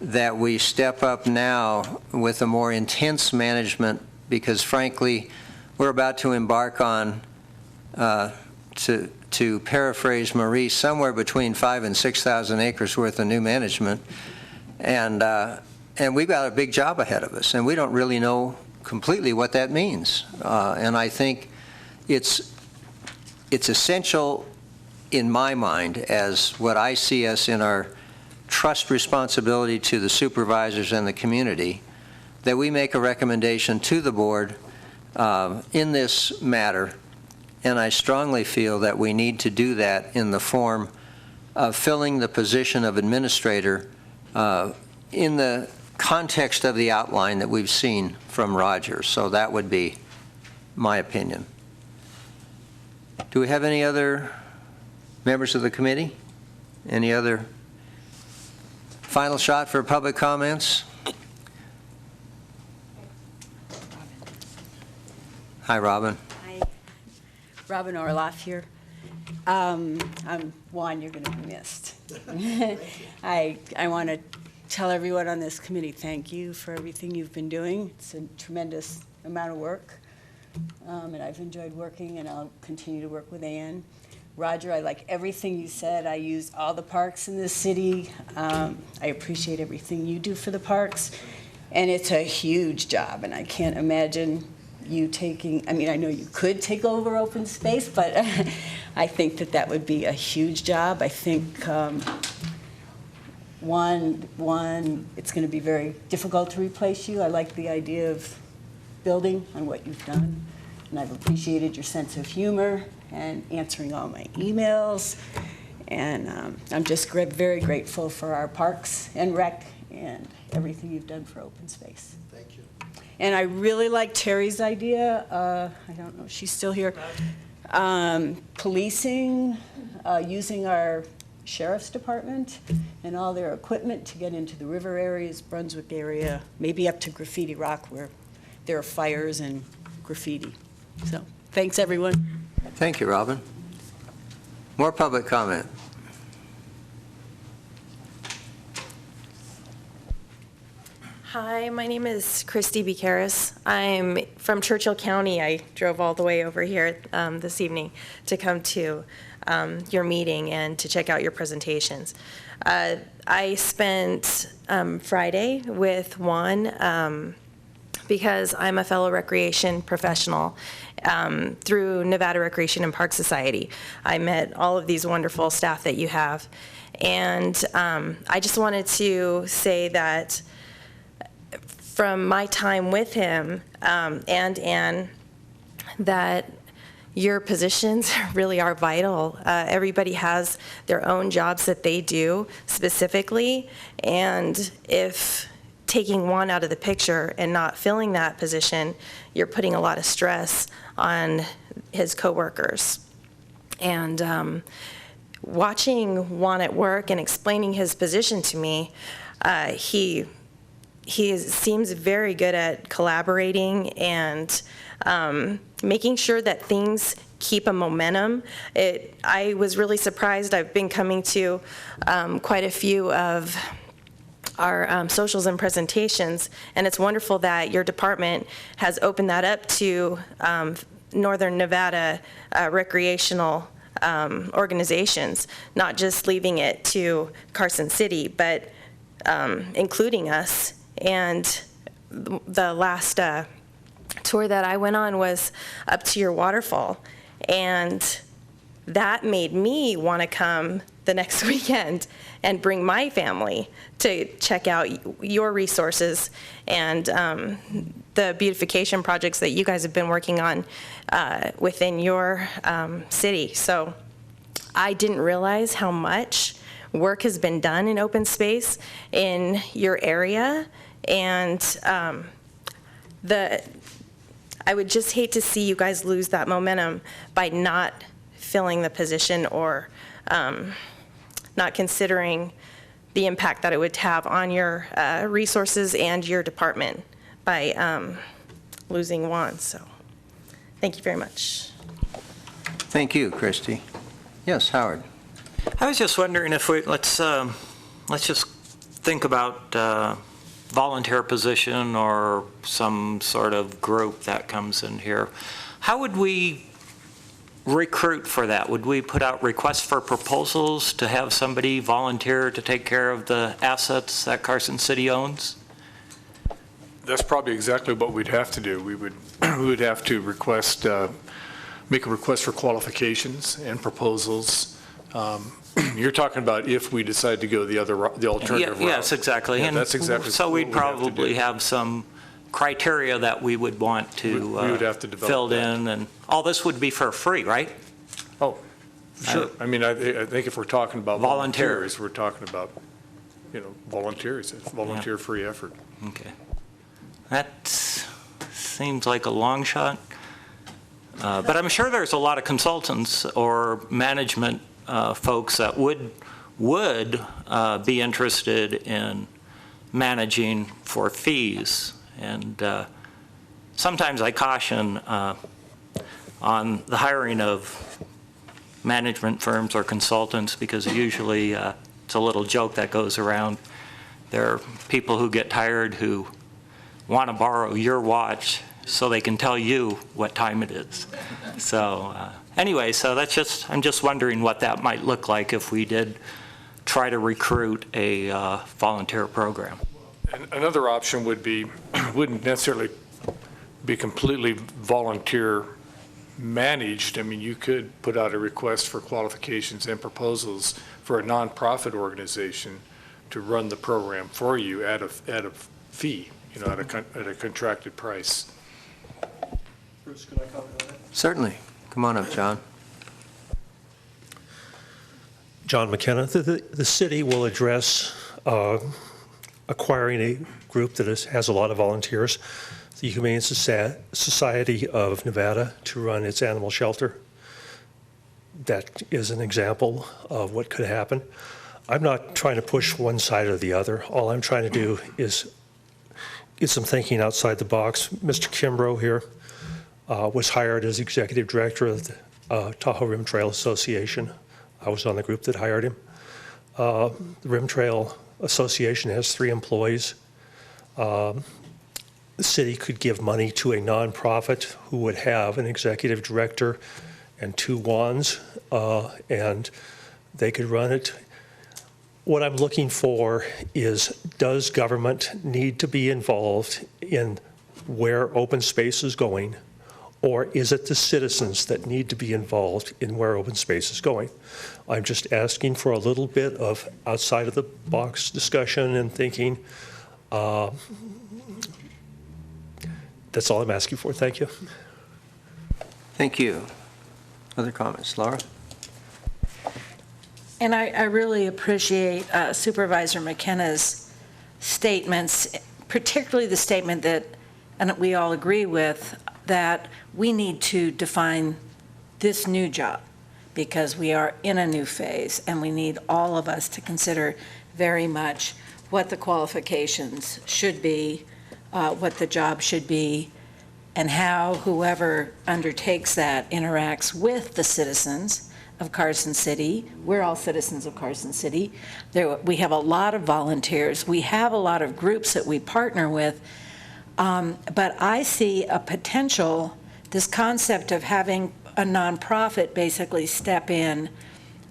that we step up now with a more intense management, because frankly, we're about to embark on, to paraphrase Marie, somewhere between 5,000 and 6,000 acres worth of new management, and we've got a big job ahead of us, and we don't really know completely what that means. And I think it's essential in my mind, as what I see us in our trust responsibility to the supervisors and the community, that we make a recommendation to the board in this matter. And I strongly feel that we need to do that in the form of filling the position of administrator in the context of the outline that we've seen from Roger. So that would be my opinion. Do we have any other members of the committee? Any other final shot for public comments? Hi, Robin. Hi. Robin Orloff here. I'm Juan, you're going to be missed. I want to tell everyone on this committee thank you for everything you've been doing. It's a tremendous amount of work, and I've enjoyed working, and I'll continue to work with Ann. Roger, I like everything you said. I use all the parks in this city. I appreciate everything you do for the parks, and it's a huge job, and I can't imagine you taking, I mean, I know you could take over open space, but I think that would be a huge job. I think, one, it's going to be very difficult to replace you. I like the idea of building on what you've done, and I've appreciated your sense of humor and answering all my emails, and I'm just very grateful for our parks and rec and everything you've done for open space. Thank you. And I really like Terry's idea, I don't know if she's still here, policing, using our sheriff's department and all their equipment to get into the river areas, Brunswick area, maybe up to Graffiti Rock where there are fires and graffiti. So, thanks everyone. Thank you, Robin. More public comment. Hi, my name is Christy Bucaris. I'm from Churchill County. I drove all the way over here this evening to come to your meeting and to check out your presentations. I spent Friday with Juan because I'm a fellow recreation professional through Nevada Recreation and Park Society. I met all of these wonderful staff that you have. And I just wanted to say that from my time with him and Ann that your positions really are vital. Everybody has their own jobs that they do specifically, and if taking one out of the picture and not filling that position, you're putting a lot of stress on his coworkers. And watching Juan at work and explaining his position to me, he seems very good at collaborating and making sure that things keep a momentum. I was really surprised. I've been coming to quite a few of our socials and presentations, and it's wonderful that your department has opened that up to Northern Nevada recreational organizations, not just leaving it to Carson City, but including us. And the last tour that I went on was up to your waterfall, and that made me want to come the next weekend and bring my family to check out your resources and the beautification projects that you guys have been working on within your city. So I didn't realize how much work has been done in open space in your area, and I would just hate to see you guys lose that momentum by not filling the position or not considering the impact that it would have on your resources and your department by losing Juan. So thank you very much. Thank you, Christy. Yes, Howard. I was just wondering if let's just think about volunteer position or some sort of group that comes in here. How would we recruit for that? Would we put out requests for proposals to have somebody volunteer to take care of the assets that Carson City owns? That's probably exactly what we'd have to do. We would have to request, make a request for qualifications and proposals. You're talking about if we decide to go the alternative route. Yes, exactly. Yeah, and that's exactly. So we'd probably have some criteria that we would want to we would have to develop filled that. in, and all this would be for free, right? Oh, sure. I mean, I think if we're talking about Volunteers. we're talking about, volunteers. It's volunteer-free effort. Okay. That seems like a long shot. But I'm sure there's a lot of consultants or management folks that would be interested in managing for fees. And sometimes I caution on the hiring of management firms or consultants, because usually it's a little joke that goes around. There are people who get hired who want to borrow your watch so they can tell you what time it is. So anyway, so I'm just wondering what that might look like if we did try to recruit a volunteer program. And another option wouldn't necessarily be completely volunteer managed. I mean, you could put out a request for qualifications and proposals for a nonprofit organization to run the program for you at a fee, at a contracted price. Bruce, can I comment on that? Certainly. Come on up, John. John McKenna. The city will address acquiring a group that has a lot of volunteers, the Humane Society of Nevada, to run its animal shelter. That is an example of what could happen. I'm not trying to push one side or the other. All I'm trying to do is get some thinking outside the box. Mr. Kimbrough here was hired as executive director of the Tahoe Rim Trail Association. I was on the group that hired him. The Rim Trail Association has 3 employees. The city could give money to a nonprofit who would have an executive director and 2 wands, and they could run it. What I'm looking for is, does government need to be involved in where open space is going, or is it the citizens that need to be involved in where open space is going? I'm just asking for a little bit of outside of the box discussion and thinking. That's all I'm asking for. Thank you. Thank you. Other comments? Laura? And I really appreciate Supervisor McKenna's statements, particularly the statement that, and we all agree with, that we need to define this new job because we are in a new phase and we need all of us to consider very much what the qualifications should be, what the job should be, and how whoever undertakes that interacts with the citizens of Carson City. We're all citizens of Carson City. We have a lot of volunteers. We have a lot of groups that we partner with. But I see a potential, this concept of having a nonprofit basically step in,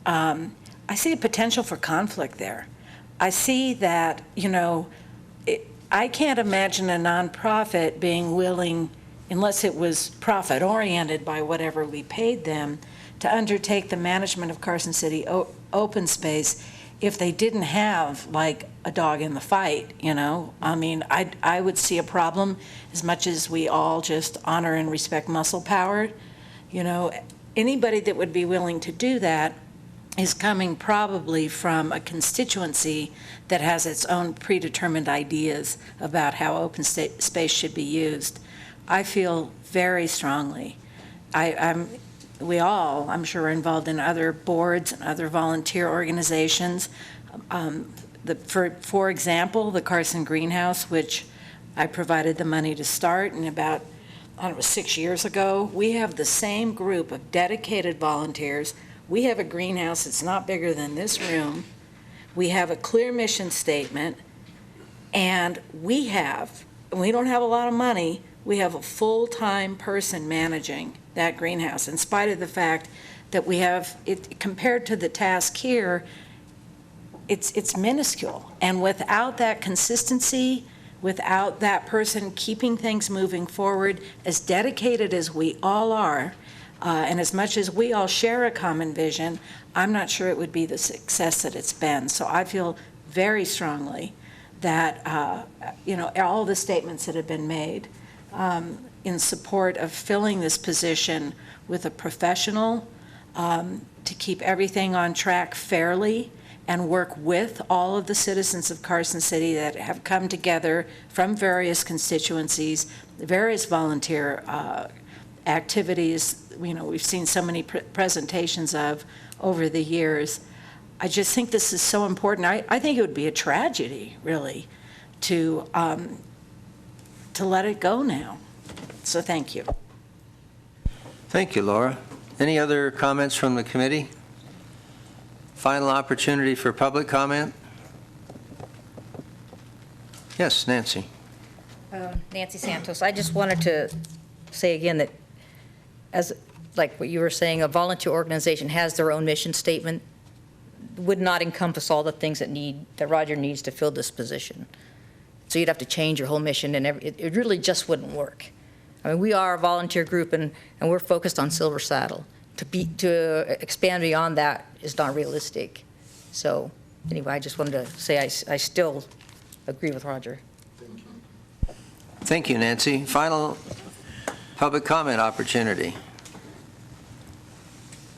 I see a potential for conflict there. I see that, I can't imagine a nonprofit being willing, unless it was profit-oriented by whatever we paid them, to undertake the management of Carson City open space if they didn't have like a dog in the fight, I mean, I would see a problem as much as we all just honor and respect muscle power. Anybody that would be willing to do that is coming probably from a constituency that has its own predetermined ideas about how open space should be used. I feel very strongly. We all, I'm sure, are involved in other boards and other volunteer organizations. For example, the Carson Greenhouse, which I provided the money to start, and about, 6 years ago, we have the same group of dedicated volunteers. We have a greenhouse that's not bigger than this room. We have a clear mission statement, and we don't have a lot of money, we have a full-time person managing that greenhouse, in spite of the fact that we have, compared to the task here, it's minuscule. And without that consistency, without that person keeping things moving forward, as dedicated as we all are, and as much as we all share a common vision, I'm not sure it would be the success that it's been. So I feel very strongly that, all the statements that have been made in support of filling this position with a professional to keep everything on track fairly and work with all of the citizens of Carson City that have come together from various constituencies, various volunteer activities, we've seen so many presentations of over the years. I just think this is so important. I think it would be a tragedy, really, to let it go now. So thank you. Thank you, Laura. Any other comments from the committee? Final opportunity for public comment? Yes, Nancy. Nancy Santos. I just wanted to say again that, as like what you were saying, a volunteer organization has their own mission statement, would not encompass all the things that Roger needs to fill this position. So you'd have to change your whole mission, and it really just wouldn't work. I mean, we are a volunteer group, and we're focused on Silver Saddle. To expand beyond that is not realistic. So anyway, I just wanted to say I still agree with Roger. Thank you, Nancy. Final public comment opportunity.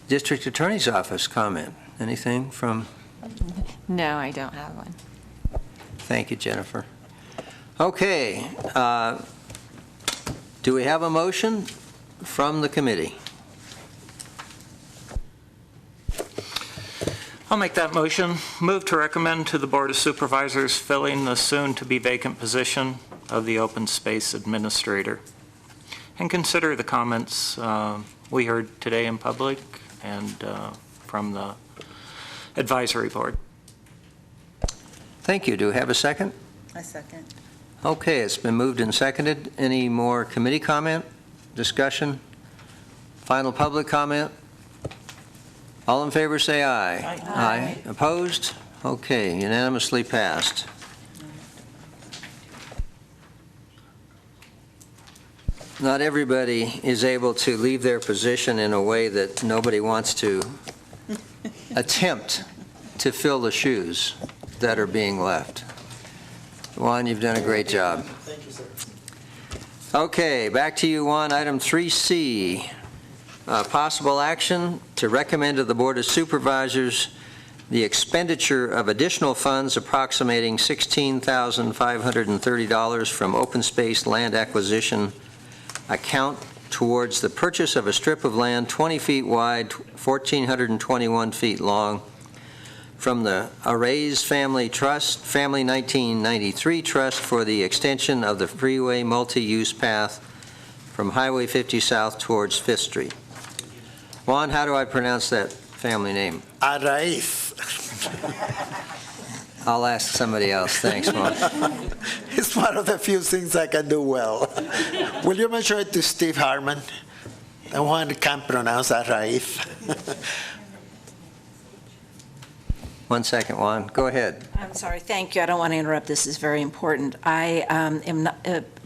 District Attorney's Office comment. Anything from? No, I don't have one. Thank you, Jennifer. Okay. Do we have a motion from the committee? I'll make that motion. Move to recommend to the Board of Supervisors filling the soon-to-be vacant position of the Open Space Administrator, and consider the comments we heard today in public and from the Advisory Board. Thank you. Do we have a second? I second. Okay, it's been moved and seconded. Any more committee comment, discussion? Final public comment? All in favor say aye. Aye. Aye. Opposed? Okay, unanimously passed. Not everybody is able to leave their position in a way that nobody wants to attempt to fill the shoes that are being left. Juan, you've done a great job. Thank you, sir. Okay, back to you, Juan. Item 3C, possible action to recommend to the Board of Supervisors the expenditure of additional funds approximating $16,530 from open space land acquisition account towards the purchase of a strip of land 20 feet wide, 1,421 feet long, from the Arrays Family Trust, Family 1993 Trust for the extension of the freeway multi-use path from Highway 50 South towards 5th Street. Juan, how do I pronounce that family name? Arrays. I'll ask somebody else. Thanks, Juan. It's one of the few things I can do well. Will you mention it to Steve Harmon? The one who can't pronounce Arrays. 1 second, Juan. Go ahead. I'm sorry, thank you. I don't want to interrupt. This is very important. I am not,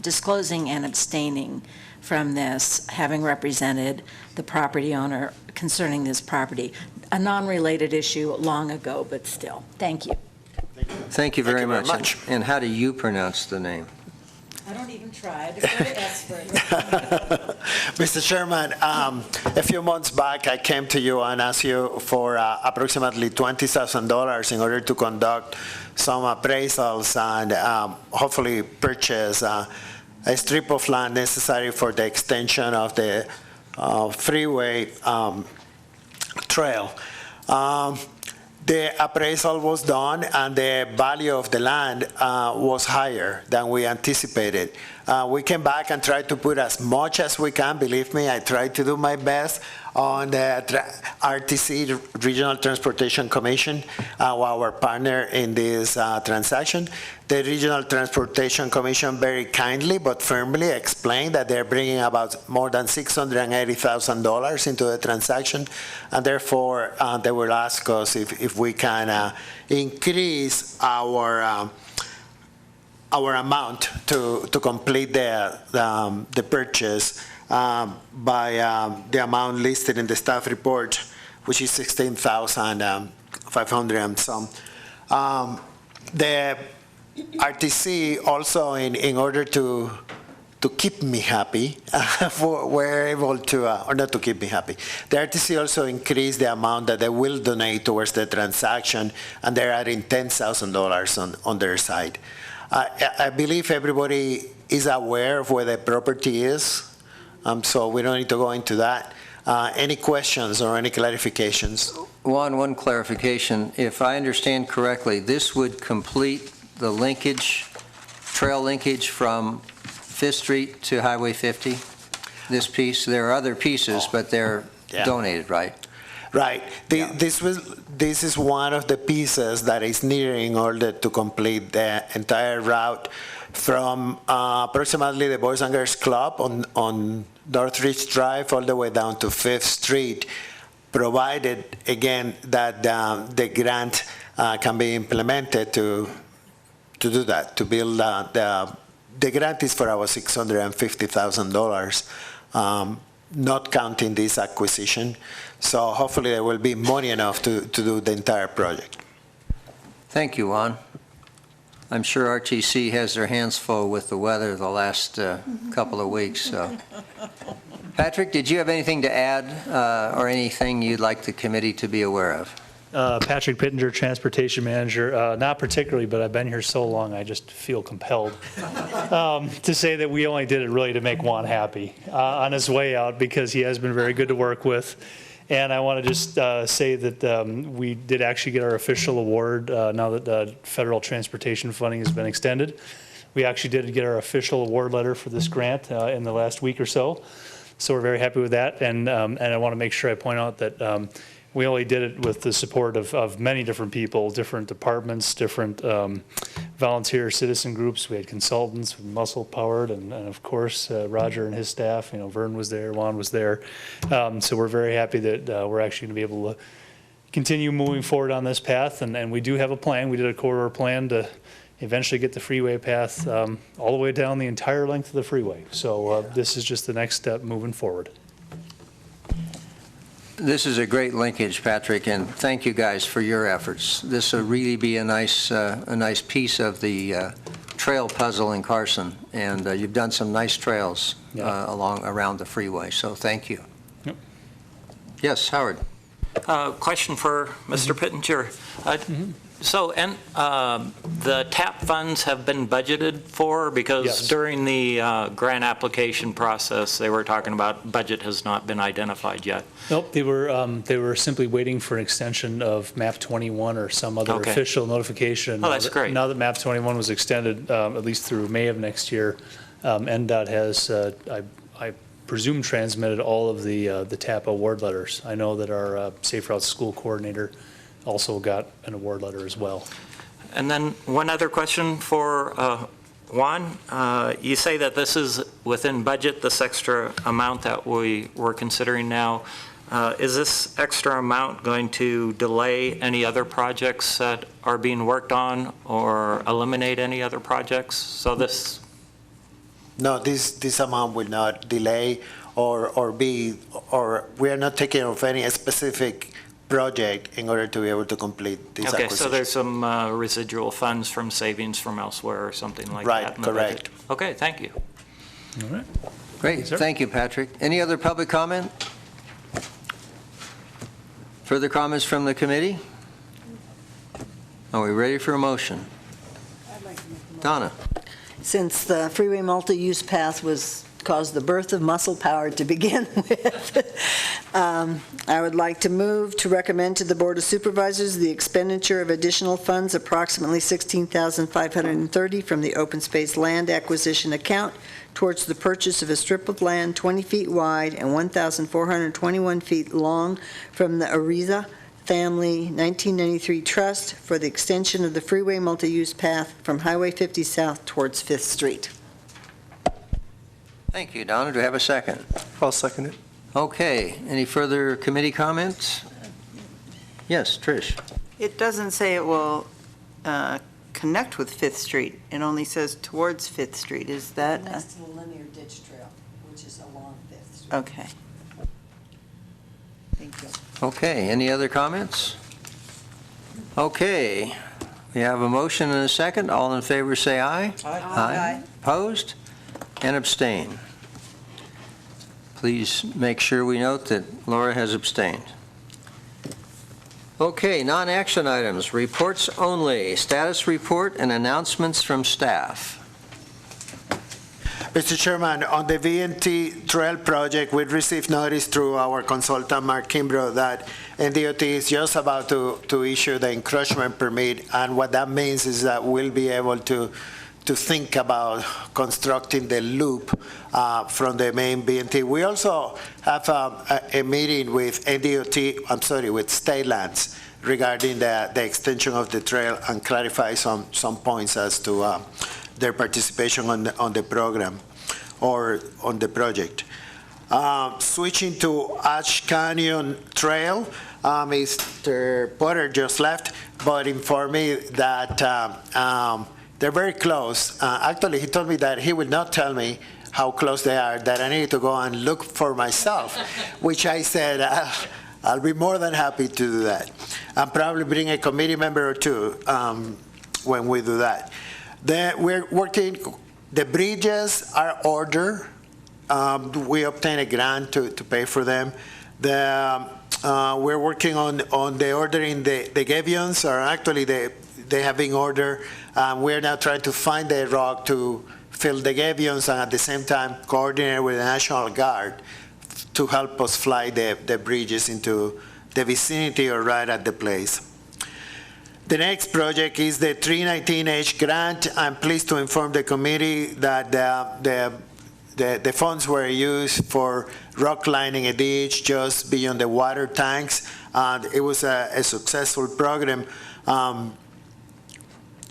disclosing and abstaining from this, having represented the property owner concerning this property. A non-related issue long ago, but still. Thank you. Thank you very much. And how do you pronounce the name? I don't even try. Defer to expert. Mr. Chairman, a few months back, I came to you and asked you for approximately $20,000 in order to conduct some appraisals and hopefully purchase a strip of land necessary for the extension of the freeway trail. The appraisal was done, and the value of the land was higher than we anticipated. We came back and tried to put as much as we can. Believe me, I tried to do my best on the RTC, Regional Transportation Commission, our partner in this transaction. The Regional Transportation Commission very kindly but firmly explained that they're bringing about more than $680,000 into the transaction, and therefore they will ask us if we can increase our amount to complete the purchase by the amount listed in the staff report, which is $16,500 and some. The RTC also, in order to keep me happy, were able to, or not to keep me happy, the RTC also increased the amount that they will donate towards the transaction, and they're adding $10,000 on their side. I believe everybody is aware of where the property is, so we don't need to go into that. Any questions or any clarifications? Juan, one clarification. If I understand correctly, this would complete the linkage, trail linkage from 5th Street to Highway 50, this piece? There are other pieces, but they're donated, right? Right. This is one of the pieces that is needed in order to complete the entire route from approximately the Boys and Girls Club on Northridge Drive all the way down to 5th Street, provided, again, that the grant can be implemented to do that, to build the grant is for our $650,000, not counting this acquisition. So hopefully there will be money enough to do the entire project. Thank you, Juan. I'm sure RTC has their hands full with the weather the last couple of weeks. So, Patrick, did you have anything to add or anything you'd like the committee to be aware of? Patrick Pittenger, Transportation Manager. Not particularly, but I've been here so long, I just feel compelled to say that we only did it really to make Juan happy on his way out, because he has been very good to work with. And I want to just say that we did actually get our official award now that the federal transportation funding has been extended. We actually did get our official award letter for this grant in the last week or so. So we're very happy with that. And I want to make sure I point out that we only did it with the support of many different people, different departments, different volunteer citizen groups. We had consultants, muscle powered, and of course, Roger and his staff, Vern was there, Juan was there. So we're very happy that we're actually gonna be able to continue moving forward on this path. And we do have a plan. We did a corridor plan to eventually get the freeway path all the way down the entire length of the freeway. So this is just the next step moving forward. This is a great linkage, Patrick, and thank you guys for your efforts. This will really be a nice piece of the trail puzzle in Carson, and you've done some nice trails around the freeway, so thank you. Yep. Yes, Howard. Question for Mr. Pittenger. So, and the TAP funds have been budgeted for? Because Yes. during the grant application process, they were talking about budget has not been identified yet. Nope, they were simply waiting for an extension of MAP 21 or some other Okay. official notification. Oh, that's great. Now that MAP 21 was extended, at least through May of next year, NDOT has, I presume, transmitted all of the TAP award letters. I know that our Safe Routes School Coordinator also got an award letter as well. And then one other question for Juan. You say that this is within budget, this extra amount that we were considering now. Is this extra amount going to delay any other projects that are being worked on or eliminate any other projects? So this... No, this amount will not delay or we are not taking of any specific project in order to be able to complete this Okay, acquisition. so there's some residual funds from savings from elsewhere or something like Right, that in the correct. budget. Okay, thank you. All right. Great, thank you, Patrick. Any other public comment? Further comments from the committee? Are we ready for a motion? Donna? Since the freeway multi-use path caused the birth of muscle power to begin with, I would like to move to recommend to the Board of Supervisors the expenditure of additional funds, approximately $16,530 from the open space land acquisition account towards the purchase of a strip of land 20 feet wide and 1,421 feet long from the Ariza Family 1993 Trust for the extension of the freeway multi-use path from Highway 50 South towards 5th Street. Thank you, Donna. Do we have a second? I'll second it. Okay, any further committee comments? Yes, Trish? It doesn't say it will connect with Fifth Street. It only says towards Fifth Street. Is that? Next to the linear ditch trail, which is along 5th Street. Okay. Thank you. Okay, any other comments? Okay, we have a motion and a second. All in favor say aye. Aye. Opposed and abstain. Please make sure we note that Laura has abstained. Okay, non-action items, reports only, status report and announcements from staff. Mr. Chairman, on the VNT Trail project, we received notice through our consultant, Mark Kimbrough, that NDOT is just about to issue the encroachment permit, and what that means is that we'll be able to think about constructing the loop from the main VNT. We also have a meeting with NDOT, with State Lands regarding the extension of the trail and clarify some points as to their participation on the program or on the project. Switching to Ash Canyon Trail, Mr. Potter just left, but informed me that they're very close. Actually, he told me that he would not tell me how close they are, that I needed to go and look for myself, which I said, I'll be more than happy to do that. And probably bring a committee member or two when we do that. We're working, the bridges are ordered. We obtained a grant to pay for them. We're working on the ordering the gabions, or actually they have been ordered. We're now trying to find the rock to fill the gabions and at the same time coordinate with the National Guard to help us fly the bridges into the vicinity or right at the place. The next project is the 319H grant. I'm pleased to inform the committee that the funds were used for rock lining a ditch just beyond the water tanks. It was a successful program,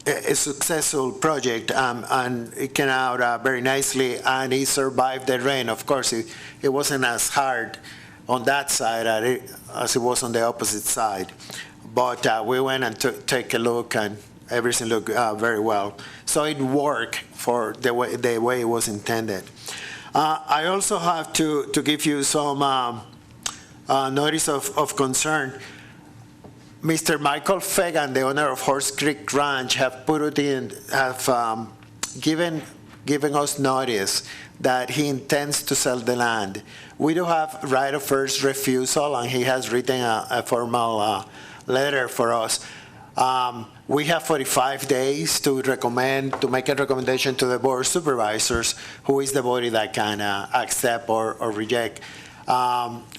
a successful project, and it came out very nicely, and it survived the rain. Of course, it wasn't as hard on that side as it was on the opposite side. But we went and took a look, and everything looked very well. So it worked for the way it was intended. I also have to give you some notice of concern. Mr. Michael Fagan, the owner of Horse Creek Ranch, have giving us notice that he intends to sell the land. We do have right of first refusal, and he has written a formal letter for us. We have 45 days to make a recommendation to the Board of Supervisors, who is the body that can accept or reject.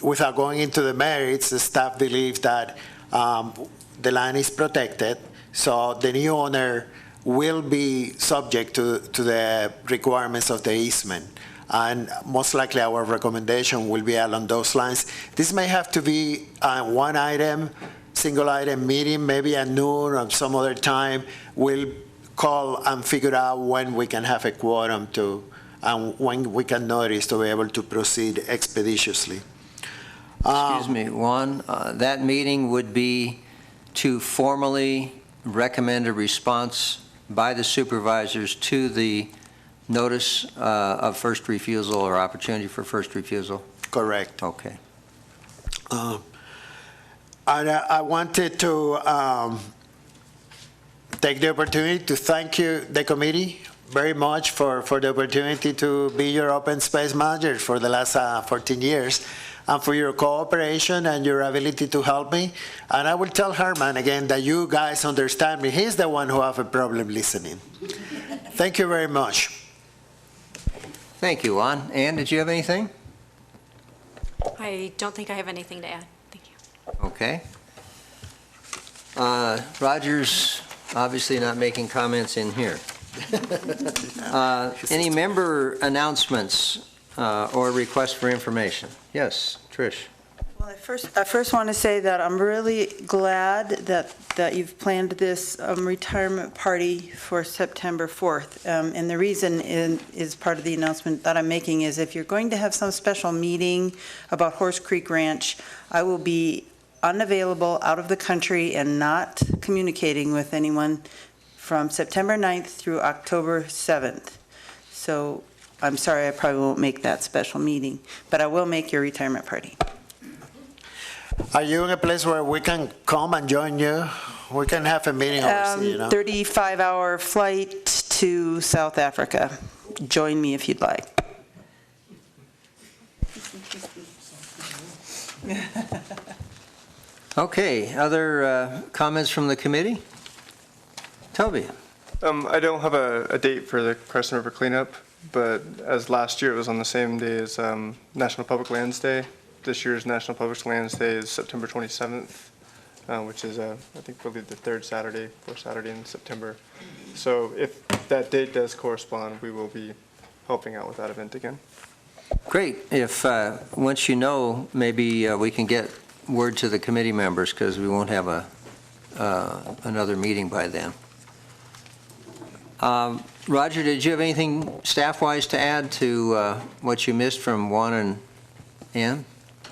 Without going into the merits, the staff believes that the land is protected, so the new owner will be subject to the requirements of the easement. And most likely our recommendation will be along those lines. This may have to be one item, single item meeting, maybe at noon or some other time. We'll call and figure out when we can have a quorum and when we can notice to be able to proceed expeditiously. Excuse me, Juan, that meeting would be to formally recommend a response by the supervisors to the notice of first refusal or opportunity for first refusal? Correct. Okay. I wanted to take the opportunity to thank you, the committee, very much for the opportunity to be your open space manager for the last 14 years, and for your cooperation and your ability to help me. And I will tell Herman again that you guys understand me. He's the one who have a problem listening. Thank you very much. Thank you, Juan. Ann, did you have anything? I don't think I have anything to add. Thank you. Okay. Roger's obviously not making comments in here. Any member announcements or requests for information? Yes, Trish. Well, I first want to say that I'm really glad that you've planned this retirement party for September 4th. And the reason is part of the announcement that I'm making is if you're going to have some special meeting about Horse Creek Ranch, I will be unavailable, out of the country, and not communicating with anyone from September 9th through October 7th. So I'm sorry, I probably won't make that special meeting, but I will make your retirement party. Are you in a place where we can come and join you? We can have a meeting overseas, you know? 35-hour flight to South Africa. Join me if you'd like. Okay, other comments from the committee? Toby. I don't have a date for the Carson River cleanup, but as last year it was on the same day as National Public Lands Day. This year's National Public Lands Day is September 27th, which is, I believe the fourth Saturday in September. So if that date does correspond, we will be helping out with that event again. Great. If, once you know, maybe we can get word to the committee members, because we won't have another meeting by then. Roger, did you have anything staff-wise to add to what you missed from Juan and Ann?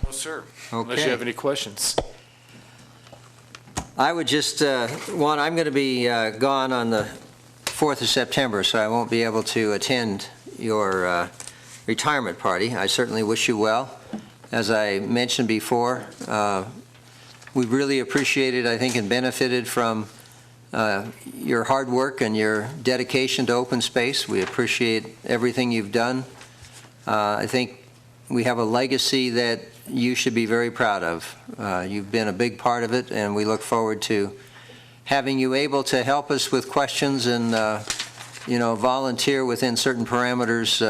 No, sir. Okay. Unless you have any questions. I would just, Juan, I'm going to be gone on the 4th of September, so I won't be able to attend your retirement party. I certainly wish you well. As I mentioned before, we really appreciated, I think, and benefited from your hard work and your dedication to open space. We appreciate everything you've done. I think we have a legacy that you should be very proud of. You've been a big part of it, and we look forward to having you able to help us with questions and, volunteer within certain parameters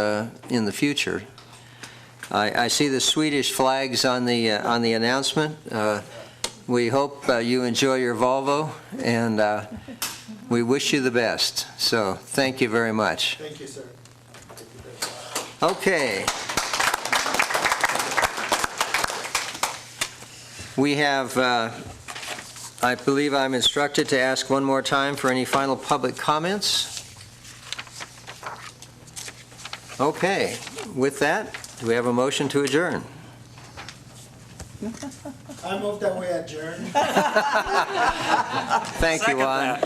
in the future. I see the Swedish flags on the announcement. We hope you enjoy your Volvo, and we wish you the best. So thank you very much. Thank you, sir. Okay. We have, I believe I'm instructed to ask one more time for any final public comments. Okay. With that, do we have a motion to adjourn? I move that we adjourn. Thank you, Juan.